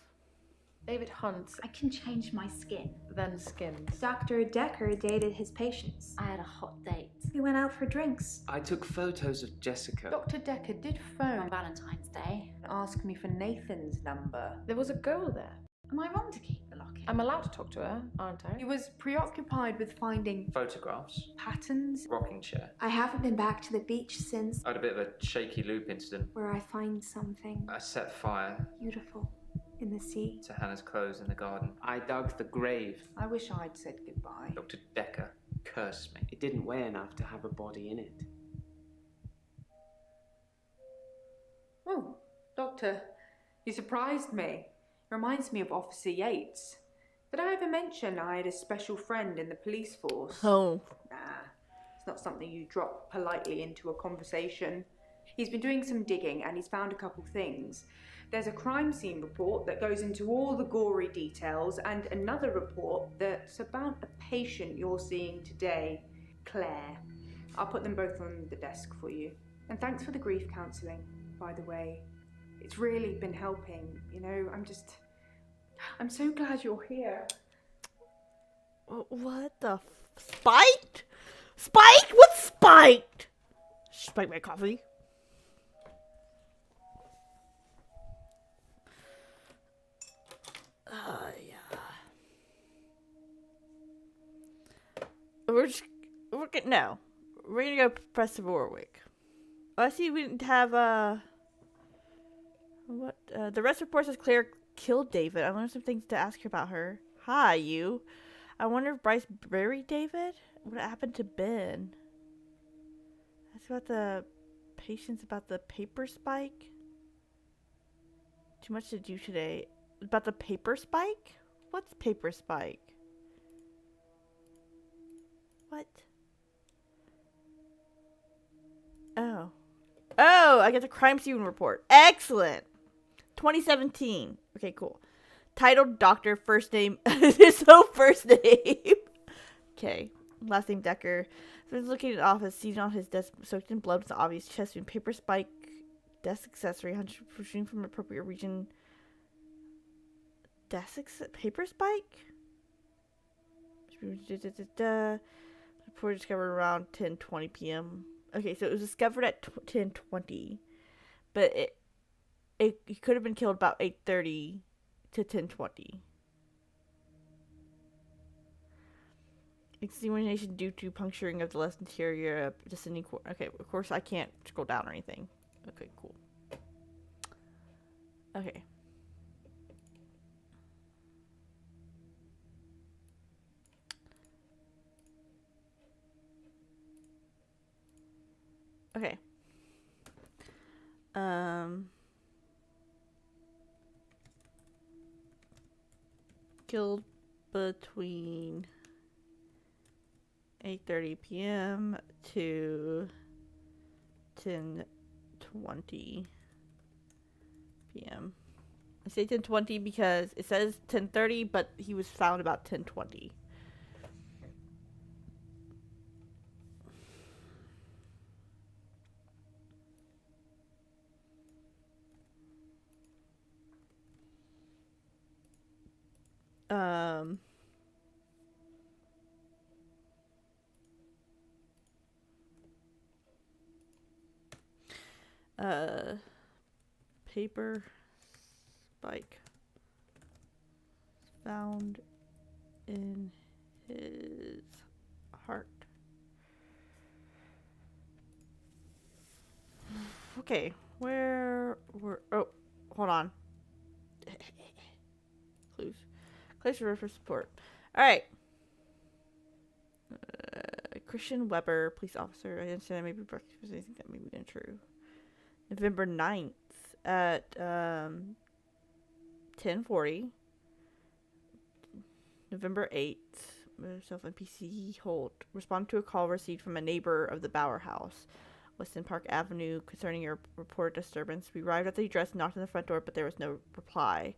David hunts, I can change my skin. then skins. Dr. Dekker dated his patients. I had a hot date We went out for drinks. I took photos of Jessica. Dr. Dekker did on phone Valentine's Day. and ask me for Nathan's number. There was a girl there. Am I wrong to keep the locket? I'm allowed to talk to her, aren't I? He was preoccupied with finding Photographs, patterns. rocking chair. I haven't been back to the beach since I had a bit of a shaky loop incident. where I find something I set fire beautiful in the sea. to Hannah's clothes in the garden. I dug the grave. I wish I'd said goodbye. Dr. Dekker cursed me. It didn't weigh enough to have a body in it. Oh, Doctor, you surprised me. Reminds me of Officer Yates. Did I ever mention I had a special friend in the police force? Oh. Nah, it's not something you drop politely into a conversation. He's been doing some digging and he's found a couple things. There's a crime scene report that goes into all the gory details and another report that's about a patient you're seeing today, Claire. I'll put them both on the desk for you. And thanks for the grief counselling, by the way. It's really been helping, you know, I'm so glad you're here. What the spiked? Spiked? What's spiked? Spike my coffee. Yeah. We're gonna go Professor Warwick. Oh, I see we didn't have what the rest report says Claire killed David. I learned some things to ask her about her. Hi, you. I wonder if Bryce buried David? What happened to Ben? That's about the patients about the paper spike. Too much to do today. About the paper spike? What's paper spike? What? Oh. Oh, I get the crime scene report. Excellent. 2017. Okay, cool. Titled Doctor, first name. His whole first name. Okay. Last name Dekker. So he's looking at the office, seated on his desk, soaked in blood with an obvious chest wound. Paper spike. Desk accessory. 100 protruding from appropriate region. Paper spike? Report discovered around 10:20 p.m. Okay, so it was discovered at 10:20, but it could have been killed about 8:30 to 10:20. Examination due to puncturing of the left interior descending cord. Okay, of course I can't scroll down or anything. Okay, cool. Okay. Okay. Killed between 8:30 p.m. to 10:20 p.m. I say 10:20 because it says 10:30, but he was found about 10:20. Paper spike found in his heart. Okay, where were? Oh, hold on. Clues. Clues for reference support. All right. Christian Weber, police officer. I understand that may be breakfast. I think that may be untrue. November 9th at 10:40. November 8th, myself and PC Holt responded to a call received from a neighbor of the Bauer house, Weston Park Avenue, concerning a reported disturbance. We arrived at the address, knocked on the front door, but there was no reply.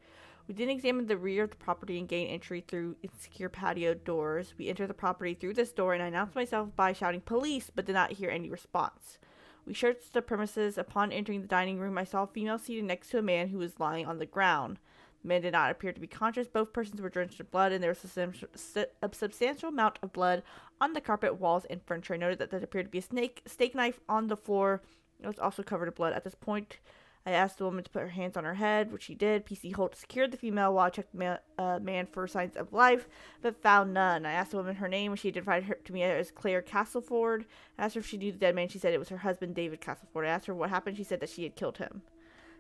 We then examined the rear of the property and gained entry through insecure patio doors. We entered the property through this door, and I announced myself by shouting police, but did not hear any response. We searched the premises. Upon entering the dining room, I saw a female seated next to a man who was lying on the ground. The man did not appear to be conscious. Both persons were drenched in blood, and there was a substantial amount of blood on the carpet, walls, and furniture. I noted that there appeared to be a steak knife on the floor. It was also covered in blood. At this point, I asked the woman to put her hands on her head, which she did. PC Holt secured the female while I checked the man for signs of life, but found none. I asked the woman her name, and she identified her to me as Claire Castleford. I asked her if she knew the dead man. She said it was her husband, David Castleford. I asked her what happened. She said that she had killed him.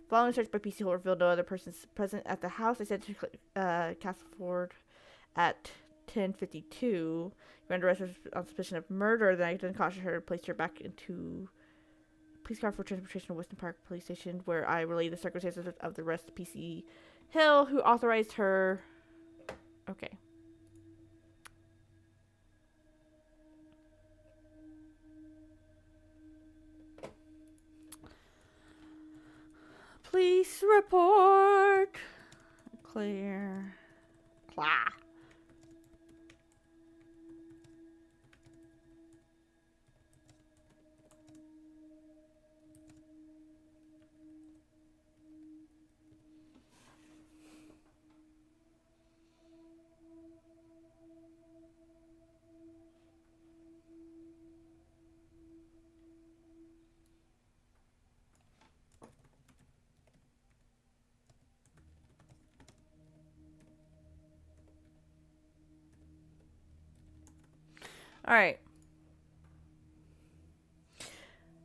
Following search by PC Holt revealed no other persons present at the house. I said to Castleford at 10:52, "You're under arrest on suspicion of murder." Then I then cautioned her and placed her back into police car for transportation to Weston Park Police Station, where I relayed the circumstances of the arrest to PC Hill, who authorized her. Okay. Police report. Clear. Clah. All right.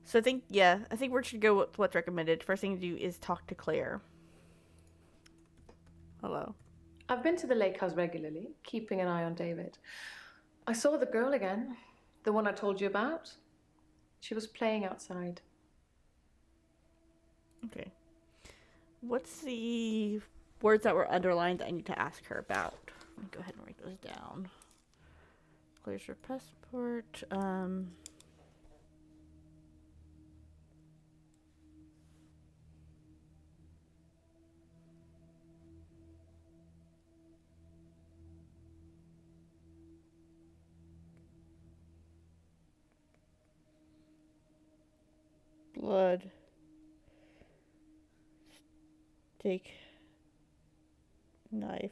So I think we should go with what's recommended. First thing to do is talk to Claire. Hello. I've been to the lake house regularly, keeping an eye on David. I saw the girl again, the one I told you about. She was playing outside. Okay. What's the words that were underlined that I need to ask her about? Let me go ahead and write those down. Clears your passport. Blood. Steak. Knife.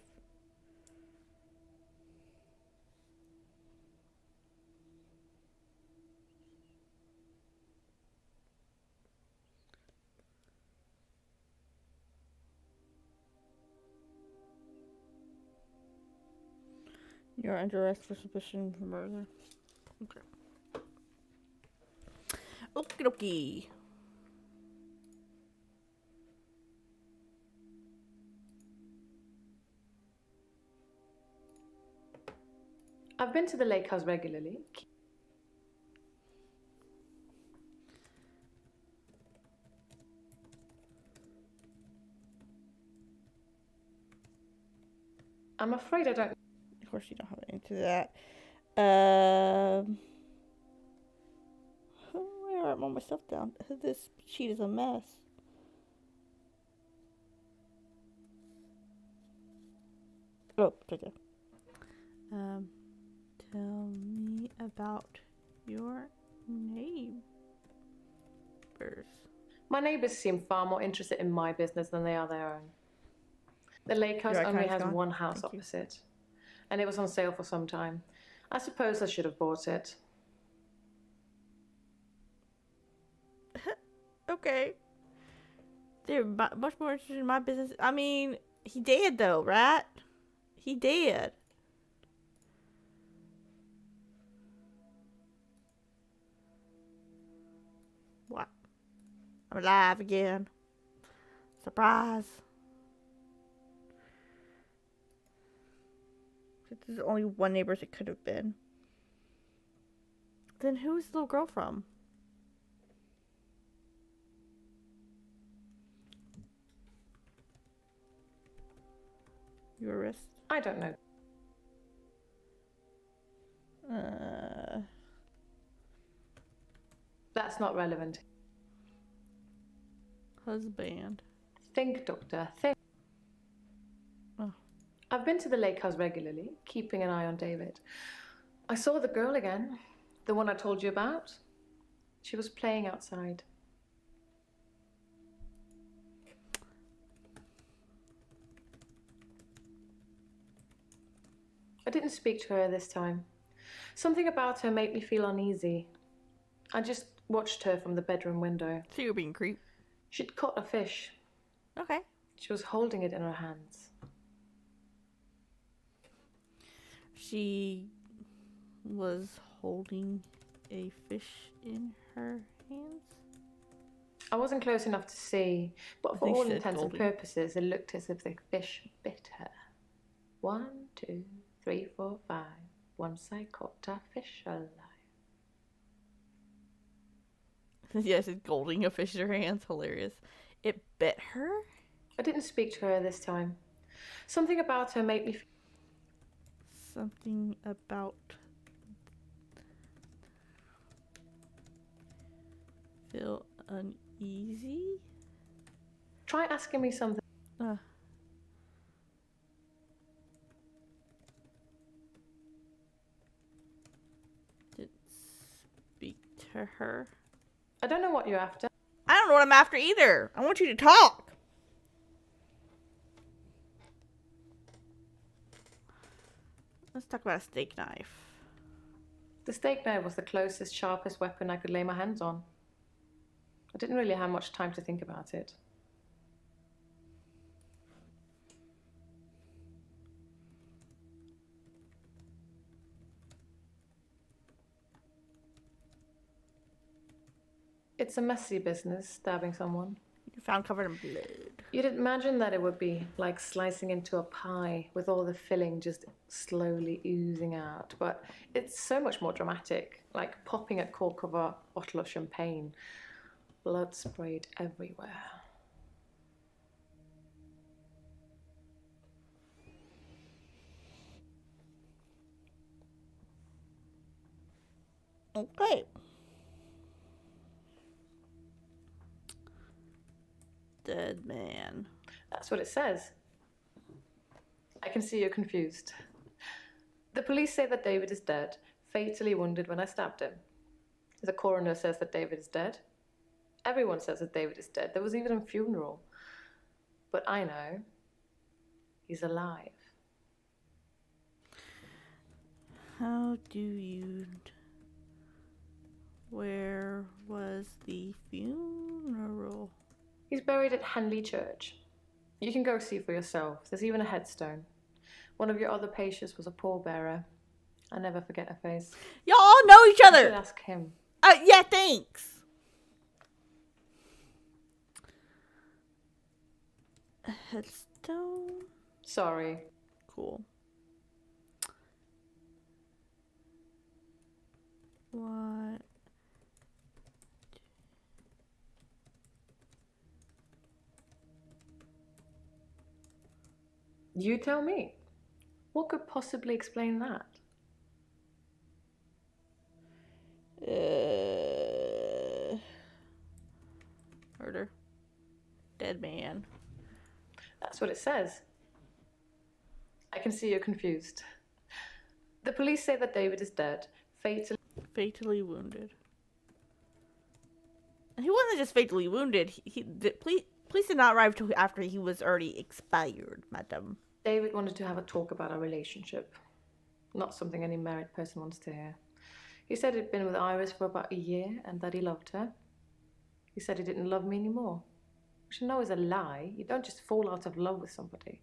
You're under arrest for suspicion of murder. Okay. Okie dokie. I've been to the lake house regularly. I'm afraid I don't. Of course, you don't have an answer to that. Where are all my stuff down? This sheet is a mess. Oh, okay. Tell me about your neighbors. My neighbors seem far more interested in my business than they are their own. The lake house only has one house opposite, and it was on sale for some time. I suppose I should have bought it. Okay. They're much more interested in my business. I mean, he did though, right? He did. What? I'm alive again. Surprise. There's only one neighbor it could have been. Then who's the little girl from? Your wrist? I don't know. That's not relevant. Husband. Think, Doctor, think. Oh. I've been to the lake house regularly, keeping an eye on David. I saw the girl again, the one I told you about. She was playing outside. I didn't speak to her this time. Something about her made me feel uneasy. I just watched her from the bedroom window. So you're being creep. She'd caught a fish. Okay. She was holding it in her hands. She was holding a fish in her hands. I wasn't close enough to see, but for think all she said intents and holding. purposes, it looked as if the fish bit her. 1, 2, 3, 4, 5. Once I caught a fish alive. Yes, it's holding a fish in her hands. Hilarious. It bit her? I didn't speak to her this time. Something about her made me Something about... feel uneasy? Try asking me something. Did speak to her. I don't know what you're after. I don't know what I'm after either. I want you to talk. Let's talk about a steak knife. The steak knife was the closest, sharpest weapon I could lay my hands on. I didn't really have much time to think about it. It's a messy business, stabbing someone. You found covered in blood. You'd imagine that it would be like slicing into a pie with all the filling just slowly oozing out, but it's so much more dramatic, like popping a cork of a bottle of champagne. Blood sprayed everywhere. Okay. Dead man. That's what it says. I can see you're confused. The police say that David is dead, fatally wounded when I stabbed him. The coroner says that David is dead. Everyone says that David is dead. There was even a funeral. But I know he's alive. How do you... Where was the funeral? He's buried at Henley Church. You can go see for yourself. There's even a headstone. One of your other patients was a pallbearer. I never forget her face. Y'all all know each You should other. ask him. Yeah, thanks. A headstone. Sorry. Cool. What? You tell me. What could possibly explain that? Murder. Dead man. That's what it says. I can see you're confused. The police say that David is dead, Fatally wounded. And he wasn't just fatally wounded. Police did not arrive till after he was already expired, madam. David wanted to have a talk about our relationship. Not something any married person wants to hear. He said he'd been with Iris for about a year and that he loved her. He said he didn't love me anymore. Which I know is a lie. You don't just fall out of love with somebody.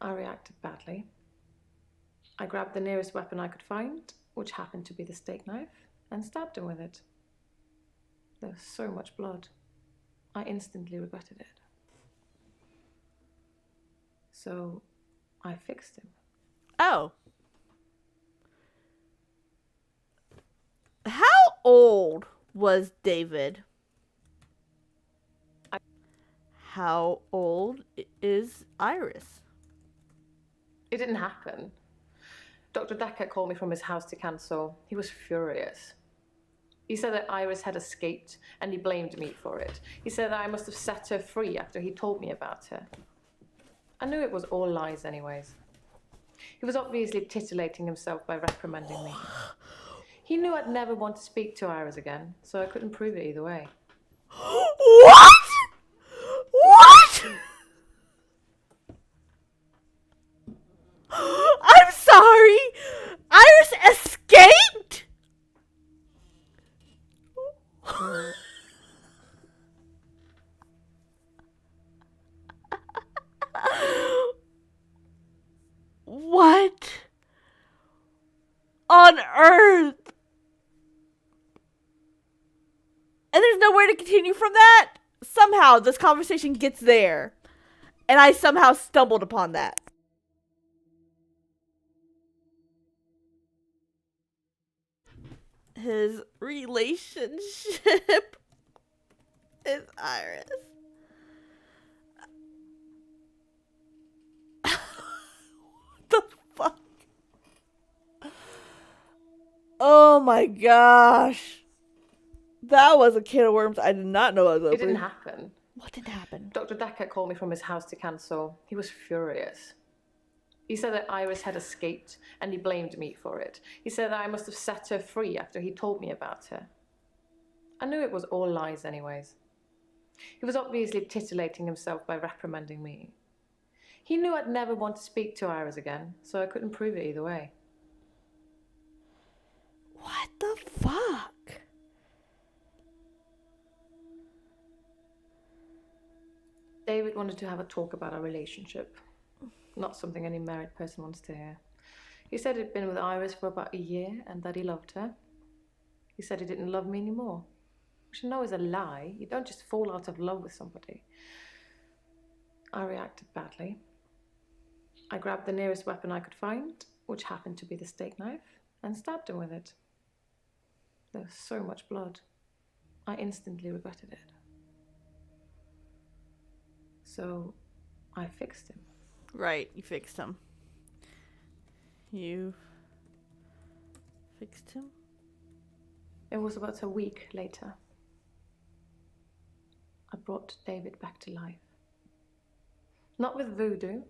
I reacted badly. I grabbed the nearest weapon I could find, which happened to be the steak knife, and stabbed him with it. There was so much blood. I instantly regretted it. So I fixed him. Oh. How old was David? How old is Iris? It didn't happen. Doctor Dekker called me from his house to cancel. He was furious. He said that Iris had escaped and he blamed me for it. He said that I must have set her free after he told me about her. I knew it was all lies anyways. He was obviously titillating himself by reprimanding me. He knew I'd never want to speak to Iris again, so I couldn't prove it either way. What? What? I'm sorry. Iris escaped? What on earth? And there's nowhere to continue from that? Somehow this conversation gets there. And I somehow stumbled upon that. His relationship is Iris. What the fuck? Oh my gosh. That was a can of worms I did not know I was opening. It didn't happen. What did happen? Dr. Dekker called me from his house to cancel. He was furious. He said that Iris had escaped and he blamed me for it. He said that I must have set her free after he told me about her. I knew it was all lies anyways. He was obviously titillating himself by reprimanding me. He knew I'd never want to speak to Iris again, so I couldn't prove it either way. What the fuck? David wanted to have a talk about our relationship. Not something any married person wants to hear. He said he'd been with Iris for about a year and that he loved her. He said he didn't love me anymore, which I know is a lie. You don't just fall out of love with somebody. I reacted badly. I grabbed the nearest weapon I could find, which happened to be the steak knife, and stabbed him with it. There was so much blood. I instantly regretted it. So I fixed him. Right, you fixed him. You fixed him? It was about a week later. I brought David back to life. Not with voodoo,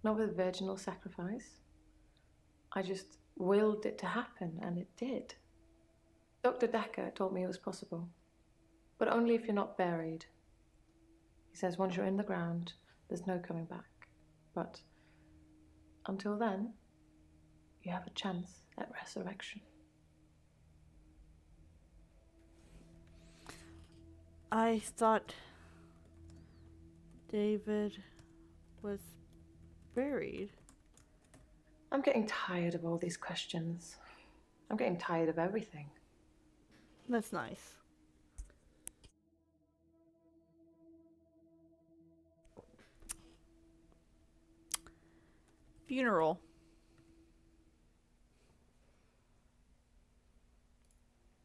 not with virginal sacrifice. I just willed it to happen, and it did. Dr. Dekker told me it was possible, but only if you're not buried. He says once you're in the ground, there's no coming back. But until then, you have a chance at resurrection. I thought David was buried. I'm getting tired of all these questions. I'm getting tired of everything. That's nice. Funeral.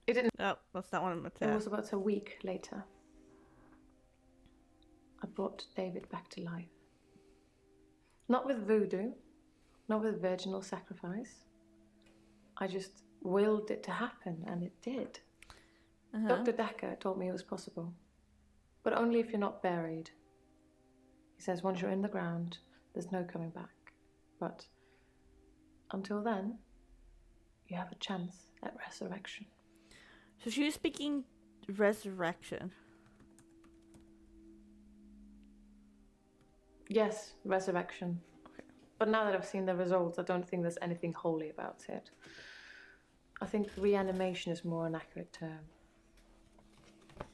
It didn't. Oh, that's not what I'm It at. was about a week later. I brought David back to life. Not with voodoo, not with virginal sacrifice. I just willed it to happen, and it did. Dr. Dekker told me it was possible, but only if you're not buried. He says once you're in the ground, there's no coming back. But until then, you have a chance at resurrection. So she was speaking resurrection. Yes, resurrection. Okay. But now that I've seen the results, I don't think there's anything holy about it. I think reanimation is more an accurate term.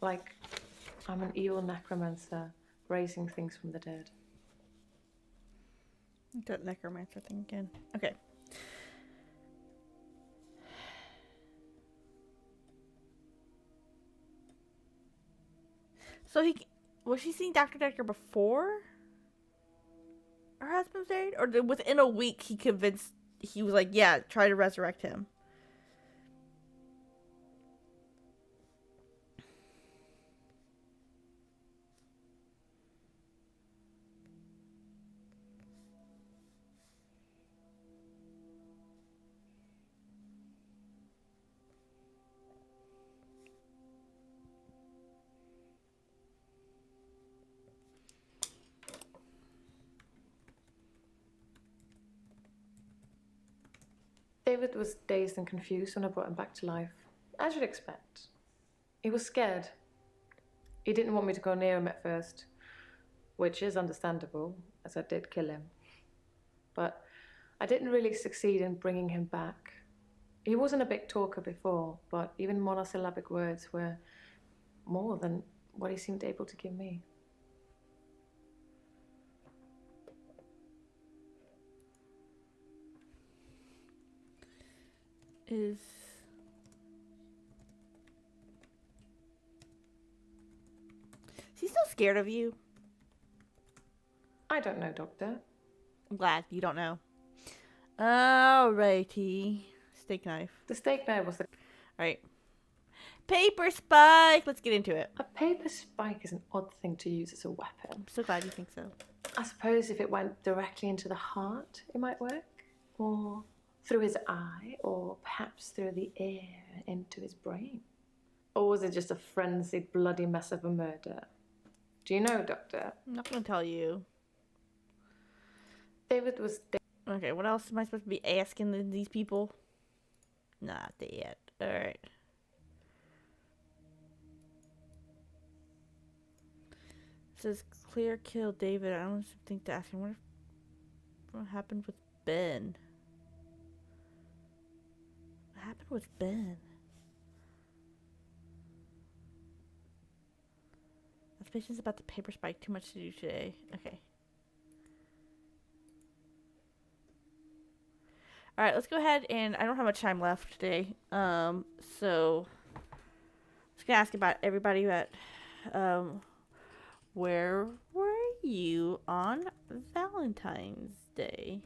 Like, I'm an evil necromancer raising things from the dead. That necromancer thing again. Okay. So was she seeing Dr. Dekker before her husband was married? Or within a week he was like, yeah, try to resurrect him? David was dazed and confused when I brought him back to life, as you'd expect. He was scared. He didn't want me to go near him at first, which is understandable, as I did kill him. But I didn't really succeed in bringing him back. He wasn't a big talker before, but even monosyllabic words were more than what he seemed able to give me. Is he still scared of you? I don't know, Doctor. I'm glad you don't know. Alrighty. Steak knife. The steak knife was the... Alright. Paper spike! Let's get into it. A paper spike is an odd thing to use as a weapon. I'm so glad you think so. I suppose if it went directly into the heart, it might work. Or through his eye, or perhaps through the ear into his brain. Or was it just a frenzied, bloody mess of a murder? Do you know, Doctor? I'm not gonna tell you. David was... Okay, what else am I supposed to be asking these people? Not yet. Alright. It says clear kill David. I don't think to ask him what happened with Ben. What happened with Ben? This patient's about the paper spike. Too much to do today. Okay. Alright, let's go ahead and I don't have much time left today. So I'm just gonna ask about everybody that where were you on Valentine's Day?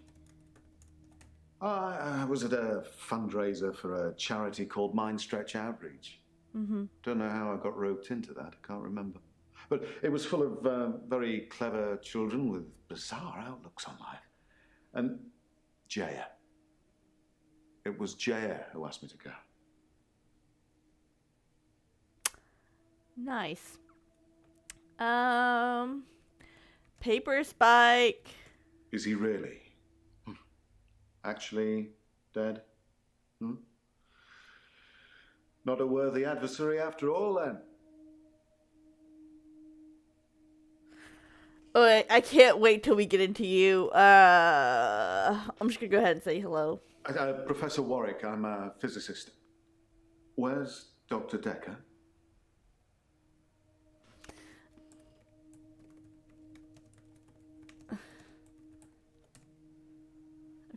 I was at a fundraiser for a charity called Mind Stretch Outreach. Mm-hmm. Don't know how I got roped into that. I can't remember. But it was full of very clever children with bizarre outlooks on life. And Jaya. It was Jaya who asked me to go. Nice. Paper spike. Is he really? Actually dead? Not a worthy adversary after all, then. Oh, I can't wait till we get into you. I'm just gonna go ahead and say hello. Professor Warwick, I'm a physicist. Where's Dr. Dekker?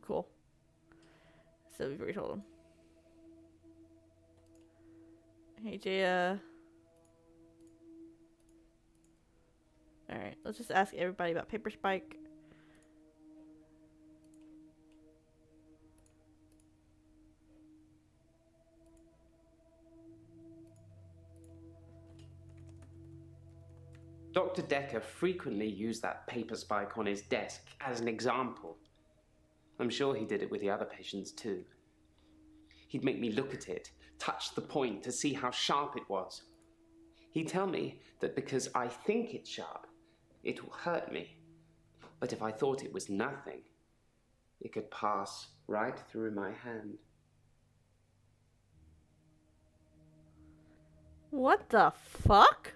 Cool. So we've already told him. Hey, Jaya. Alright, let's just ask everybody about paper spike. Dr. Dekker frequently used that paper spike on his desk as an example. I'm sure he did it with the other patients too. He'd make me look at it, touch the point to see how sharp it was. He'd tell me that because I think it's sharp, it will hurt me. But if I thought it was nothing, it could pass right through my hand. What the fuck?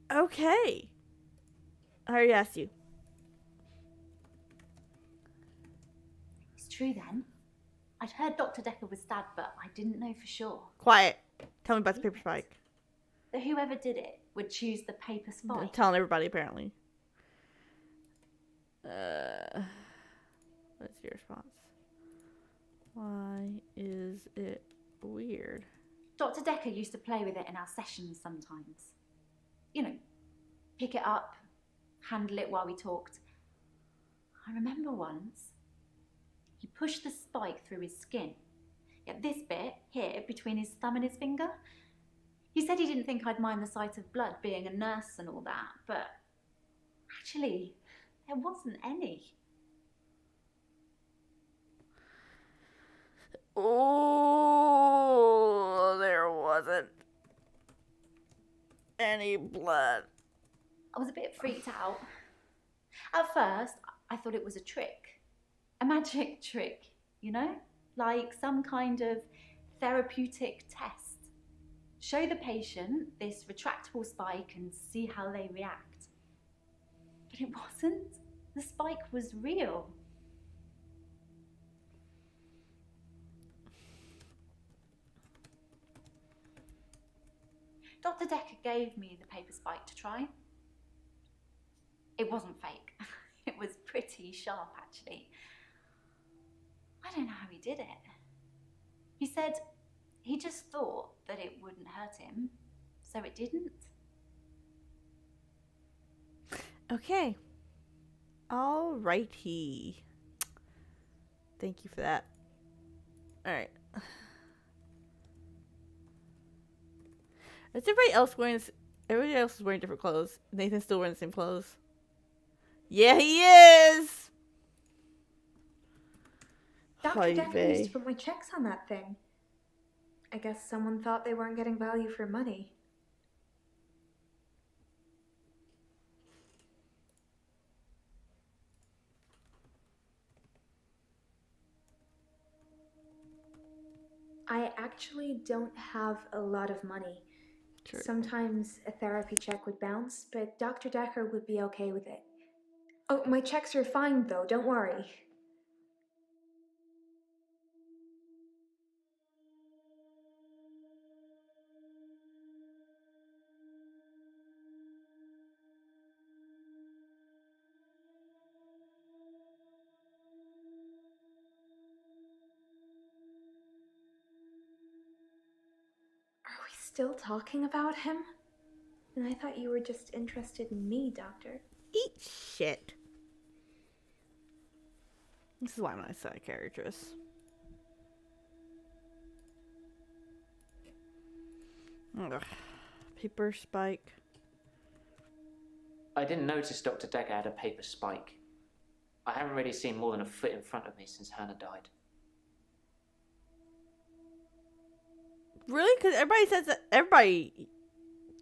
Okay. I already asked you. It's true then. I'd heard Dr. Dekker was stabbed, but I didn't know for sure. Quiet. Tell me about the paper spike. That whoever did it would choose the paper spike. I'm telling everybody, apparently. What's your response? Why is it weird? Dr. Dekker used to play with it in our sessions sometimes. You know, pick it up, handle it while we talked. I remember once, he pushed the spike through his skin. Yet this bit here, between his thumb and his finger, he said he didn't think I'd mind the sight of blood being a nurse and all that, but actually, there wasn't any. Oh, there wasn't any blood. I was a bit freaked out. At first, I thought it was a trick. a magic trick, you know? Like some kind of therapeutic test. Show the patient this retractable spike and see how they react. But it wasn't. The spike was real. Dr. Dekker gave me the paper spike to try. It wasn't fake. It was pretty sharp, actually. I don't know how he did it. He said he just thought that it wouldn't hurt him, so it didn't. Okay. Alrighty. Thank you for that. Alright. Is everybody else wearing... Everybody else is wearing different clothes. Nathan's still wearing the same clothes. Yeah, he is! Dr. Hi, Dekker Vay. used to put my checks on that thing. I guess someone thought they weren't getting value for money. I actually don't have a lot of money. True. Sometimes a therapy check would bounce, but Dr. Dekker would be okay with it. Oh, my checks are fine though, don't worry. Are we still talking about him? And I thought you were just interested in me, Doctor. Eat shit. This is why I'm not a psychiatrist. Ugh. Paper spike. I didn't notice Dr. Dekker had a paper spike. I haven't really seen more than a foot in front of me since Hannah died. Really? Because everybody says that... Everybody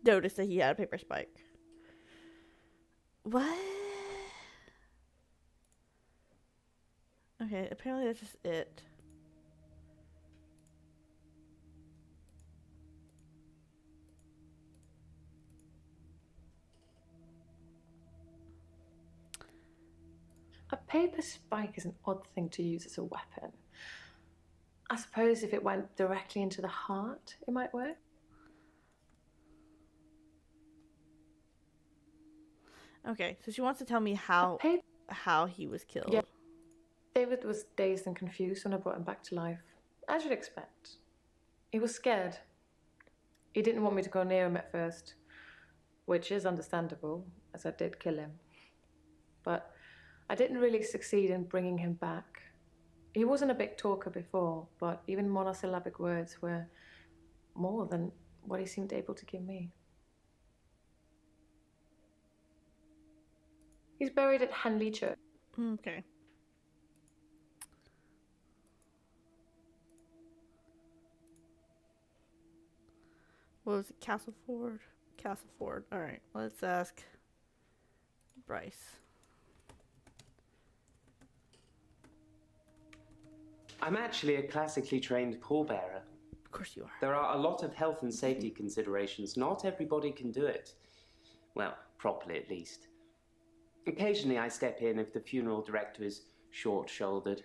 noticed that he had a paper spike. What? Okay, apparently that's just it. A paper spike is an odd thing to use as a weapon. I suppose if it went directly into the heart, it might work. Okay, so she wants to tell me how he was killed. Yeah. David was dazed and confused when I brought him back to life. As you'd expect. He was scared. He didn't want me to go near him at first, which is understandable, as I did kill him. But I didn't really succeed in bringing him back. He wasn't a big talker before, but even monosyllabic words were more than what he seemed able to give me. He's buried at Henley Church. Okay. What was it? Castleford? Castleford. Alright, let's ask Bryce. I'm actually a classically trained pallbearer. Of course you are. There are a lot of health and safety considerations. Not everybody can do it. Well, properly at least. Occasionally I step in if the funeral director is short-shouldered.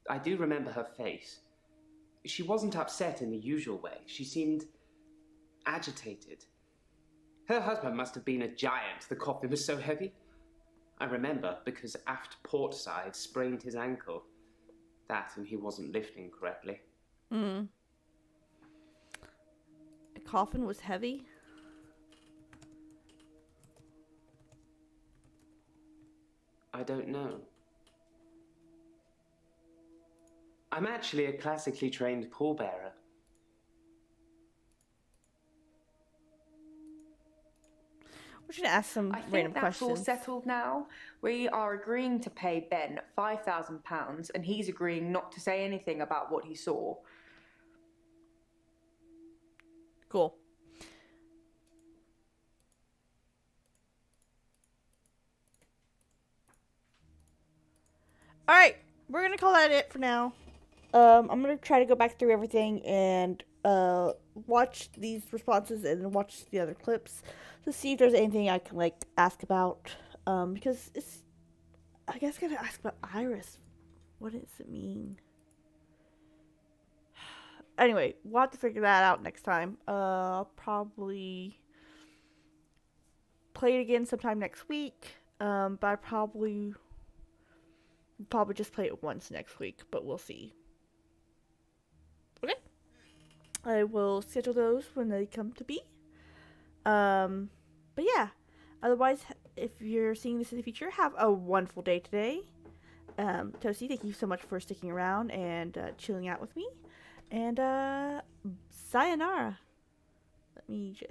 I do remember her face. She wasn't upset in the usual way. She seemed agitated. Her husband must have been a giant. The coffin was so heavy. I remember because aft port side sprained his ankle. That and he wasn't lifting correctly. The coffin was heavy? I don't know. I'm actually a classically trained pallbearer. We're just gonna ask some I think random that's questions. all settled now. We are agreeing to pay Ben £5,000 and he's agreeing not to say anything about what he saw. Cool. Alright, we're gonna call that it for now. I'm gonna try to go back through everything and watch these responses and watch the other clips to see if there's anything I can like ask about. Because I guess I gotta ask about Iris. What does it mean? Anyway, we'll have to figure that out next time. I'll probably play it again sometime next week. But I probably just play it once next week, but we'll see. Okay. I will schedule those when they come to be. But yeah. Otherwise, if you're seeing this in the future, have a wonderful day today. Toasty, thank you so much for sticking around and chilling out with me. And sayonara. Let me just